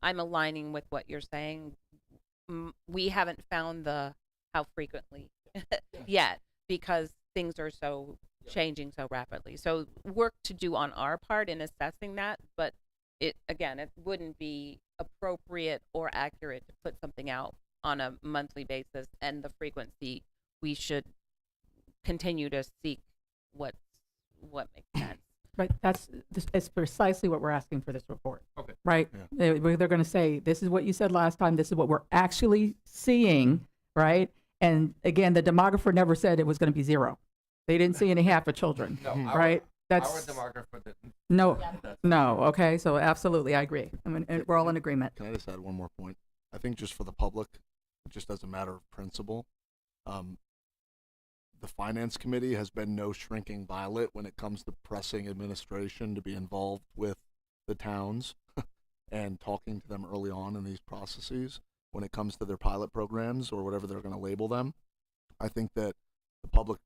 aligning with what you're saying. We haven't found how frequently yet, because things are so changing so rapidly. So work to do on our part in assessing that, but it wouldn't be appropriate or accurate to put something out on a monthly basis, and the frequency we should continue to seek what makes sense. Right, it's precisely what we're asking for this report. Okay. Right? Yeah. They're going to say, this is what you said last time, this is what we're actually seeing, right? And again, the demographer never said it was going to be 0. They didn't see any half of children, No, right? Our demographer didn't. No, okay, so absolutely, I agree. I mean, we're all in agreement. Can I just add one more point? I think just for the public, just as a matter of principle, the finance committee has been no shrinking violet when it comes to pressing administration to be involved with the towns and talking to them early on in these processes when it comes to their pilot programs or whatever they're going to label them. I think that the public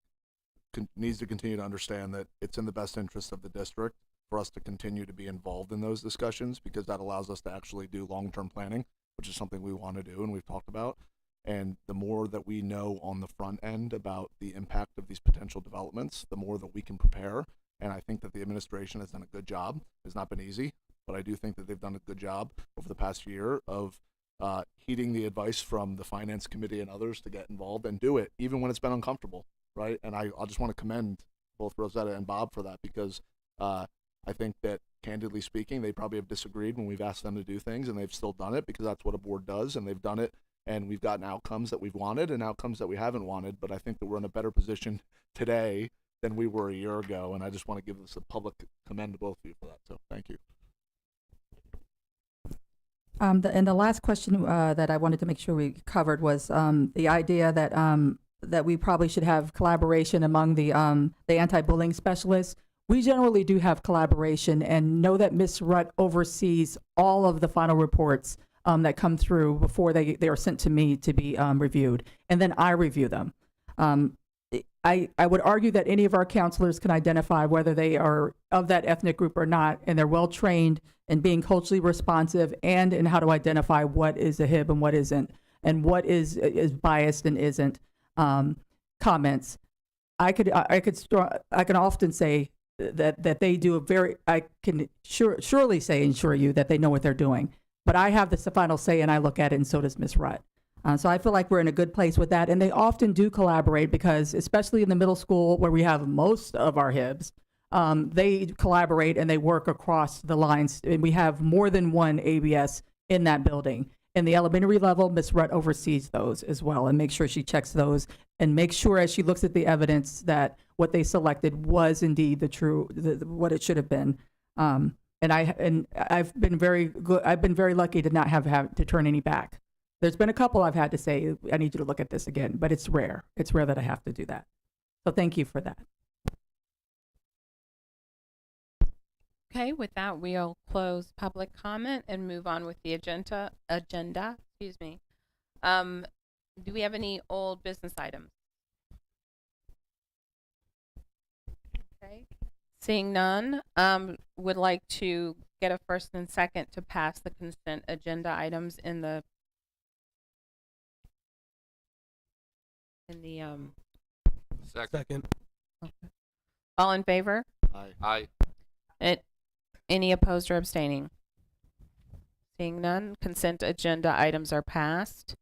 needs to continue to understand that it's in the best interest of the district for us to continue to be involved in those discussions, because that allows us to actually do long-term planning, which is something we want to do and we've talked about. And the more that we know on the front end about the impact of these potential developments, the more that we can prepare. And I think that the administration has done a good job. It's not been easy, but I do think that they've done a good job over the past year of heeding the advice from the finance committee and others to get involved and do it, even when it's been uncomfortable, right? And I just want to commend both Rosetta and Bob for that, because I think that, candidly speaking, they probably have disagreed when we've asked them to do things, and they've still done it because that's what a board does, and they've done it. And we've gotten outcomes that we've wanted and outcomes that we haven't wanted. But I think that we're in a better position today than we were a year ago. And I just want to give this a public commend to both of you for that. So thank you. And the last question that I wanted to make sure we covered was the idea that that we probably should have collaboration among the anti-bullying specialists. We generally do have collaboration, and know that Ms. Rutt oversees all of the final reports that come through before they are sent to me to be reviewed, and then I review them. I would argue that any of our counselors can identify whether they are of that ethnic group or not, and they're well trained in being culturally responsive and in how to identify what is a HIB and what isn't, and what is biased and isn't. Comments. I can often say that they do I can surely say and assure you that they know what they're doing. But I have the final say, and I look at it, and so does Ms. Rutt. So I feel like we're in a good place with that. And they often do collaborate, because especially in the middle school where we have most of our HIBs, they collaborate and they work across the lines. And we have more than one ABS in that building. In the elementary level, Ms. Rutt oversees those as well, and makes sure she checks those and makes sure, as she looks at the evidence, that what they selected was indeed what it should have been. And I've been very good. I've been very lucky to not have to turn any back. There's been a couple I've had to say, I need you to look at this again, but it's rare. It's rare that I have to do that. So thank you for that. Okay, with that, we'll close public comment and move on with the agenda. Excuse me. Do we have any old business items? Okay. Seeing none, would like to get a first and second to pass the consent agenda items in the Second. Okay. All in favor? Aye. Any opposed or abstaining? Seeing none, consent agenda items are passed.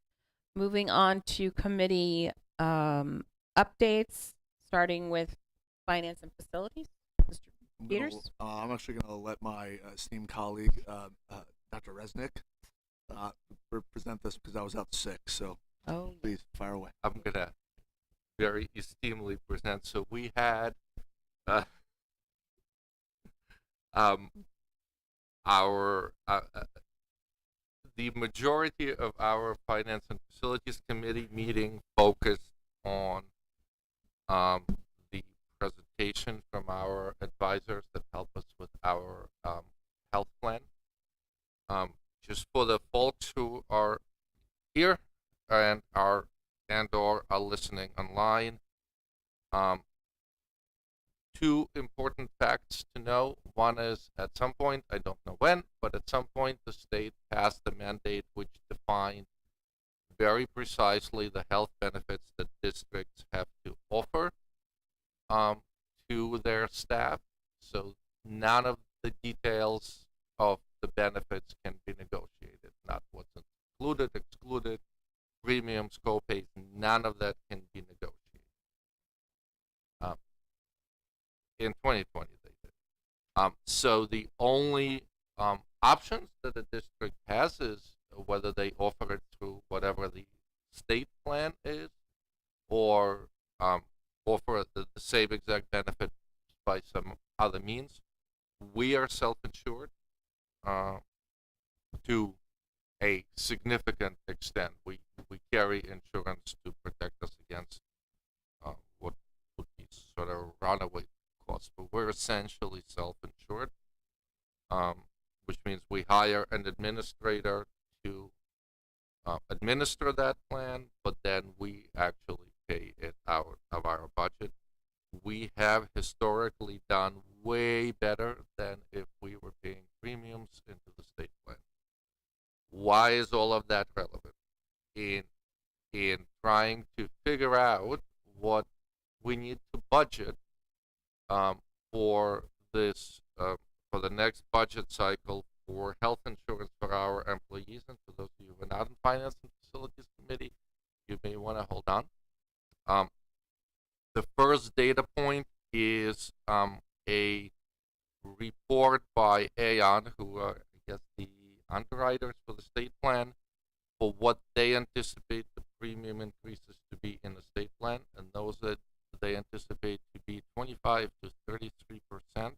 Moving on to committee updates, starting with finance and facilities. Mr. Peters? I'm actually going to let my esteemed colleague, Dr. Resnick, present this because I was out sick. So please fire away. I'm gonna very esteemedly present. So we had our the majority of our finance and facilities committee meeting focused on the presentation from our advisors that help us with our health plan. Just for the folks who are here and or are listening online, two important facts to know. One is at some point, I don't know when, but at some point the state passed a mandate which defined very precisely the health benefits that districts have to offer to their staff. So none of the details of the benefits can be negotiated. Not what's included, excluded, premiums, co-pays, none of that can be negotiated. In 2020 they did. So the only options that a district has is whether they offer it through whatever the state plan is, or offer the same exact benefit by some other means. We are self-insured to a significant extent. We carry insurance to protect us against what would be sort of runaway costs, but we're essentially self-insured, which means we hire an administrator to administer that plan, but then we actually pay it out of our budget. We have historically done way better than if we were paying premiums into the state plan. Why is all of that relevant? In trying to figure out what we need to budget for this for the next budget cycle for health insurance for our employees. And for those of you who are not in finance and facilities committee, you may want to hold on. The first data point is a report by Aon, who are, I guess, the underwriters for the state plan, for what they anticipate the premium increases to be in the state plan, and those that they anticipate to be 25 to 33%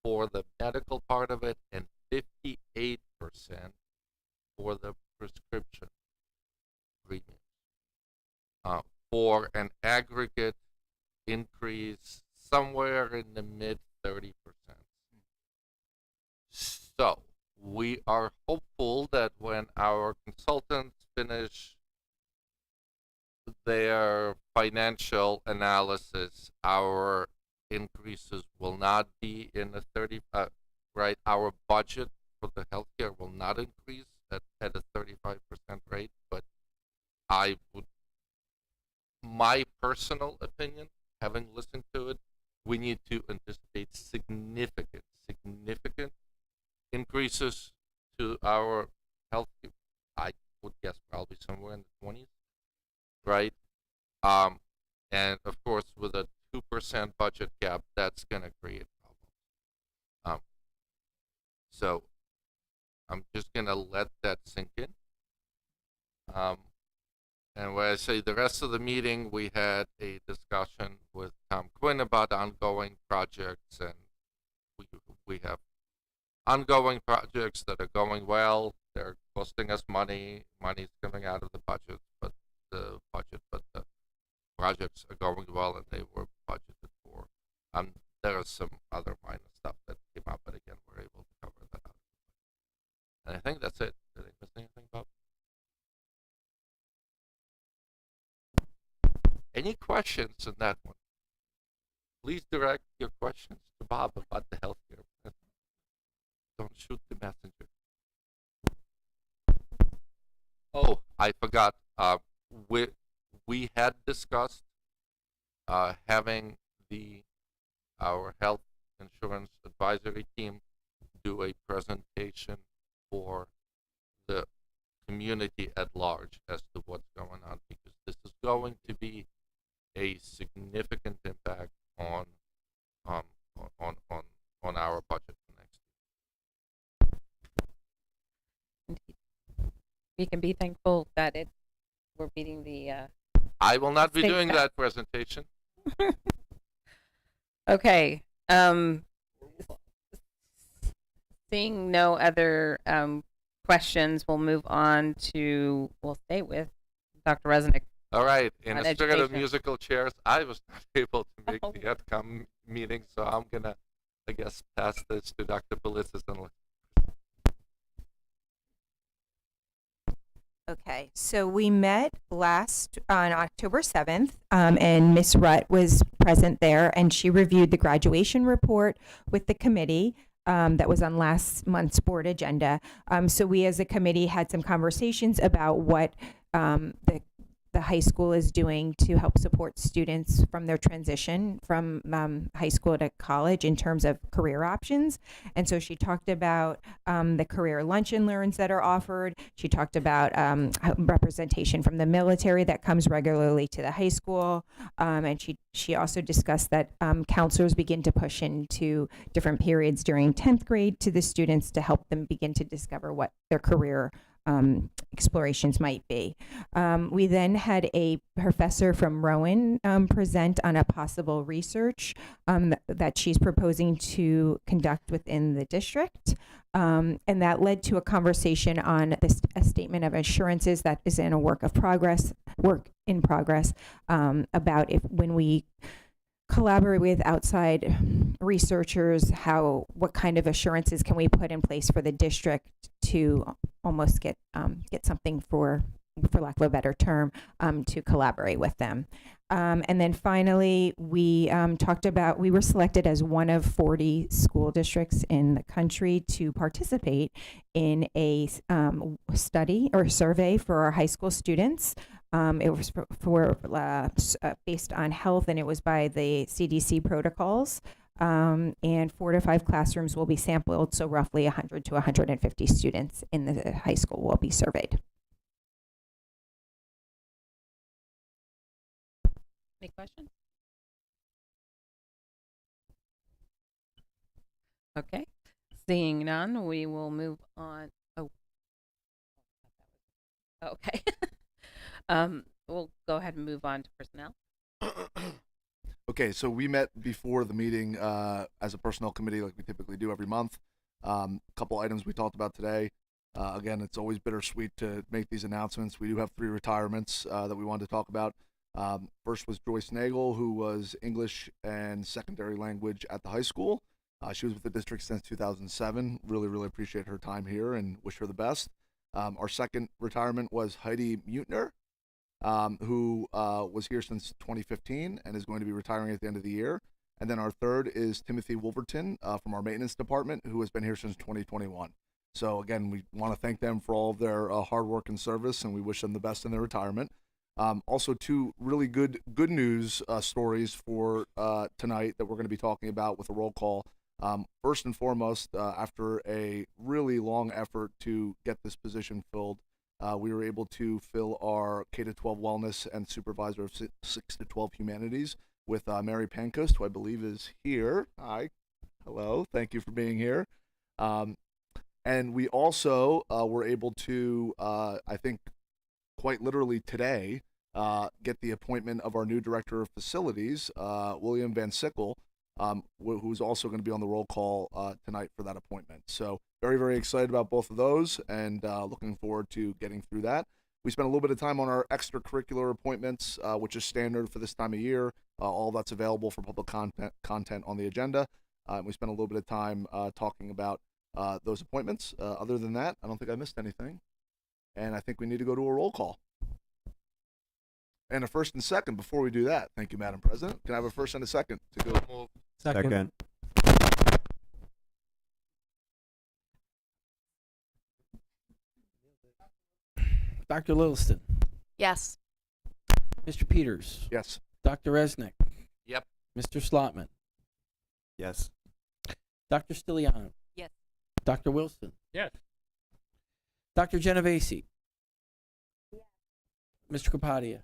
for the medical part of it, and 58% for the prescription premiums, for an aggregate increase somewhere in the mid 30%. So we are hopeful that when our consultants finish their financial analysis, our increases will not be in the 30, right? Our budget for the healthcare will not increase at a 35% rate, but I would, my personal opinion, having listened to it, we need to anticipate significant increases to our health. I would guess probably somewhere in the 20s, right? And of course, with a 2% budget cap, that's going to create problems. So I'm just going to let that sink in. And when I say the rest of the meeting, we had a discussion with Tom Quinn about ongoing projects, and we have ongoing projects that are going well. They're costing us money. Money's coming out of the budget, but the projects are going well, and they were budgeted for. There is some other minor stuff that came up, but again, we're able to cover that out. And I think that's it. Did I miss anything, Bob? Any questions on that one? Please direct your questions to Bob about the healthcare. Don't shoot the messenger. Oh, I forgot. We had discussed having our health insurance advisory team do a presentation for the community at large as to what's going on, because this is going to be a significant impact on our budget for next Indeed. We can be thankful that we're beating the. I will not be state doing cap. that presentation. Okay. Seeing no other questions, we'll move on to. We'll stay with Dr. Resnick. All right. In On the spirit of education. musical chairs, I was not able to make Oh. the outcome meeting, so I'm gonna, I guess, pass this to Dr. Belitsis and Okay, so we met last on October 7th, and Miss Rutt was present there, and she reviewed the graduation report with the committee that was on last month's board agenda. So we as a committee had some conversations about what the high school is doing to help support students from their transition from high school to college in terms of career options. And so she talked about the career lunch and learns that are offered. She talked about representation from the military that comes regularly to the high school. And she also discussed that counselors begin to push into different periods during 10th grade to the students to help them begin to discover what their career explorations might be. We then had a professor from Rowan present on a possible research that she's proposing to conduct within the district. And that led to a conversation on a statement of assurances that is in a work in progress about when we collaborate with outside researchers, what kind of assurances can we put in place for the district to almost get something for lack of a better term, to collaborate with them. And then finally, we talked about, we were selected as one of 40 school districts in the country to participate in a study or survey for our high school students. It was based on health, and it was by the CDC protocols. And 4 to 5 classrooms will be sampled, so roughly 100 to 150 students in the high school will be surveyed. Any questions? Okay. Seeing none, we will move on. Oh. Okay. We'll go ahead and move on to personnel. Okay, so we met before the meeting as a personnel committee like we typically do every month. Couple items we talked about today. Again, it's always bittersweet to make these announcements. We do have 3 retirements that we wanted to talk about. First was Joyce Nagel, who was English and secondary language at the high school. She was with the district since 2007. Really appreciate her time here and wish her the best. Our second retirement was Heidi Mutner, who was here since 2015 and is going to be retiring at the end of the year. And then our third is Timothy Wolverton from our maintenance department, who has been here since 2021. So again, we want to thank them for all of their hard work and service, and we wish them the best in their retirement. Also, 2 really good news stories for tonight that we're going to be talking about with a roll call. First and foremost, after a really long effort to get this position filled, we were able to fill our K-12 wellness and supervisor of 6 to 12 humanities with Mary Pancoast, who I believe is here. Hi, hello, thank you for being here. And we also were able to, I think, quite literally today, get the appointment of our new director of facilities, William Van Sickle, who's also going to be on the roll call tonight for that appointment. So very excited about both of those, and looking forward to getting through that. We spent a little bit of time on our extracurricular appointments, which is standard for this time of year. All that's available for public content on the agenda. We spent a little bit of time talking about those appointments. Other than that, I don't think I missed anything. And I think we need to go to a roll call. And a first and second before we do that. Thank you, Madam President. Can I have a first and a second to go? Second. Dr. Lilliston, Yes. Mr. Peters, Yes. Dr. Resnick, Yep. Mr. Slotman, Yes. Dr. Stiliano, Yes. Dr. Wilson, Yes. Dr. Genovese, Mr. Capadia,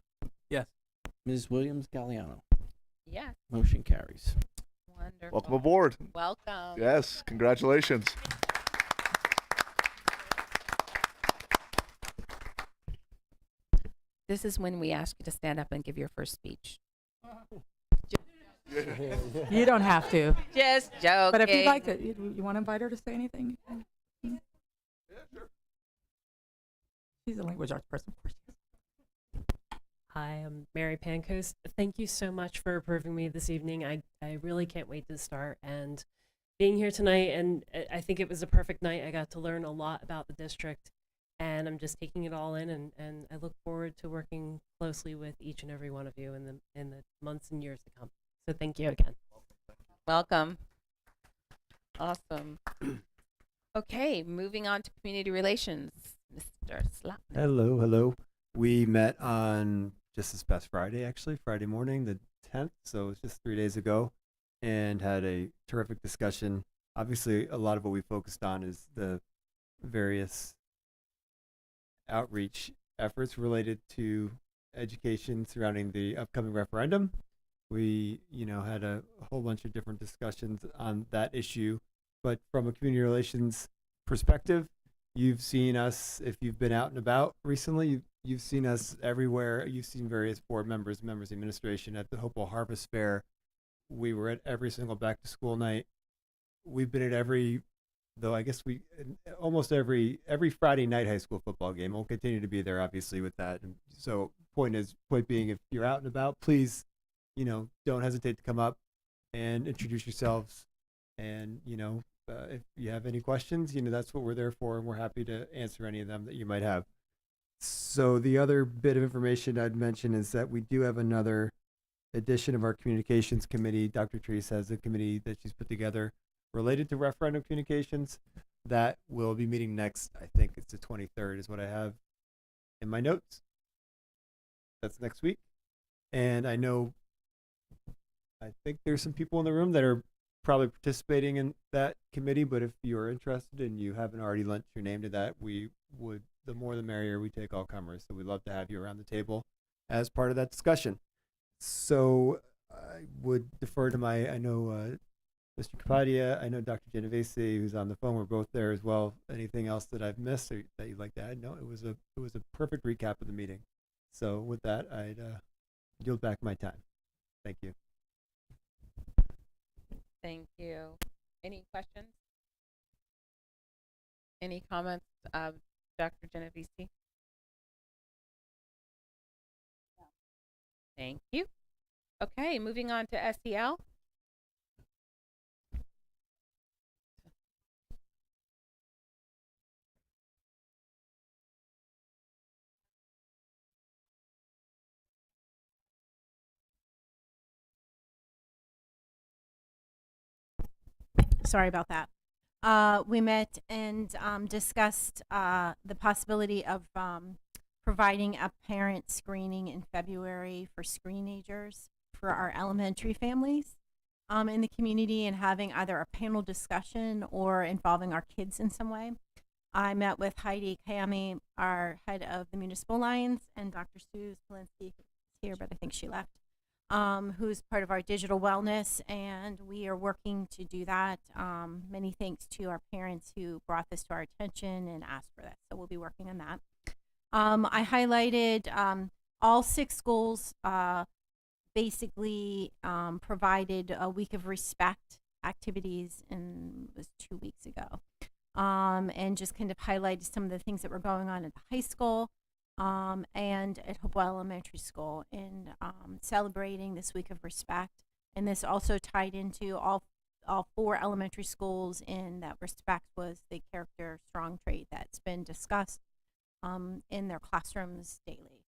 Yes. Ms. Williams Galliano. Yes. Motion carries. Wonderful. Welcome aboard. Welcome. Yes, congratulations. This is when we ask you to stand up and give your first speech. You don't have to. Just joking. But if you'd like to, you want to invite her to say anything? She's a language arts person, of course. Hi, I'm Mary Pancoast. Thank you so much for approving me this evening. I really can't wait to start and being here tonight. And I think it was a perfect night. I got to learn a lot about the district, and I'm just taking it all in. And I look forward to working closely with each and every one of you in the months and years to come. So thank you again. Welcome. Awesome. Okay, moving on to community relations, Mr. Slotman. Hello. We met on just this past Friday, actually, Friday morning, the 10th. So it's just 3 days ago, and had a terrific discussion. Obviously, a lot of what we focused on is the various outreach efforts related to education surrounding the upcoming referendum. We, had a whole bunch of different discussions on that issue, but from a community relations perspective, you've seen us, if you've been out and about recently, you've seen us everywhere. You've seen various board members, members of administration at the Hopewell Harvest Fair. We were at every single back to school night. We've been at almost every Friday night high school football game. We'll continue to be there, obviously, with that. And so point being, if you're out and about, please, don't hesitate to come up and introduce yourselves. And, if you have any questions, that's what we're there for, and we're happy to answer any of them that you might have. So the other bit of information I'd mention is that we do have another edition of our communications committee. Dr. Treese has a committee that she's put together related to referendum communications that will be meeting next. I think it's the 23rd is what I have in my notes. That's next week. And I think there's some people in the room that are probably participating in that committee, but if you're interested and you haven't already lent your name to that, the more the merrier. We take all comers, so we'd love to have you around the table as part of that discussion. So I would defer to Mr. Capadia, I know Dr. Genovese, who's on the phone. We're both there as well. Anything else that I've missed or that you'd like to add? No, it was a perfect recap of the meeting. So with that, I'd yield back my time. Thank you. Thank you. Any questions? Any comments, Dr. Genovese? Thank you. Okay, moving on to SEL. Sorry about that. We met and discussed the possibility of providing a parent screening in February for screenagers for our elementary families in the community, and having either a panel discussion or involving our kids in some way. I met with Heidi Kayami, our head of the Municipal Alliance, and Dr. Sue Polinsky, who's here, but I think she left, who's part of our digital wellness, and we are working to do that. Many thanks to our parents who brought this to our attention and asked for this, so we'll be working on that. I highlighted all 6 schools basically provided a week of respect activities, and it was 2 weeks ago, and just kind of highlighted some of the things that were going on at the high school and at Hopewell Elementary School in celebrating this week of respect. And this also tied into all 4 elementary schools, in that respect was the character strong trait that's been discussed in their classrooms daily.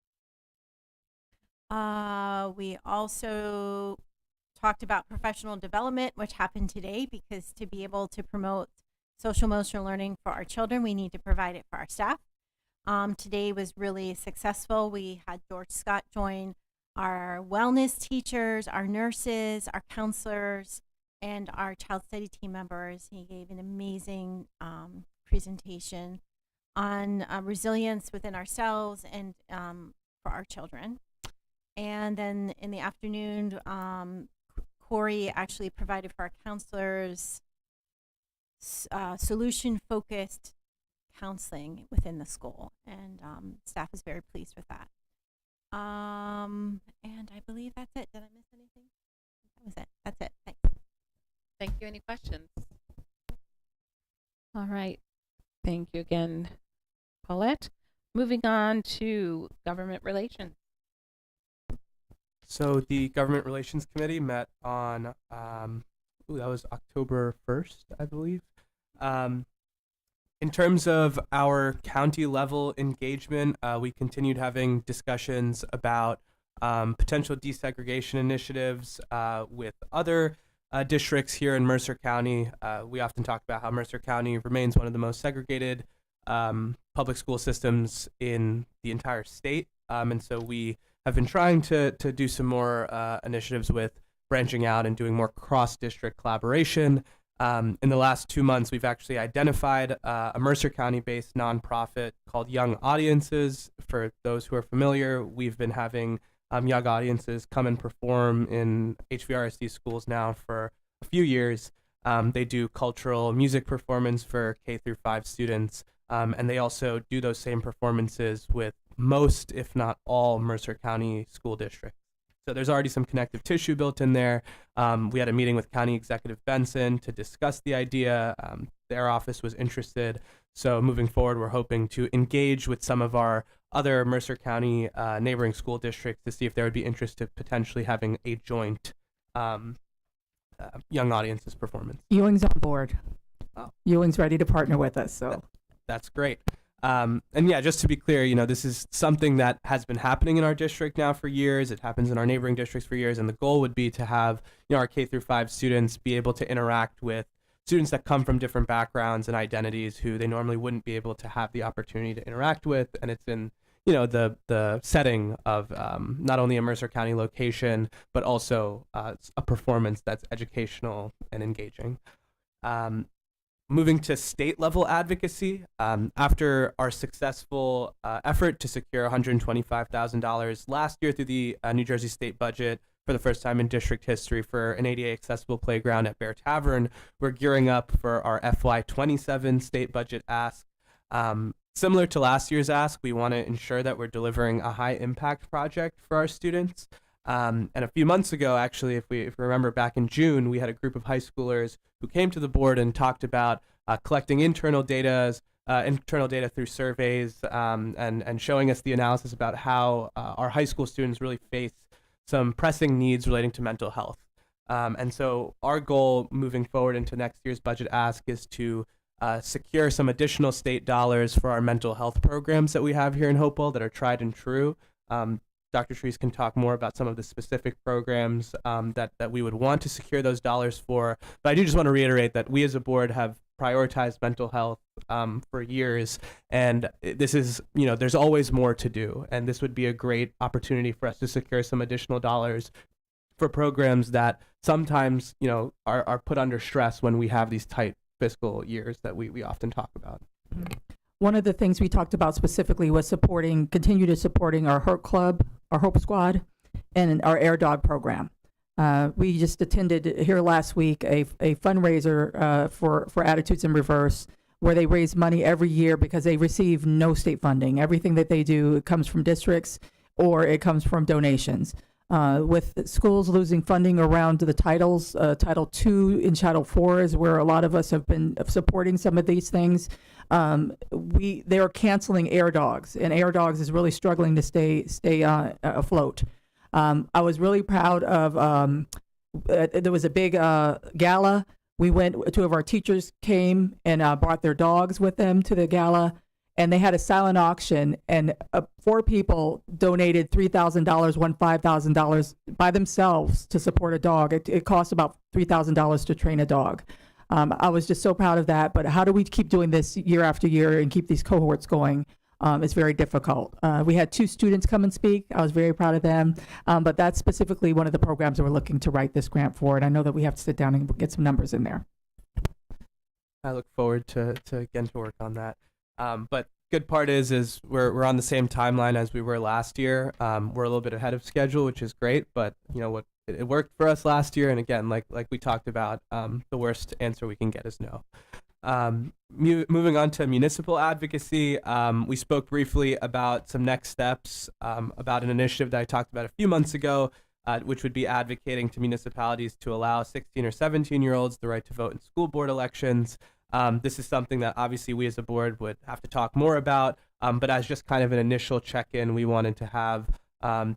We also talked about professional development, which happened today, because to be able to promote social emotional learning for our children, we need to provide it for our staff. Today was really successful. We had George Scott join, our wellness teachers, our nurses, our counselors, and our child study team members. He gave an amazing presentation on resilience within ourselves and for our children. And then in the afternoon, Corey actually provided for our counselors solution-focused counseling within the school, and staff is very pleased with that. And I believe that's it. Did I miss anything? That was it. That's it. Thanks. Thank you. Any questions? All right. Thank you again, Paulette. Moving on to government relations. So the Government Relations Committee met on, that was October 1st, I believe. In terms of our county level engagement, we continued having discussions about potential desegregation initiatives with other districts here in Mercer County. We often talk about how Mercer County remains one of the most segregated public school systems in the entire state. And so we have been trying to do some more initiatives with branching out and doing more cross-district collaboration. In the last 2 months, we've actually identified a Mercer County-based nonprofit called Young Audiences. For those who are familiar, we've been having Young Audiences come and perform in HVRSD schools now for a few years. They do cultural music performance for K through 5 students, and they also do those same performances with most, if not all, Mercer County school districts. So there's already some connective tissue built in there. We had a meeting with County Executive Benson to discuss the idea. Their office was interested. So moving forward, we're hoping to engage with some of our other Mercer County neighboring school districts to see if there would be interest to potentially having a joint Young Audiences performance. Ewing's on board. Oh. Ewing's ready to partner with us. So That's great. And yeah, just to be clear, this is something that has been happening in our district now for years. It happens in our neighboring districts for years. And the goal would be to have, our K through 5 students be able to interact with students that come from different backgrounds and identities who they normally wouldn't be able to have the opportunity to interact with. And it's in, the setting of not only a Mercer County location, but also a performance that's educational and engaging. Moving to state level advocacy, after our successful effort to secure $125,000 last year through the New Jersey state budget for the first time in district history for an ADA accessible playground at Bear Tavern, we're gearing up for our FY27 state budget ask. Similar to last year's ask, we want to ensure that we're delivering a high impact project for our students. And a few months ago, actually, if we remember back in June, we had a group of high schoolers who came to the board and talked about collecting internal data through surveys and showing us the analysis about how our high school students really face some pressing needs relating to mental health. And so our goal moving forward into next year's budget ask is to secure some additional state dollars for our mental health programs that we have here in Hopewell that are tried and true. Dr. Treese can talk more about some of the specific programs that we would want to secure those dollars for. But I do just want to reiterate that we as a board have prioritized mental health for years. And this is, there's always more to do. And this would be a great opportunity for us to secure some additional dollars for programs that sometimes, are put under stress when we have these tight fiscal years that we often talk about. one of the things we talked about specifically was continue to supporting our Hope Club, our Hope Squad, and our Air Dog program. We just attended here last week a fundraiser for Attitudes in Reverse, where they raise money every year because they receive no state funding. Everything that they do comes from districts or it comes from donations. With schools losing funding around the titles, Title II and Title IV is where a lot of us have been supporting some of these things. They are canceling Air Dogs, and Air Dogs is really struggling to stay afloat. I was really proud of, there was a big gala. We went, 2 of our teachers came and brought their dogs with them to the gala, and they had a silent auction, and 4 people donated $3,000, won $5,000 by themselves to support a dog. It costs about $3,000 to train a dog. I was just so proud of that, but how do we keep doing this year after year and keep these cohorts going? It's very difficult. We had 2 students come and speak. I was very proud of them. But that's specifically one of the programs that we're looking to write this grant for. And I know that we have to sit down and get some numbers in there. I look forward to getting to work on that. But good part is we're on the same timeline as we were last year. We're a little bit ahead of schedule, which is great. But you know what, it worked for us last year. And again, like we talked about, the worst answer we can get is no. Moving on to municipal advocacy, we spoke briefly about some next steps, about an initiative that I talked about a few months ago, which would be advocating to municipalities to allow 16 or 17-year-olds the right to vote in school board elections. This is something that obviously we as a board would have to talk more about, but as just kind of an initial check-in, we wanted to have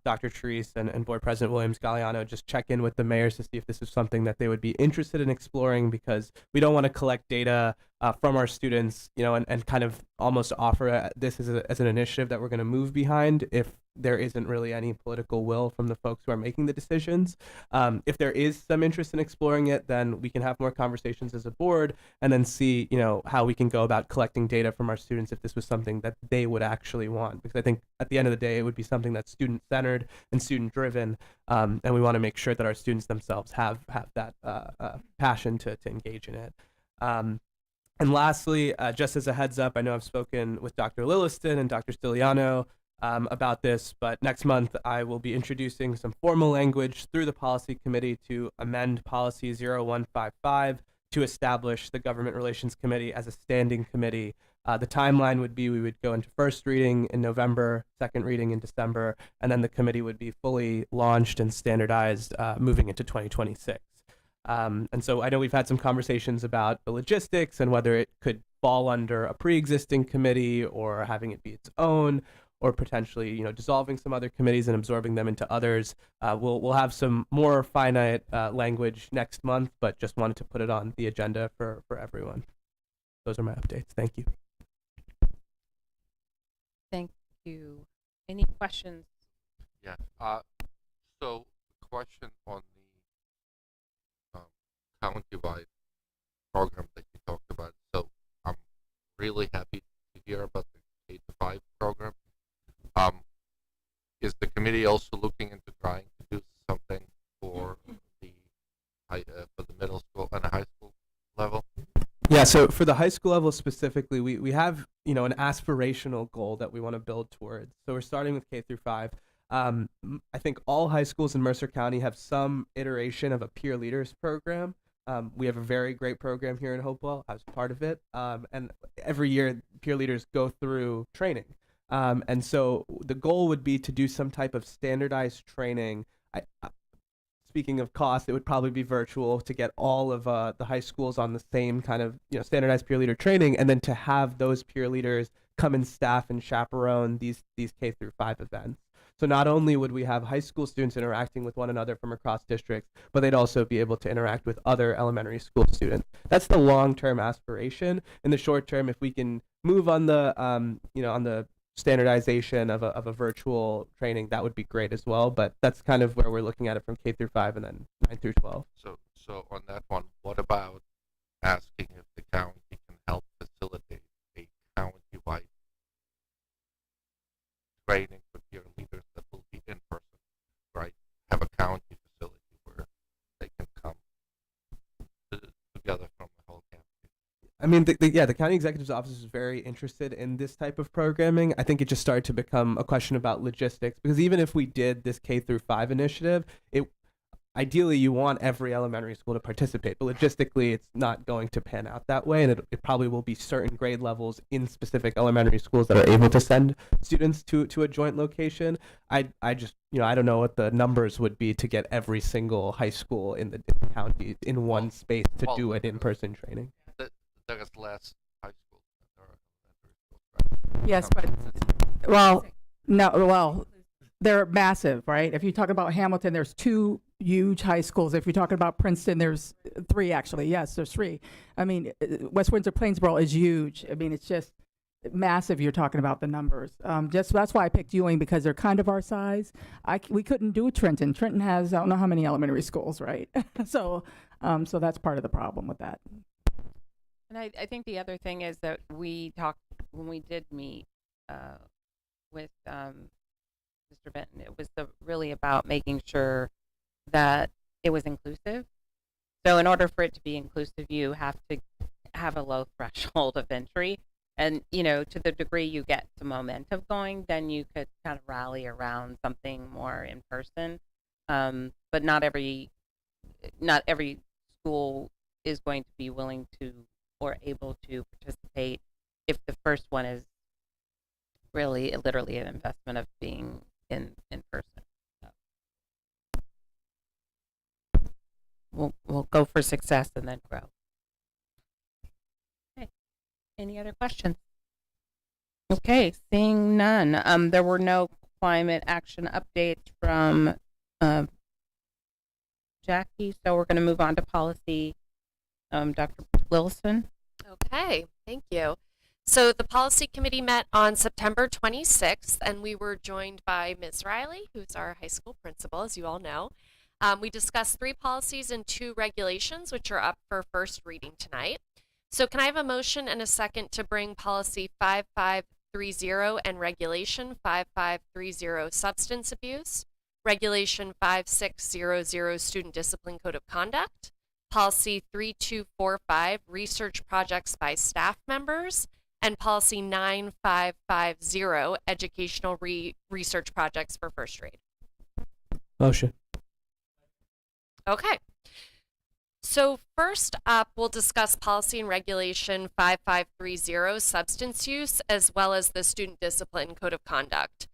Dr. Therese and Board President Williams Galliano just check in with the mayors to see if this is something that they would be interested in exploring, because we don't want to collect data from our students, you know, and kind of almost offer this as an initiative that we're going to move behind if there isn't really any political will from the folks who are making the decisions. If there is some interest in exploring it, then we can have more conversations as a board and then see, you know, how we can go about collecting data from our students if this was something that they would actually want. Because I think at the end of the day, it would be something that's student-centered and student-driven, and we want to make sure that our students themselves have that passion to engage in it. And lastly, just as a heads up, I know I've spoken with Dr. Lilliston and Dr. Stiliano about this, but next month I will be introducing some formal language through the policy committee to amend policy 0155 to establish the Government Relations Committee as a standing committee. The timeline would be we would go into first reading in November, second reading in December, and then the committee would be fully launched and standardized moving into 2026. And so I know we've had some conversations about the logistics and whether it could fall under a pre-existing committee or having it be its own, or potentially, you know, dissolving some other committees and absorbing them into others. We'll have some more finite language next month, but just wanted to put it on the agenda for everyone. Those are my updates. Thank you. Thank you. Any questions? Yeah. So, question on the county-wide program that you talked about. So, I'm really happy to hear about the K-5 program. Is the committee also looking into trying to do something for the middle school and the high school level? Yeah, so for the high school level specifically, we have, you know, an aspirational goal that we want to build towards. So we're starting with K through 5. I think all high schools in Mercer County have some iteration of a peer leaders program. We have a very great program here in Hopewell. I was part of it. And every year, peer leaders go through training. And so the goal would be to do some type of standardized training. Speaking of cost, it would probably be virtual to get all of the high schools on the same kind of, you know, standardized peer leader training, and then to have those peer leaders come and staff and chaperone these K through 5 events. So not only would we have high school students interacting with one another from across districts, but they'd also be able to interact with other elementary school students. That's the long-term aspiration. In the short term, if we can move on the, you know, on the standardization of a virtual training, that would be great as well. But that's kind of where we're looking at it from K through 5 and then 9 through 12. So on that one, what about asking if the county can help facilitate a county-wide training for peer leaders that will be in person, right? Have a county facility where they can come together from the whole county. I mean, the county executive's office is very interested in this type of programming. I think it just started to become a question about logistics, because even if we did this K through 5 initiative, ideally you want every elementary school to participate, but logistically it's not going to pan out that way, and it probably will be certain grade levels in specific elementary schools that are able to send students to a joint location. I just, you know, I don't know what the numbers would be to get every single high school in the county in one space to do an in-person training. There is less high schools than there are elementary schools, right? Yes, but they're massive, right? If you talk about Hamilton, there's 2 huge high schools. If you're talking about Princeton, there's 3 actually. Yes, there's 3. I mean, West Windsor Plainsboro is huge. I mean, it's just massive. You're talking about the numbers. Just that's why I picked Ewing, because they're kind of our size. We couldn't do Trenton. Trenton has, I don't know how many elementary schools, right? So that's part of the problem with that. And I think the other thing is that we talked when we did meet Mr. Benton. It was really about making sure that it was inclusive. So in order for it to be inclusive, you have to have a low threshold of entry. And, to the degree you get some momentum going, then you could kind of rally around something more in person. But not every school is going to be willing to or able to participate if the first one is really literally an investment of being in person. So we'll go for success and then grow. Okay. Any other questions? Okay, seeing none. There were no climate action updates from Jackie, so we're going to move on to policy. Dr. Lillison. Okay, thank you. So the policy committee met on September 26th, and we were joined by Ms. Riley, who's our high school principal, as you all know. We discussed 3 policies and 2 regulations, which are up for first reading tonight. So can I have a motion and a second to bring policy 5530 and regulation 5530 substance abuse, regulation 5600 student discipline code of conduct, policy 3245 research projects by staff members, and policy 9550 educational research projects for first read. Motion. Okay. So first up, we'll discuss policy and regulation 5530 substance use, as well as the student discipline code of conduct.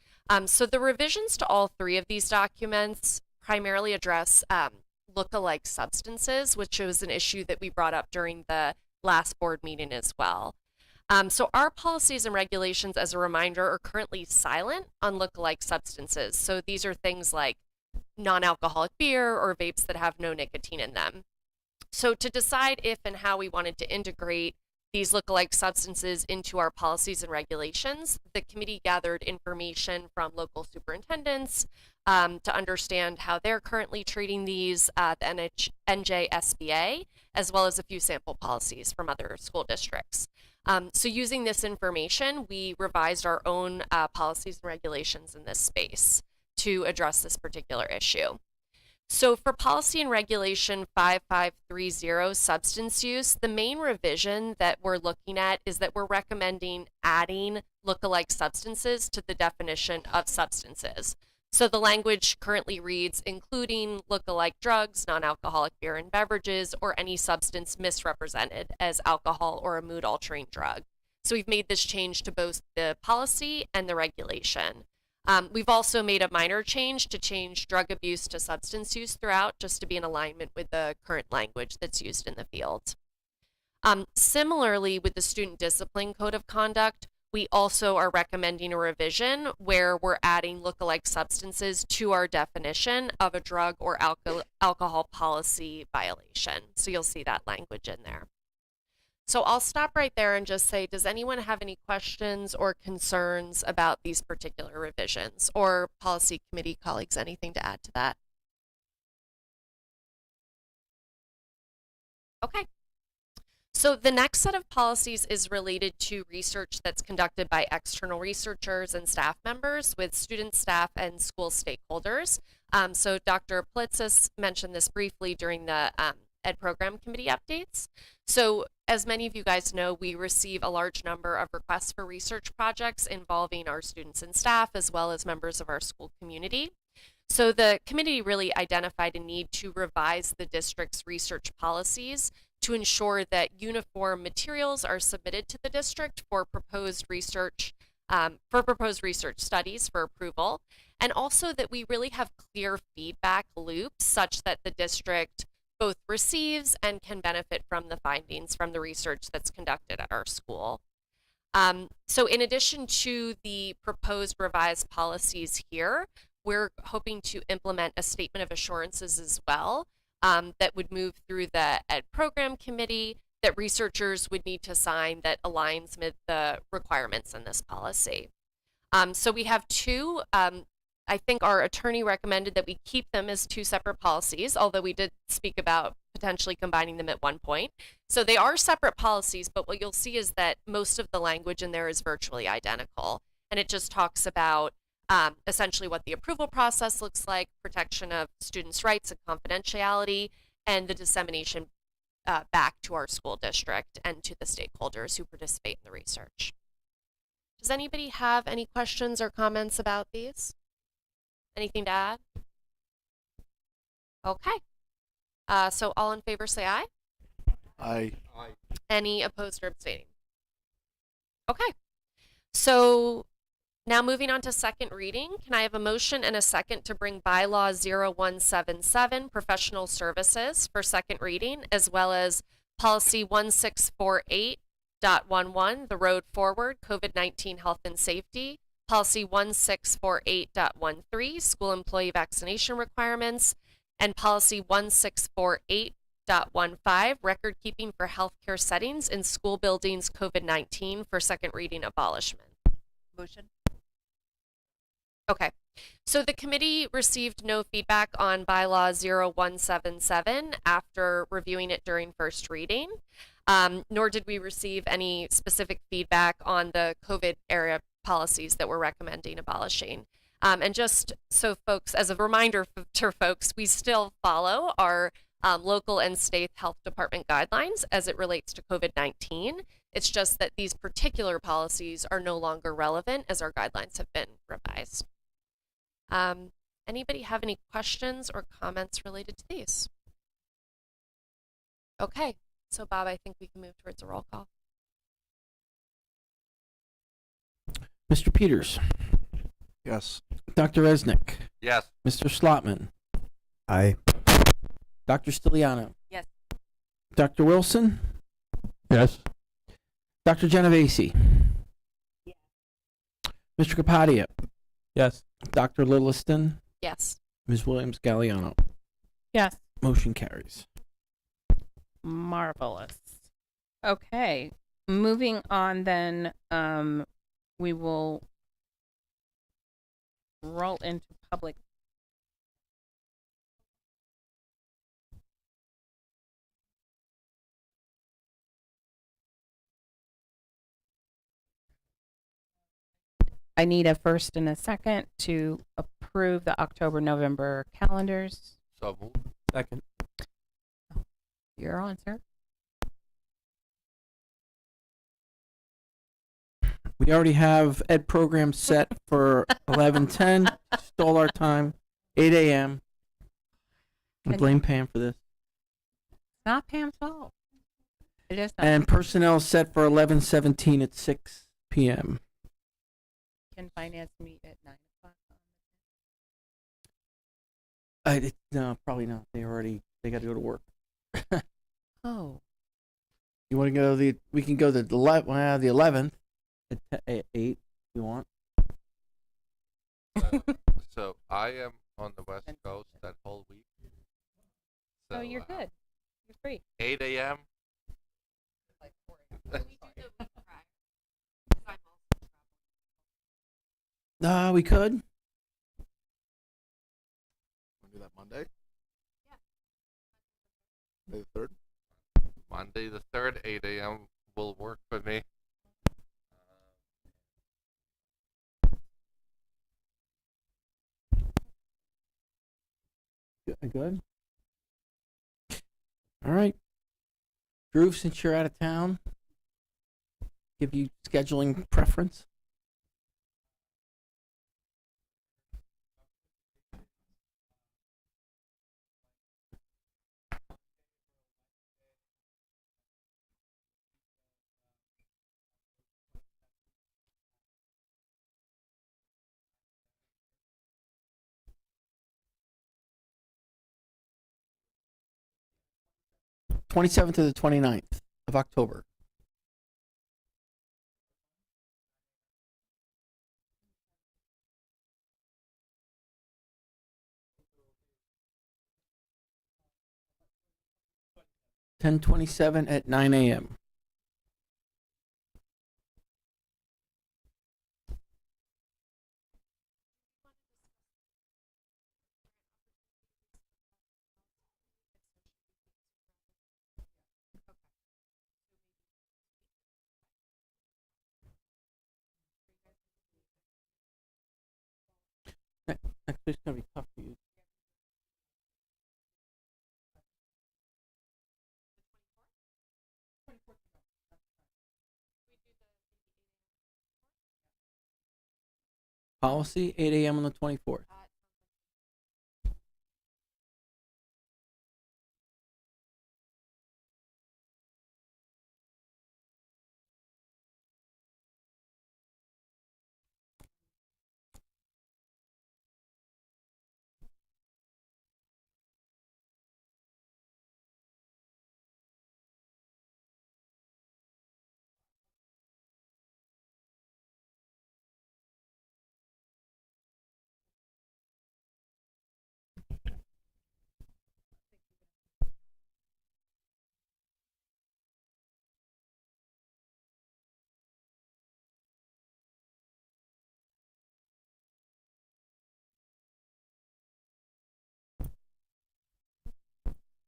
So the revisions to all 3 of these documents primarily address look-alike substances, which was an issue that we brought up during the last board meeting as well. So our policies and regulations, as a reminder, are currently silent on look-alike substances. So these are things like non-alcoholic beer or vapes that have no nicotine in them. So to decide if and how we wanted to integrate these look-alike substances into our policies and regulations, the committee gathered information from local superintendents to understand how they're currently treating these, the NJSBA, as well as a few sample policies from other school districts. So using this information, we revised our own policies and regulations in this space to address this particular issue. So for policy and regulation 5530 substance use, the main revision that we're looking at is that we're recommending adding look-alike substances to the definition of substances. So the language currently reads, including look-alike drugs, non-alcoholic beer and beverages, or any substance misrepresented as alcohol or a mood-altering drug. So we've made this change to both the policy and the regulation. We've also made a minor change to change drug abuse to substance use throughout, just to be in alignment with the current language that's used in the field. Similarly, with the student discipline code of conduct, we also are recommending a revision where we're adding look-alike substances to our definition of a drug or alcohol policy violation. So you'll see that language in there. So I'll stop right there and just say, does anyone have any questions or concerns about these particular revisions, or policy committee colleagues, anything to add to that? Okay. So the next set of policies is related to research that's conducted by external researchers and staff members with student, staff, and school stakeholders. So Dr. Plitzis mentioned this briefly during the Ed Program Committee updates. So as many of you guys know, we receive a large number of requests for research projects involving our students and staff, as well as members of our school community. So the committee really identified a need to revise the district's research policies to ensure that uniform materials are submitted to the district for proposed research studies for approval, and also that we really have clear feedback loops such that the district both receives and can benefit from the findings from the research that's conducted at our school. So in addition to the proposed revised policies here, we're hoping to implement a statement of assurances as well that would move through the Ed Program Committee that researchers would need to sign that aligns with the requirements in this policy. So we have 2. I think our attorney recommended that we keep them as 2 separate policies, although we did speak about potentially combining them at one point. So they are separate policies, but what you'll see is that most of the language in there is virtually identical. and it just talks about essentially what the approval process looks like, protection of students' rights and confidentiality, and the dissemination back to our school district and to the stakeholders who participate in the research. Does anybody have any questions or comments about these? Anything to add? Okay. So all in favor say aye. Aye. Any opposed or abstaining? Okay. So now moving on to second reading, can I have a motion and a second to bring bylaw 0177, professional services, for second reading, as well as policy 1648.11, the road forward, COVID-19 health and safety, policy 1648.13, school employee vaccination requirements, and policy 1648.15, record keeping for healthcare settings in school buildings, COVID-19, for second reading abolishment. Motion. Okay, so the committee received no feedback on bylaw 0177 after reviewing it during first reading, nor did we receive any specific feedback on the COVID era policies that we're recommending abolishing. And just so folks, as a reminder to folks, we still follow our local and state health department guidelines as it relates to COVID-19. It's just that these particular policies are no longer relevant as our guidelines have been revised. Anybody have any questions or comments related to these? Okay, so Bob, I think we can move towards a roll call. Mr. Peters. Yes. Dr. Resnick. Yes. Mr. Slotman. Aye. Dr. Stiliano. Yes. Dr. Wilson. Yes. Dr. Genovese. Mr. Capadia. Yes. Dr. Littleton. Yes. Ms. Williams-Galliano. Yes. Motion carries. Marvelous. Okay, moving on then, we will roll into public. I need a first and a second to approve the October-November calendars. So moved. Second. You're on, sir. We already have ed program set for 11:10. Stole our time. 8 a.m. I blame Pam for this. It's not Pam's fault. It is not. And personnel set for 11:17 at 6 p.m. Can finance meet at 9 o'clock? No, probably not. They got to go to work. Oh. You want to go we can go the 11th at 8 if you want. So I am on the West Coast that whole week. So you're good. You're free. 8 a.m. We could. Want to do that Monday? Yeah. May the 3rd? Monday the 3rd, 8 a.m. will work for me. Good. All right. Drew, since you're out of town, give you scheduling preference. '27th to the 29th of October. '27 at 9 a.m. Next week's gonna be tough for you. Policy, 8 a.m. on the 24th.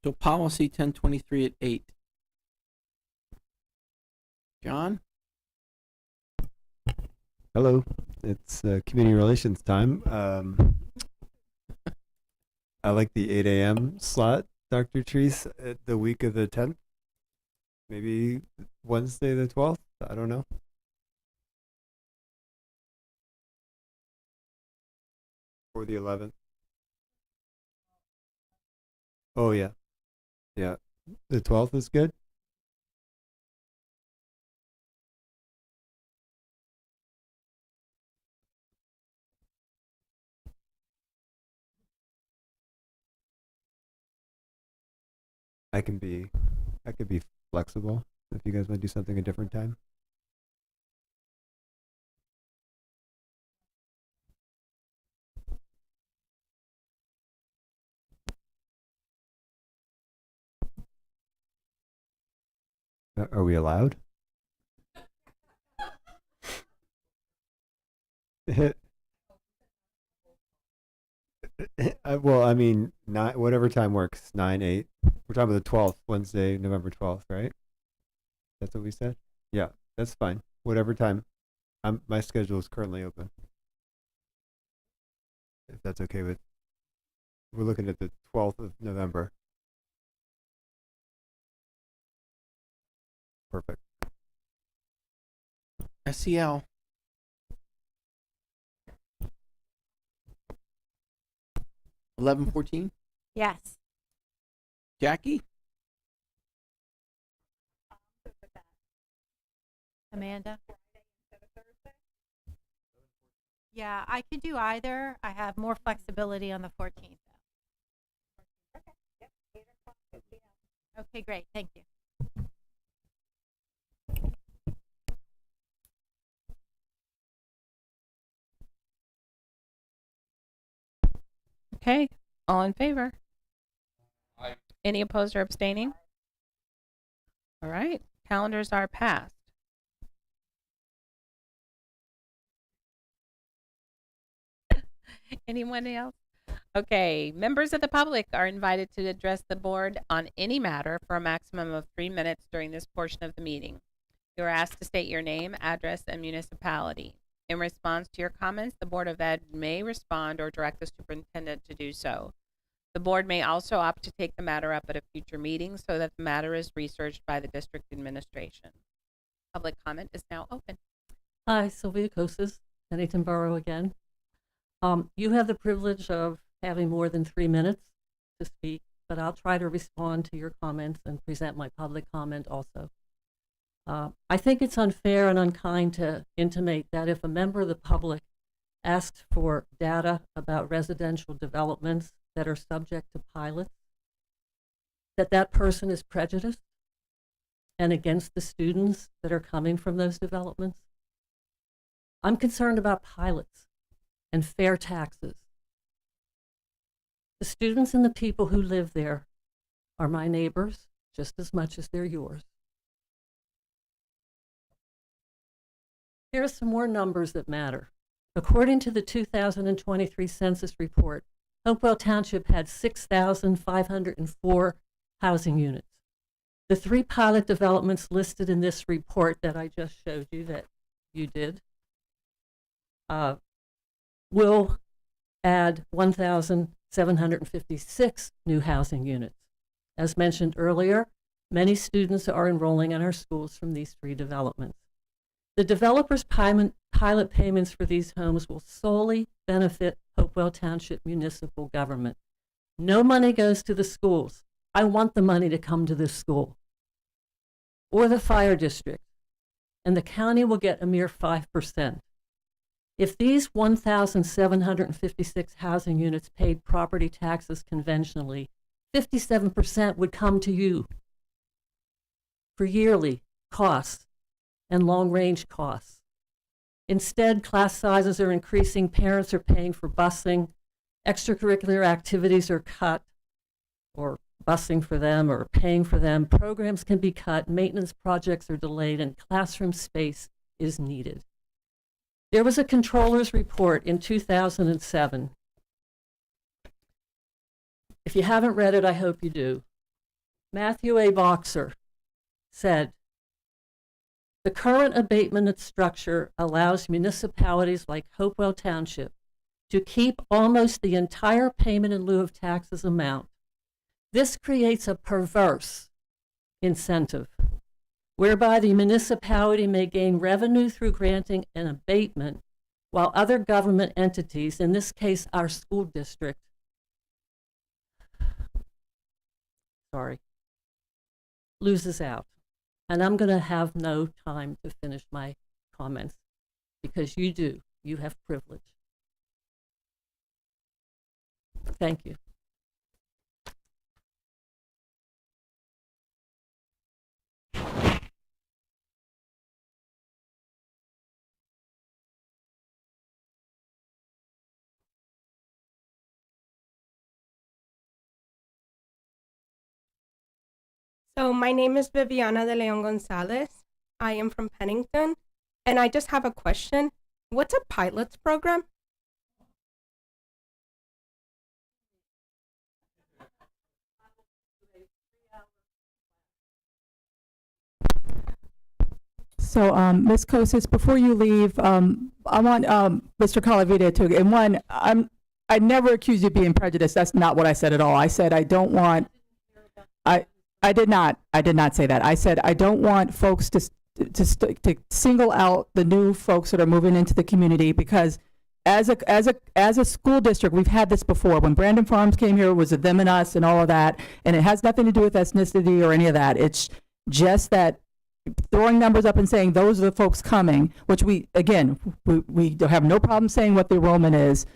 So policy 1023 at 8. John? Hello, it's community relations time. I like the 8 a.m. slot, Dr. Treese, the week of the 10th. Maybe Wednesday the 12th? I don't know. Or the 11th. Oh, yeah. Yeah. The 12th is good. I could be flexible if you guys want to do something a different time. Are we allowed? Well, I mean, whatever time works. 9, 8. We're talking about the 12th, Wednesday, November 12th, right? That's what we said? Yeah, that's fine. Whatever time. My schedule is currently open. If that's okay with. We're looking at the 12th of November. Perfect. SEL. $11.14. Yes. Jackie? Amanda? Yeah, I could do either. I have more flexibility on the 14th. Okay, great. Thank you. Okay, all in favor? Aye. Any opposed or abstaining? All right, calendars are passed. Anyone else? Okay, members of the public are invited to address the board on any matter for a maximum of 3 minutes during this portion of the meeting. You are asked to state your name, address, and municipality. In response to your comments, the Board of Ed may respond or direct the superintendent to do so. The board may also opt to take the matter up at a future meeting so that the matter is researched by the district administration. Public comment is now open. Hi, Sylvia Kosas, Pennington Borough again. You have the privilege of having more than 3 minutes to speak, but I'll try to respond to your comments and present my public comment also. I think it's unfair and unkind to intimate that if a member of the public asks for data about residential developments that are subject to pilots, that person is prejudiced and against the students that are coming from those developments. I'm concerned about pilots and fair taxes. The students and the people who live there are my neighbors just as much as they're yours. Here are some more numbers that matter. According to the 2023 census report, Hopewell Township had 6,504 housing units. The 3 pilot developments listed in this report that I just showed you that you did will add 1,756 new housing units. As mentioned earlier, many students are enrolling in our schools from these 3 developments. The developers' pilot payments for these homes will solely benefit Hopewell Township municipal government. No money goes to the schools. I want the money to come to this school or the fire district, and the county will get a mere 5%. If these 1,756 housing units paid property taxes conventionally, 57% would come to you for yearly costs and long-range costs. Instead, class sizes are increasing, parents are paying for busing, extracurricular activities are cut, or busing for them or paying for them, programs can be cut, maintenance projects are delayed, and classroom space is needed. There was a controller's report in 2007. If you haven't read it, I hope you do. Matthew A. Boxer said, the current abatement structure allows municipalities like Hopewell Township to keep almost the entire payment in lieu of taxes amount. This creates a perverse incentive whereby the municipality may gain revenue through granting an abatement while other government entities, in this case our school district, loses out. And I'm going to have no time to finish my comments because you have privilege. Thank you. So my name is Viviana de Leon Gonzalez. I am from Pennington, and I just have a question. What's a pilots program? So, Ms. Kosis, before you leave, I want Mr. Calavita to, and one, I never accused you of being prejudiced. That's not what I said at all. I said I don't want, I did not say that. I said I don't want folks to single out the new folks that are moving into the community because as a school district, we've had this before. When Brandon Farms came here, it was a them and us and all of that, and it has nothing to do with ethnicity or any of that. It's just that throwing numbers up and saying those are the folks coming, which we have no problem saying what the enrollment is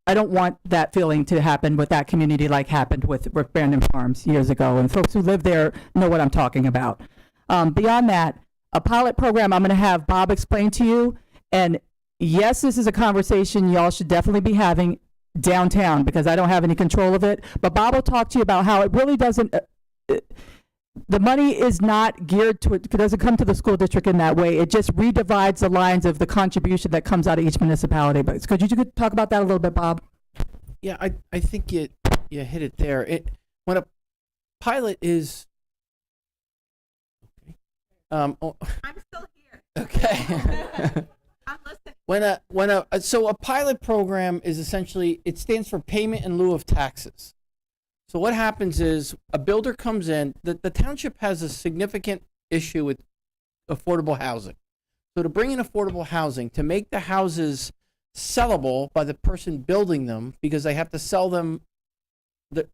I don't want that feeling to happen with that community like happened with Brandon Farms years ago. And folks who live there know what I'm talking about. Beyond that, a pilot program I'm going to have Bob explain to you. And yes, this is a conversation y'all should definitely be having downtown because I don't have any control of it. But Bob will talk to you about how it really doesn't, the money is not geared to it, doesn't come to the school district in that way. It just redivides the lines of the contribution that comes out of each municipality. But could you talk about that a little bit, Bob? Yeah, I think you hit it there. When a pilot is I'm still here. Okay. I'm listening. So a pilot program is essentially, it stands for payment in lieu of taxes. So what happens is a builder comes in, the township has a significant issue with affordable housing. So to bring in affordable housing, to make the houses sellable by the person building them, because they have to sell them, it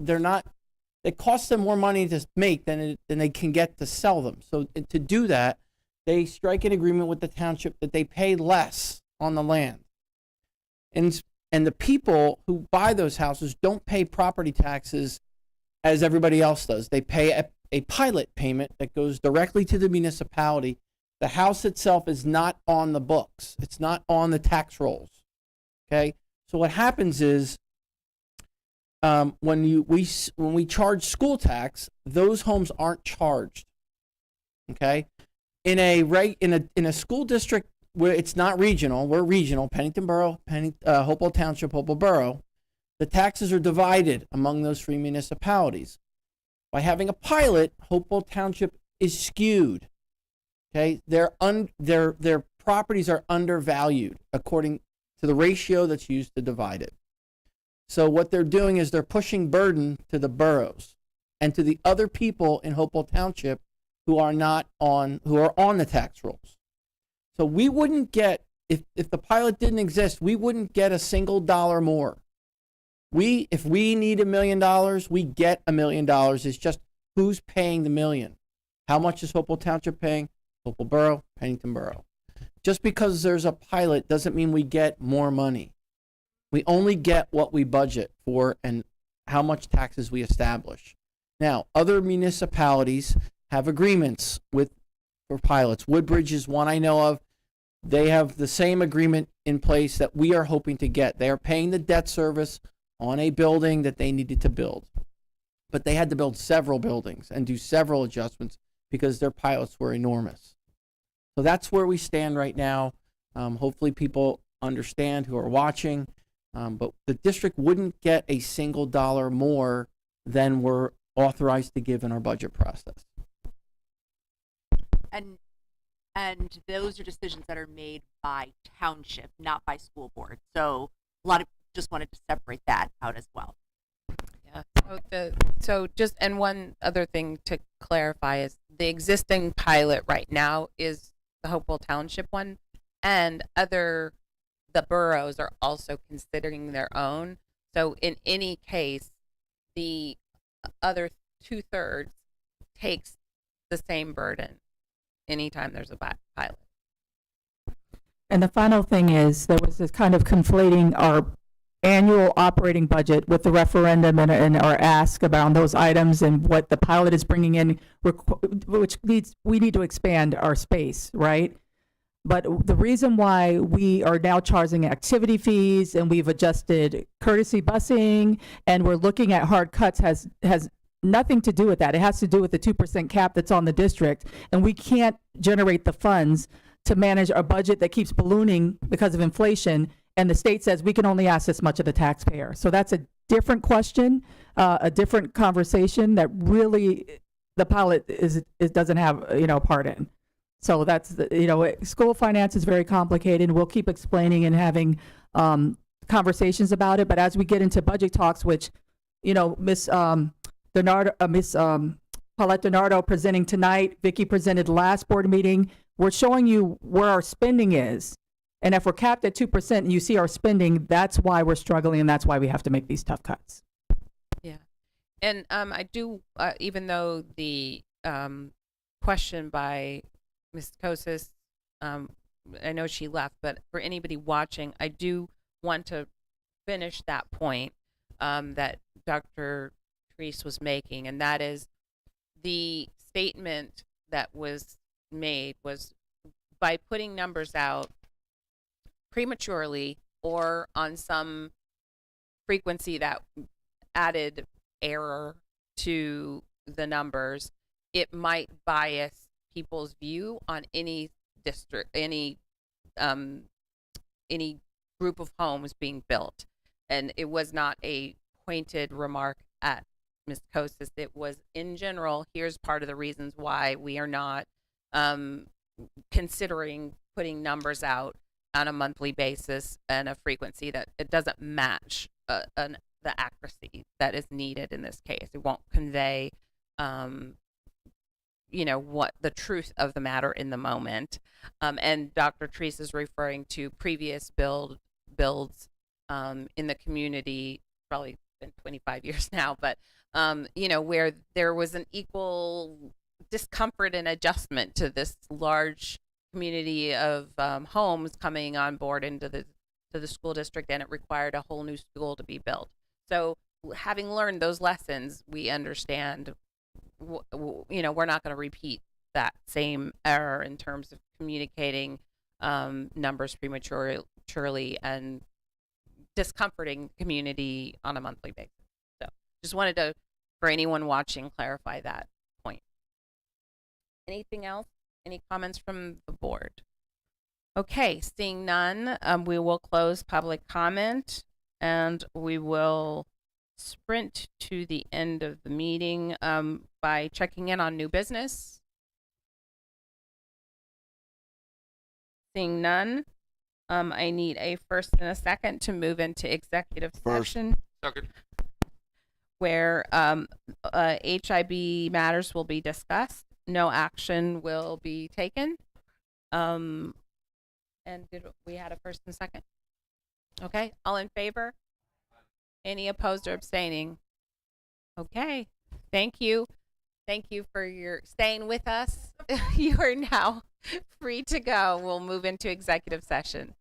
costs them more money to make than they can get to sell them. So to do that, they strike an agreement with the township that they pay less on the land. And the people who buy those houses don't pay property taxes as everybody else does. They pay a pilot payment that goes directly to the municipality. The house itself is not on the books. It's not on the tax rolls. Okay? So what happens is when we charge school tax, those homes aren't charged. Okay? In a school district where it's not regional, we're regional, Pennington Borough, Hopewell Township, Hopewell Borough, the taxes are divided among those 3 municipalities. By having a pilot, Hopewell Township is skewed. Okay, their properties are undervalued according to the ratio that's used to divide it. So what they're doing is they're pushing burden to the boroughs and to the other people in Hopewell Township who are on the tax rolls. So we wouldn't get, if the pilot didn't exist, we wouldn't get a single dollar more. If we need $1 million, we get $1 million. It's just who's paying the million. How much is Hopewell Township paying? Hopewell Borough, Pennington Borough. Just because there's a pilot doesn't mean we get more money. We only get what we budget for and how much taxes we establish. Now, other municipalities have agreements for pilots. Woodbridge is one I know of. They have the same agreement in place that we are hoping to get. They are paying the debt service on a building that they needed to build. But they had to build several buildings and do several adjustments because their pilots were enormous. So that's where we stand right now. Hopefully people understand who are watching. But the district wouldn't get a single dollar more than we're authorized to give in our budget process. And those are decisions that are made by township, not by school board. So a lot of just wanted to separate that out as well. Yeah. And one other thing to clarify is the existing pilot right now is the Hopewell Township one, and the boroughs are also considering their own. So in any case, the other 2/3 takes the same burden anytime there's a pilot. And the final thing is, there was this kind of conflating our annual operating budget with the referendum and our ask about those items and what the pilot is bringing in, which we need to expand our space, right? But the reason why we are now charging activity fees and we've adjusted courtesy busing and we're looking at hard cuts has nothing to do with that. It has to do with the 2% cap that's on the district, and we can't generate the funds to manage a budget that keeps ballooning because of inflation, and the state says we can only ask this much of the taxpayer. So that's a different question, a different conversation that really the pilot doesn't have a part in. So that's school finance is very complicated. We'll keep explaining and having conversations about it. But as we get into budget talks, which Miss Paulette Donardo presenting tonight, Vicki presented last board meeting, we're showing you where our spending is. And if we're capped at 2% and you see our spending, that's why we're struggling and that's why we have to make these tough cuts. Yeah. And I do, even though the question by Ms. Kosis, I know she left, but for anybody watching, I do want to finish that point that Dr. Treese was making, and that is the statement that was made was by putting numbers out prematurely or on some frequency that added error to the numbers, it might bias people's view on any district, any group of homes being built. And it was not a pointed remark at Ms. Kosis. It was in general, here's part of the reasons why we are not considering putting numbers out on a monthly basis and a frequency that it doesn't match the accuracy that is needed in this case. It won't convey what the truth of the matter in the moment. And Dr. Treese is referring to previous builds in the community, probably been 25 years now, but where there was an equal discomfort and adjustment to this large community of homes coming on board into the school district, and it required a whole new school to be built. So having learned those lessons, we understand we're not going to repeat that same error in terms of communicating numbers prematurely and discomforting community on a monthly basis. So just wanted to, for anyone watching, clarify that point. Anything else? Any comments from the board? Okay, seeing none, we will close public comment and we will sprint to the end of the meeting by checking in on new business. Seeing none, I need a first and a second to move into executive First. session Second. where HIB matters will be discussed. No action will be taken. And did we had a first and second? Okay, all in favor? Any opposed or abstaining? Okay, thank you. Thank you for your staying with us. You are now free to go. We'll move into executive session.